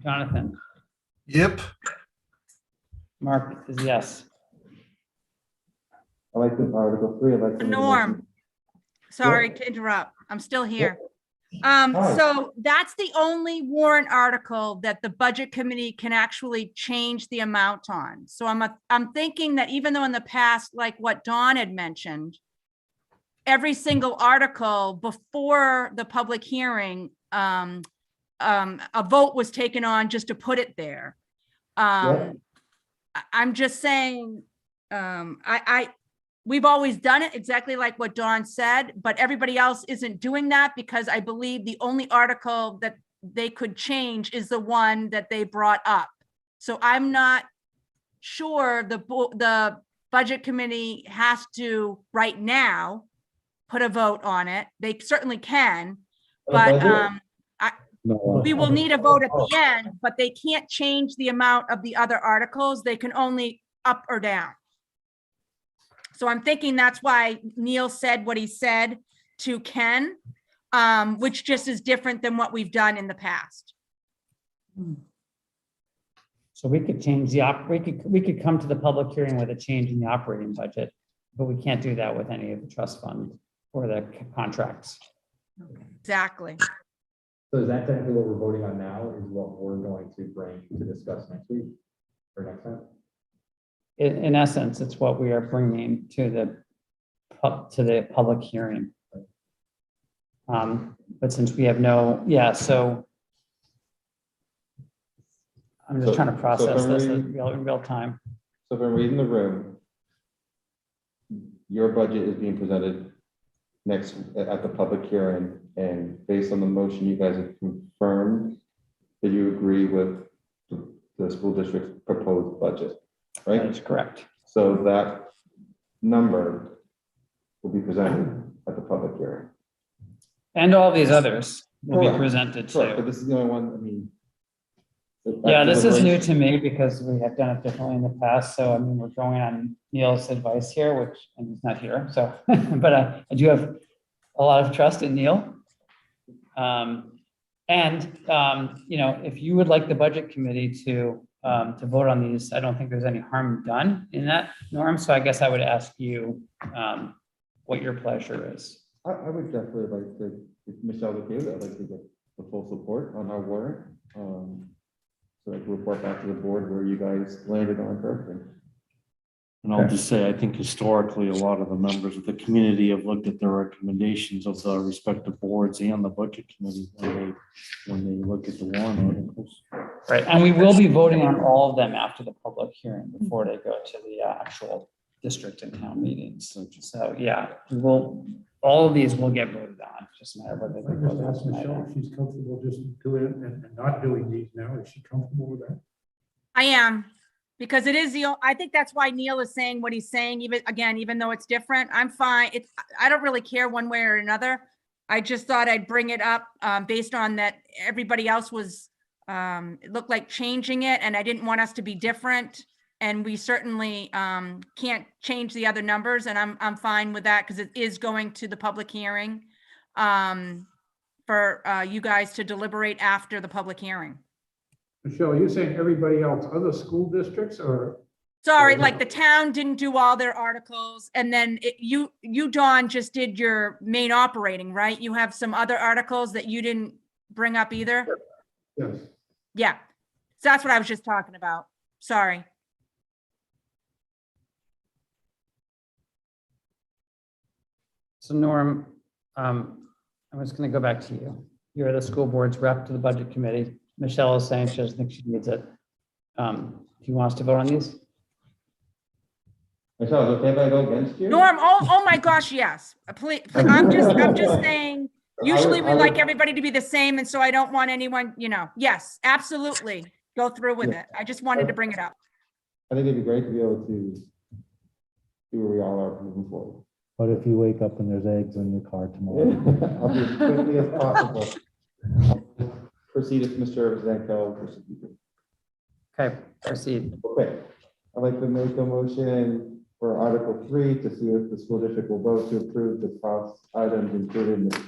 Jonathan? Yep. Mark is yes. I like the Article 3, I like the. Norm, sorry to interrupt. I'm still here. Hi. So that's the only warrant article that the budget committee can actually change the amount on. So I'm thinking that even though in the past, like what Dawn had mentioned, every single article before the public hearing, a vote was taken on just to put it there. I'm just saying, we've always done it exactly like what Dawn said, but everybody else isn't doing that because I believe the only article that they could change is the one that they brought up. So I'm not sure the budget committee has to right now put a vote on it. They certainly can, but No. we will need a vote at the end, but they can't change the amount of the other articles. They can only up or down. So I'm thinking that's why Neil said what he said to Ken, which just is different than what we've done in the past. So we could change we could come to the public hearing with a change in the operating budget, but we can't do that with any of the trust fund or the contracts. Exactly. So is that technically what we're voting on now is what we're going to bring to discuss next week or next time? In essence, it's what we are bringing to the public hearing. But since we have so I'm just trying to process this in real time. So if I'm reading the room, your budget is being presented next at the public hearing, and based on the motion, you guys have confirmed that you agree with the school district's proposed budget, right? That is correct. So that number will be presented at the public hearing. And all these others will be Correct. presented Correct, too. but this is the only one, I mean. Yeah, this is new to me because we have done it differently in the past. So I mean, we're going on Neil's advice here, and he's not here. So, but I do have a lot of trust in Neil. If you would like the budget committee to vote on these, I don't think there's any harm done in that, Norm. So I guess I would ask you what your pleasure is. I would definitely like to, if Michelle's okay with it, I'd like to get the full support on our warrant. So I can report back to the board where you guys landed on her. And I'll just say, I think historically, a lot of the members of the community have looked at the recommendations of the respective boards and the budget committee when they look at the warrant articles. Right, and we will be voting on all of them after the public hearing before they go to the actual district and town meetings. So, yeah, we will, all of these will get voted on, just a matter of whether they I get just voted asked on Michelle tonight. if she's comfortable just doing it and not doing these now. Is she comfortable with that? I am, because it is I think that's why Neil is saying what he's saying, even though it's different, I'm fine. I don't really care one way or another. I just thought I'd bring it up based on that everybody else was, it looked like changing it, and I didn't want us to be different. And we certainly can't change the other numbers, and I'm fine with that because it is going to the public hearing for you guys to deliberate after the public hearing. Michelle, are you saying everybody else, other school districts or? Sorry, like the town didn't do all their articles, and then you, Dawn, just did your main operating, right? You have some other articles that you didn't bring up either? Yes. Yeah, so that's what I was just talking about. Sorry. So Norm, I'm just going to go back to you. You're the school board's rep to the budget committee. Michelle is saying she doesn't think she needs it. Do you want us to vote on these? Michelle, is it okay if I go against you? Norm, oh my gosh, yes. Please, I'm just saying, usually we like everybody to be the same, and so I don't want anyone, yes, absolutely. Go through with it. I just wanted to bring it up. I think it'd be great to be able to see where we all are moving forward. But if you wake up and there's eggs in your car tomorrow. I'll be as quickly as possible. I'll proceed if Mr. Zanko. Okay, proceed. Okay, I'd like to make a motion for Article 3 to see if the school district will vote to approve the cost items included in the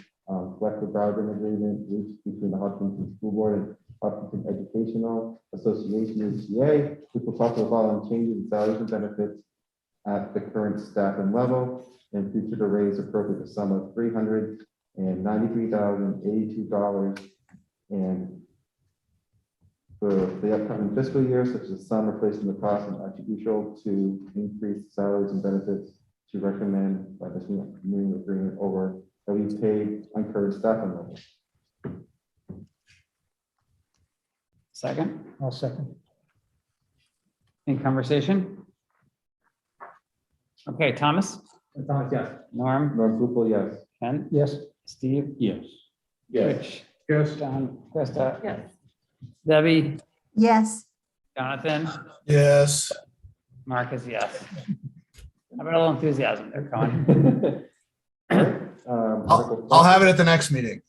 collective bargaining agreement reached between the Hopkinton School Board and Hopkinton Educational Association, HCA, which will talk about following changes in salaries and benefits at the current staffing level and future to raise appropriate the sum of $393,082 and for the upcoming fiscal year, such as the sum replacing the cost and attributable to increased salaries and benefits to recommend by this new agreement over that we paid on current staffing levels. Second, I'll second. in conversation? Okay, Thomas, Thomas, yes. Norm, Norm Gupel, yes. Ken, Yes. Steve, Yes. Rich, Yes. John, Krista, Yes. Debbie, Yes, Jonathan, Yes. Mark is yes. How about a little enthusiasm there, Colin? I'll have it at the next meeting.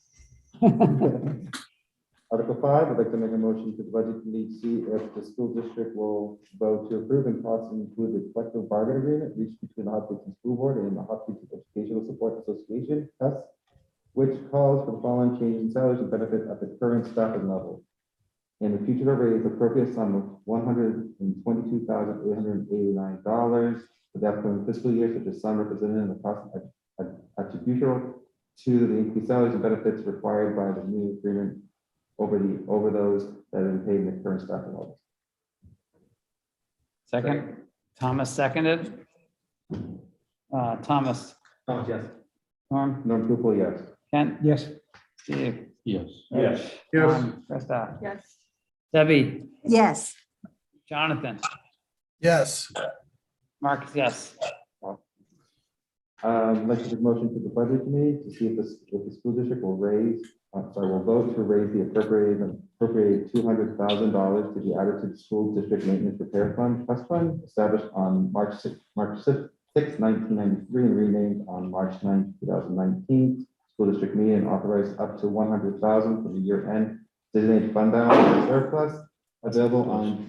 Article 5, I'd like to make a motion to the budget committee to see if the school district will vote to approve and possibly include the collective bargain agreement reached between the Hopkinton School Board and the Hopkinton Educational Support Association, HES, which calls for the following changes in salaries and benefits at the current staffing level. In the future to raise appropriate sum of $122,889 for the upcoming fiscal year, such as sum represented in the cost attributable to the increased salaries and benefits required by the new agreement over those that have been paid in the current staffing levels. Second, Thomas seconded. Thomas, Thomas, yes. Norm, Norm Gupel, yes. Ken, Yes. Steve, Yes. Rich, Yes. John, Krista, Yes. Debbie, yes, Jonathan, Yes. Mark is yes. I'd like to make a motion to the budget committee to see if the school district will will vote to raise the appropriate $200,000 to be added to the school district maintenance repair fund, trust fund, established on March 6, 1993, and renamed on March 9, 2019. School district meeting and authorized up to $100,000 for the year end designated fund balance and surplus available on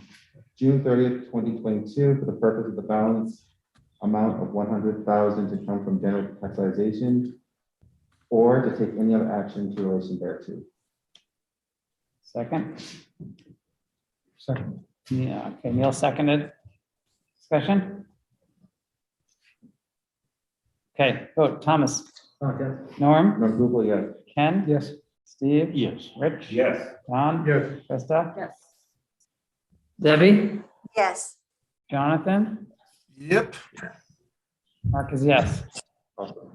June 30th, 2022, for the purpose of the balance amount of $100,000 to come from general taxation or to take any other action in relation thereto. Second, Second. yeah, okay, Neil seconded. Discussion? Okay, vote, Thomas, Thomas, yes. Norm, Norm Gupel, yes. Ken, Yes. Steve, Yes. Rich, Yes. John, Yes. Krista, Yes. Debbie, yes, Jonathan, Yep. Mark is yes. Awesome.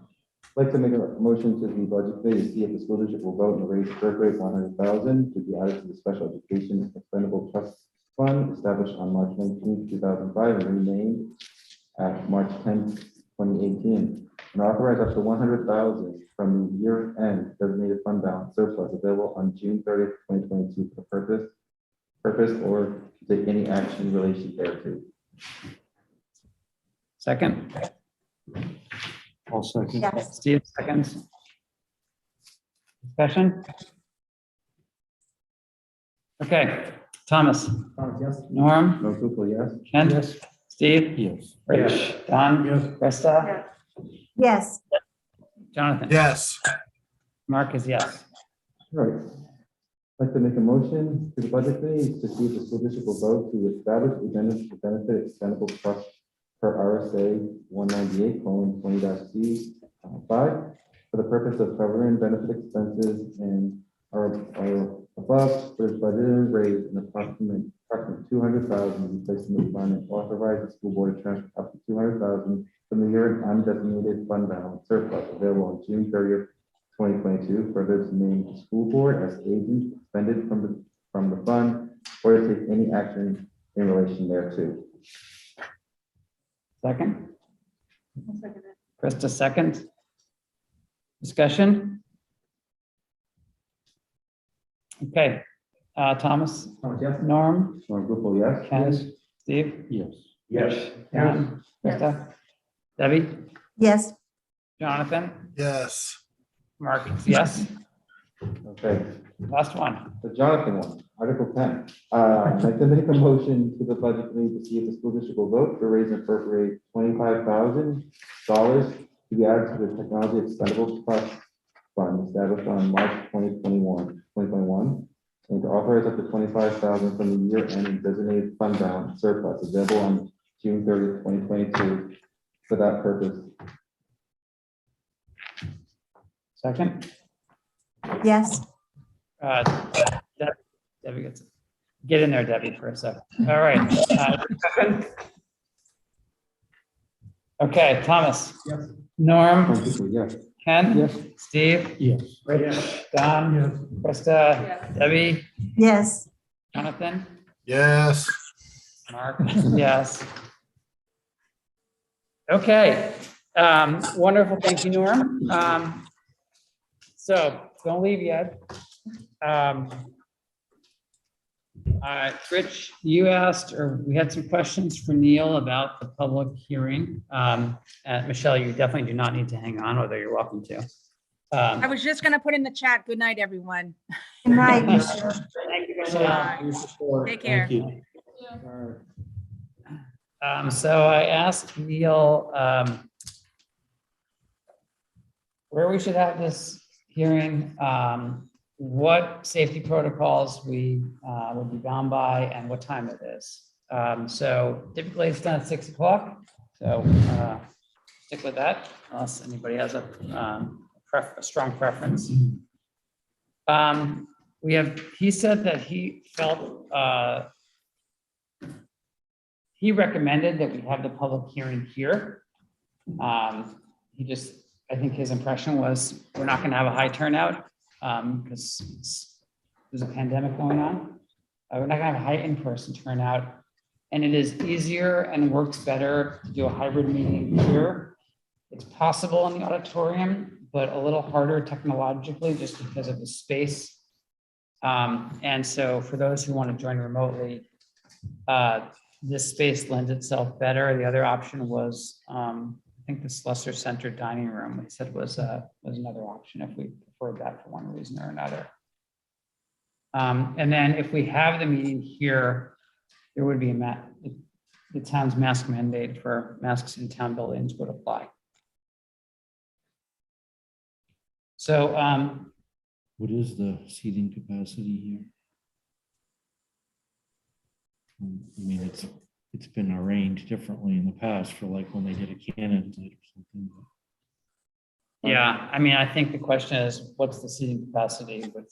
I'd like to make a motion to the budget committee to see if the school district will vote and raise appropriate $100,000 to be added to the special education expendable trust fund established on March 19, 2005, and renamed at March 10, 2018, and authorize up to $100,000 from the year-end designated fund balance surplus available on June 30th, 2022 for the purpose or to take any action in relation thereto. Second, I'll second. yes, Steve seconds. Discussion? Okay, Thomas, Thomas, yes. Norm, Norm Gupel, yes. Ken, Yes. Steve, Yes. Rich, Don, Yes. Krista, Yes. yes, Jonathan. Yes. Mark is yes. All right. I'd like to make a motion to the budget committee to see if the school district will vote to establish a benefit expendable trust per RSA 198:20-C5 for the purpose of covering benefit expenses and are above there's budgeted raise an approximate $200,000 to be placed in the fund and authorize the school board to transfer up to $200,000 from the year undesignated fund balance surplus available on June 30th, 2022, further to name the school board as agent expended from the fund or to take any action in relation thereto. Second? Krista, second. Discussion? Okay, Thomas, Norm, yes. Ken, Steve, Yes. Yes. Karen, Krista, Debbie, Yes, Jonathan, Yes. Mark, yes. Okay, Last one. the Jonathan one, Article 10. I'd like to make a motion to the budget committee to see if the school district will vote to raise and appropriate $25,000 to be added to the Technology Expendable Trust Fund established on March 2021, and to authorize up to $25,000 from the year-end and designated fund balance surplus available on June 30th, 2022 for that purpose. Second. yes, Debbie gets it. Get in there, Debbie, for a second. All right. Okay, Thomas. Yes. Norm, Yes. Ken. Yes. Steve. Yes. Rich. Don. Krista. Debbie. yes. Jonathan. Yes. Mark. Yes. Okay. Wonderful. Thank you, Norm. So don't leave yet. Rich, you asked, or we had some questions for Neil about the public hearing. Michelle, you definitely do not need to hang on, although you're welcome to. I was just gonna put in the chat, good night, everyone. Good night, Michelle. Thank you, Michelle. Take care. Thank you. So I asked Neil where we should have this hearing, what safety protocols we would be bound by, and what time it is. So typically it's done at 6 o'clock. So stick with that unless anybody has a strong preference. He said that he felt he recommended that we have the public hearing here. I think his impression was we're not going to have a high turnout because there's a pandemic going on. We're not going to have a high in-person turnout, and it is easier and works better to do a hybrid meeting here. It's possible in the auditorium, but a little harder technologically just because of the space. And so for those who want to join remotely, this space lends itself better. The other option was, I think this lesser center dining room, he said was another option if we preferred that for one reason or another. And then if we have the meeting here, there would be the town's mask mandate for masks in town buildings would apply. So, What is the seating capacity here? I mean, it's been arranged differently in the past for like when they did a cannon night or something. yeah, I mean, I think the question is, what's the seating capacity with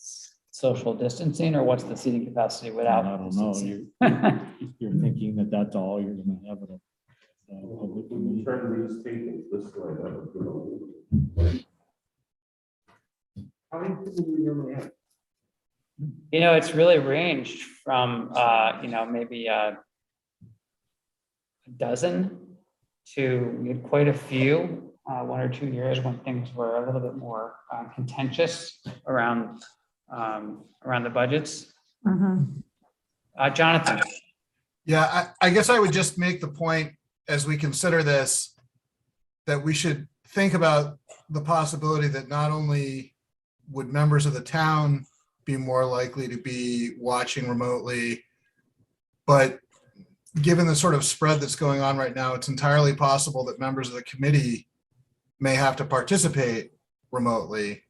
social distancing, or what's the seating capacity without? I don't know. distancing? You're thinking that that's all you're gonna have at a public meeting. Turn these tables this way, that would be. How many people do you normally have? You know, it's really ranged from, maybe a dozen to we had quite a few, 1 or 2 years when things were a little bit more contentious around the budgets. Mhm. Jonathan. Yeah, I guess I would just make the point as we consider this, that we should think about the possibility that not only would members of the town be more likely to be watching remotely, but given the sort of spread that's going on right now, it's entirely possible that members of the committee may have to participate remotely.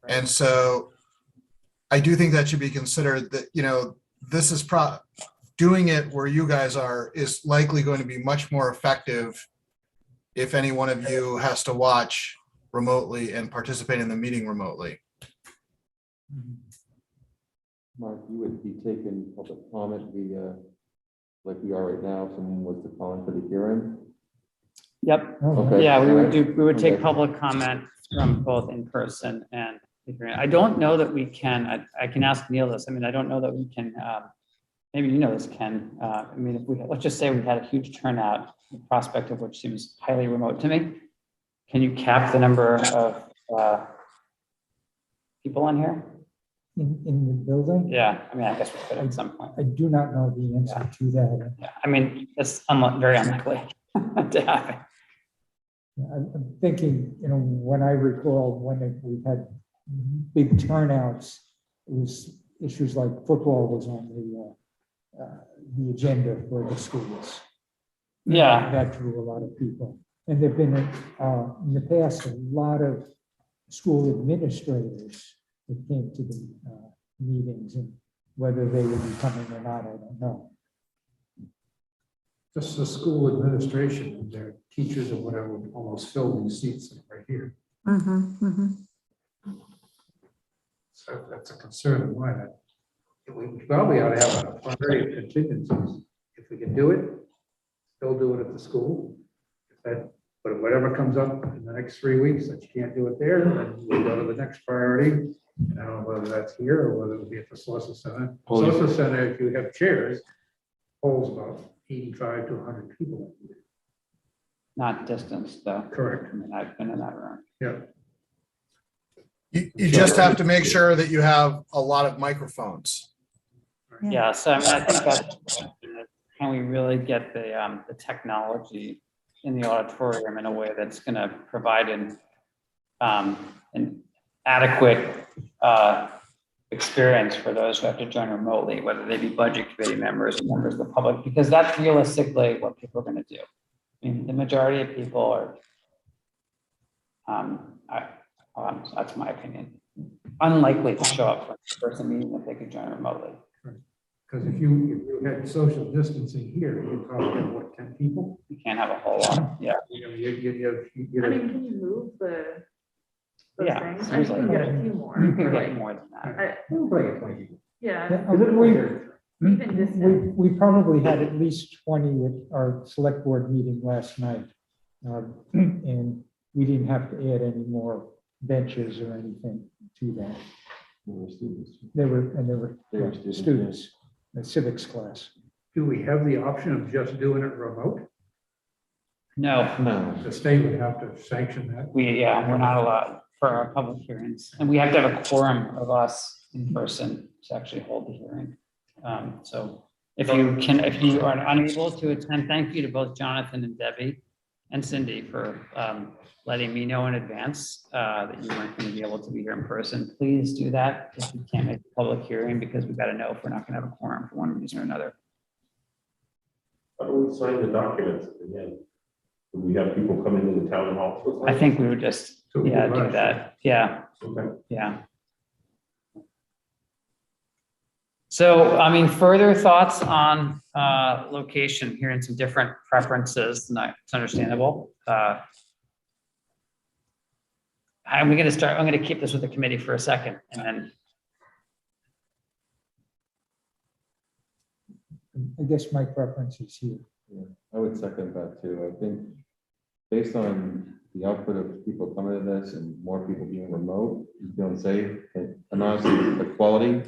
And so I do think that should be considered, that, this is doing it where you guys are is likely going to be much more effective if any one of you has to watch remotely and participate in the meeting remotely. Mark, you would be taking public comment via, like we are right now, if someone was to call in for the hearing. Yep. Okay. Yeah, we would take Okay. public comment from both in person and. I don't know that we can, I can ask Neil this. I mean, I don't know that we can, maybe you know this, Ken. I mean, if let's just say we had a huge turnout the prospect of which seems highly remote to me. Can you cap the number of people in here? In the building? Yeah, I mean, I guess we could at some point. I do not know the answer to that. Yeah, I mean, it's very unlikely to happen. I'm thinking, when I recall, we've had big turnouts, it was issues like football was on the agenda for the schools. Yeah. That drew a lot of people. And there've been, in the past, a lot of school administrators that came to the meetings, and whether they would be coming or not, I don't know. Just the school administration and their teachers or whatever would almost fill these seats right here. So that's a concern of mine. We probably ought to have a primary contingencies. If we can do it, they'll do it at the school. But whatever comes up in the next 3 weeks that you can't do it there, then we'll go to the next priority. And I don't know whether that's here or whether it'll be at the Solicitor Center. Solicitor Center, if you have chairs, holds about 85 to 100 people. Not distance, though. Correct. I mean, I've been in that room. Yeah. You just have to make sure that you have a lot of microphones. Yeah, so I mean, I think that's, can we really get the technology in the auditorium in a way that's going to provide an adequate experience for those who have to join remotely, whether they be budget committee members or members of the public, because that's realistically what people are going to do. I mean, the majority of people are, that's my opinion, unlikely to show up for a person meeting if they could join remotely. Because if you had social distancing here, you'd probably have, what, 10 people? You can't have a whole lot, yeah. You I mean, can you move those Yeah, things? it's I think you can get a few more. You can or get like- more than that. We'll probably get 20 people. Yeah, We, even distance. we probably had at least 20 at our select board meeting last night. And we didn't have to add any more benches or anything to that. They were students, the civics class. Do we have the option of just doing it remote? No, The state would have to sanction that. we're not allowed for our public hearings, and we have to have a quorum of us in person to actually hold the hearing. So if you are unable to attend, thank you to both Jonathan and Debbie and Cindy for letting me know in advance that you weren't going to be able to be here in person. Please do that if you can't make a public hearing, because we've got to know if we're not going to have a quorum for one reason or another. How do we sign the documents at the end? Do we have people come into the town hall? I think we would just, do that. Yeah. Okay. Yeah. So, I mean, further thoughts on location, hearing some different preferences, it's understandable. I'm going to keep this with the committee for a second, and then. I guess my preference is here. Yeah, I would second that too. I think based on the output of people coming to this and more people being remote, feeling safe, and honestly, the quality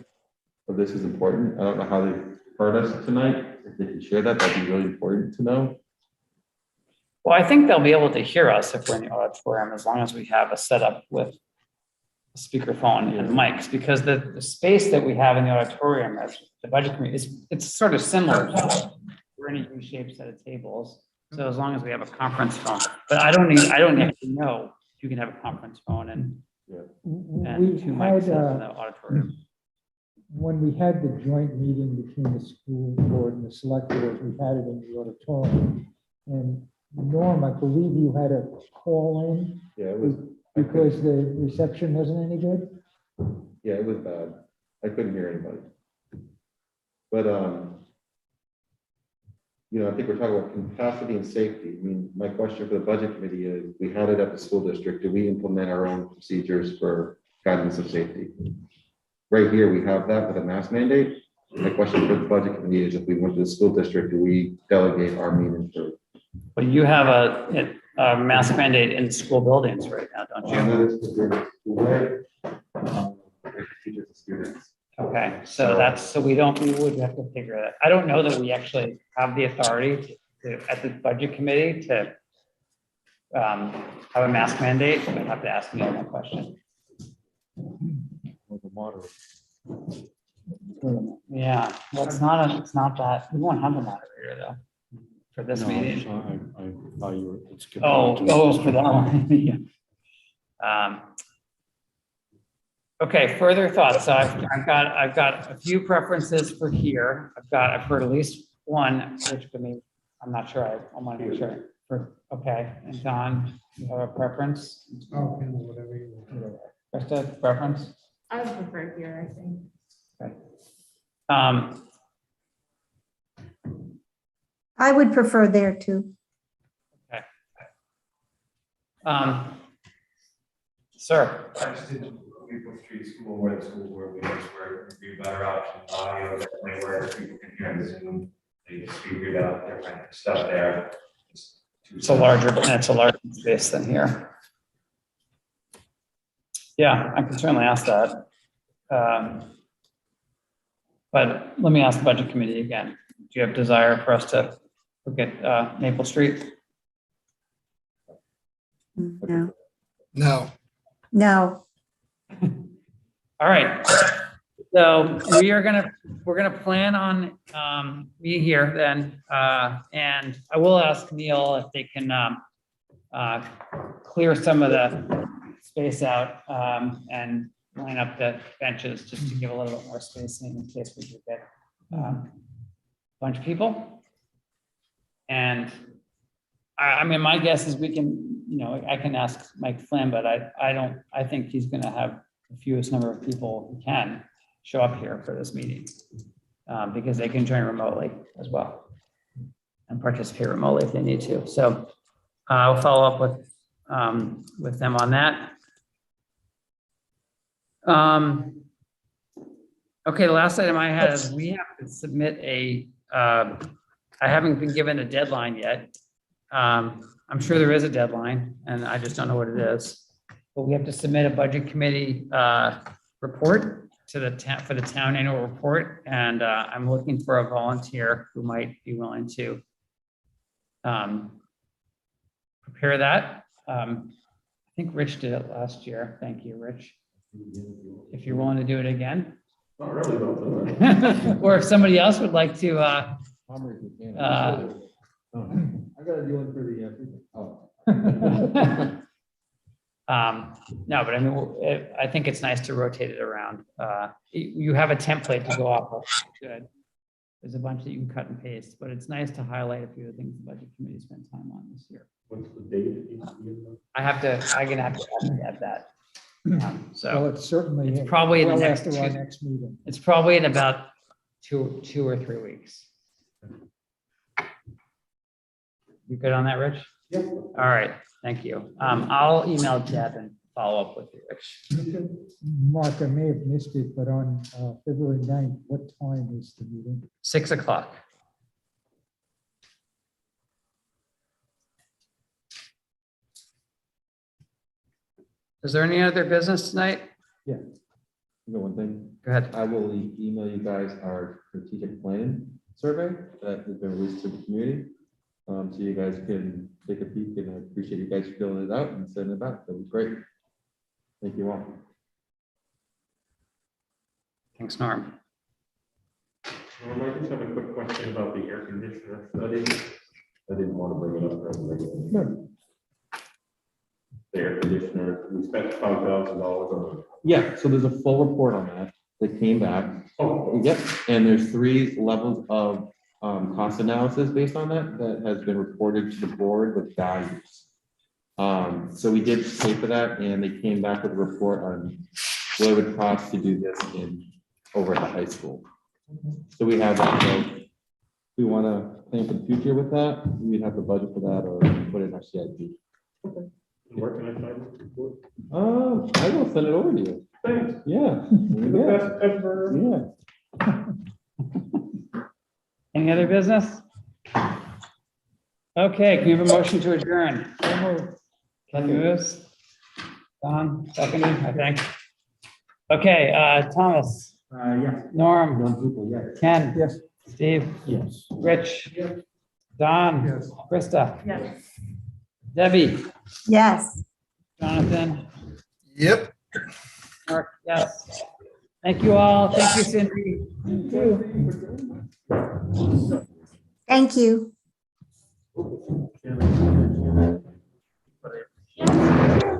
of this is important. I don't know how they heard us tonight. If they can share that, that'd be really important to know. Well, I think they'll be able to hear us if we're in the auditorium, as long as we have a setup with a speakerphone and mics, because the space that we have in the auditorium as the budget committee it's sort of similar. We're in a U-shaped set of tables. So as long as we have a conference phone, but I don't actually know if you can have a conference phone and We two mics had, in the auditorium. when we had the joint meeting between the school board and the select board, we had it in the auditorium. And Norm, I believe you had to call in. Yeah, it was because the reception wasn't any good. Yeah, it was bad. I couldn't hear anybody. But I think we're talking about capacity and safety. I mean, my question for the budget committee is: we had it at the school district. Do we implement our own procedures for guidance of safety? Right here, we have that with a mask mandate. My question for the budget committee is: if we went to the school district, do we delegate our meeting for? Well, you have a mask mandate in school buildings right now, don't you? Teachers and students. Okay, so we would have to figure that. I don't know that we actually have the authority at the budget committee to have a mask mandate. I'd have to ask Neil that question. Yeah, well, it's not that, we won't have a moderator though, for this No, meeting. I thought you were. it's good. Oh, for that one. Yeah. Okay, further thoughts. So I've got a few preferences for here. I've heard at least one, which for me, I'm not sure. I want to make sure. Okay, and Don, you have a preference? Oh, okay, whatever you want. Krista, preference? I would prefer here, I think. Okay. I would prefer there too. Sir. I just did Maple Street School where the school board meetings where it'd be a better option, audio, definitely where people can hear the Zoom. They just figured out different stuff there. It's a larger space than here. Yeah, I can certainly ask that. But let me ask the budget committee again. Do you have desire for us to look at Maple Street? No, No. no. All right. So we're gonna plan on being here then, and I will ask Neil if they can clear some of the space out and line up the benches just to give a little bit more spacing in case we do get a bunch of people. And I mean, my guess is we can, I can ask Mike Flynn, but I think he's gonna have the fewest number of people who can show up here for this meeting because they can join remotely as well and participate remotely if they need to. So I'll follow up with them on that. Okay, the last item I had is we have to submit I haven't been given a deadline yet. I'm sure there is a deadline and I just don't know what it is. But we have to submit a budget committee report to the town for the town annual report. And I'm looking for a volunteer who might be willing to prepare that. I think Rich did it last year. Thank you, Rich. If you're willing to do it again. Not really, though. Or if somebody else would like to, I gotta do one for the, no, but I mean, I think it's nice to rotate it around. You have a template to go off of. Good. There's a bunch that you can cut and paste, but it's nice to highlight a few of the things the budget committee spent time on this year. What's the date? I'm gonna have to add that. Well, So it's certainly. it's probably in the well next after our two- next meeting. it's probably in about two or 3 weeks. You good on that, Rich? Yep. All right, thank you. I'll email Deb and follow up with you, Rich. Mark, I may have missed it, but on February 9th, what time is the meeting? 6 o'clock. Is there any other business tonight? Yeah. You know, one thing, Go ahead. I will email you guys our strategic plan survey that has been released to the community. So you guys can take a peek, and I appreciate you guys filling it out and sending it back. That was great. Thank you all. Thanks, Norm. I just have a quick question about the air conditioner study. I didn't want to bring it up. The air conditioner, we spent $5,000 on it. Yeah, so there's a full report on that. That came back. Oh, Yep, and there's 3 levels of cost analysis based on that has been reported to the board with values. So we did pay for that, and they came back with a report on what it would cost to do this over at the high school. So we have that. So we want to plan for the future with that. We'd have the budget for that or put it in our CIP. okay. Where can I find it? I will send it over to you. Thanks. Yeah. You're the best ever. Yeah. Any other business? Okay, can we have a motion to adjourn? Ken moves. Don, seconded, I think. Okay, Thomas. Yeah. Norm, Young people, yeah. Ken. Yes. Steve, Yes. Rich. Don, Yes. Krista, Yes. Debbie, Yes. Jonathan, Yep. Mark, yes. Thank you all. Thank you, Cindy. Thank you. Thank you. Yes.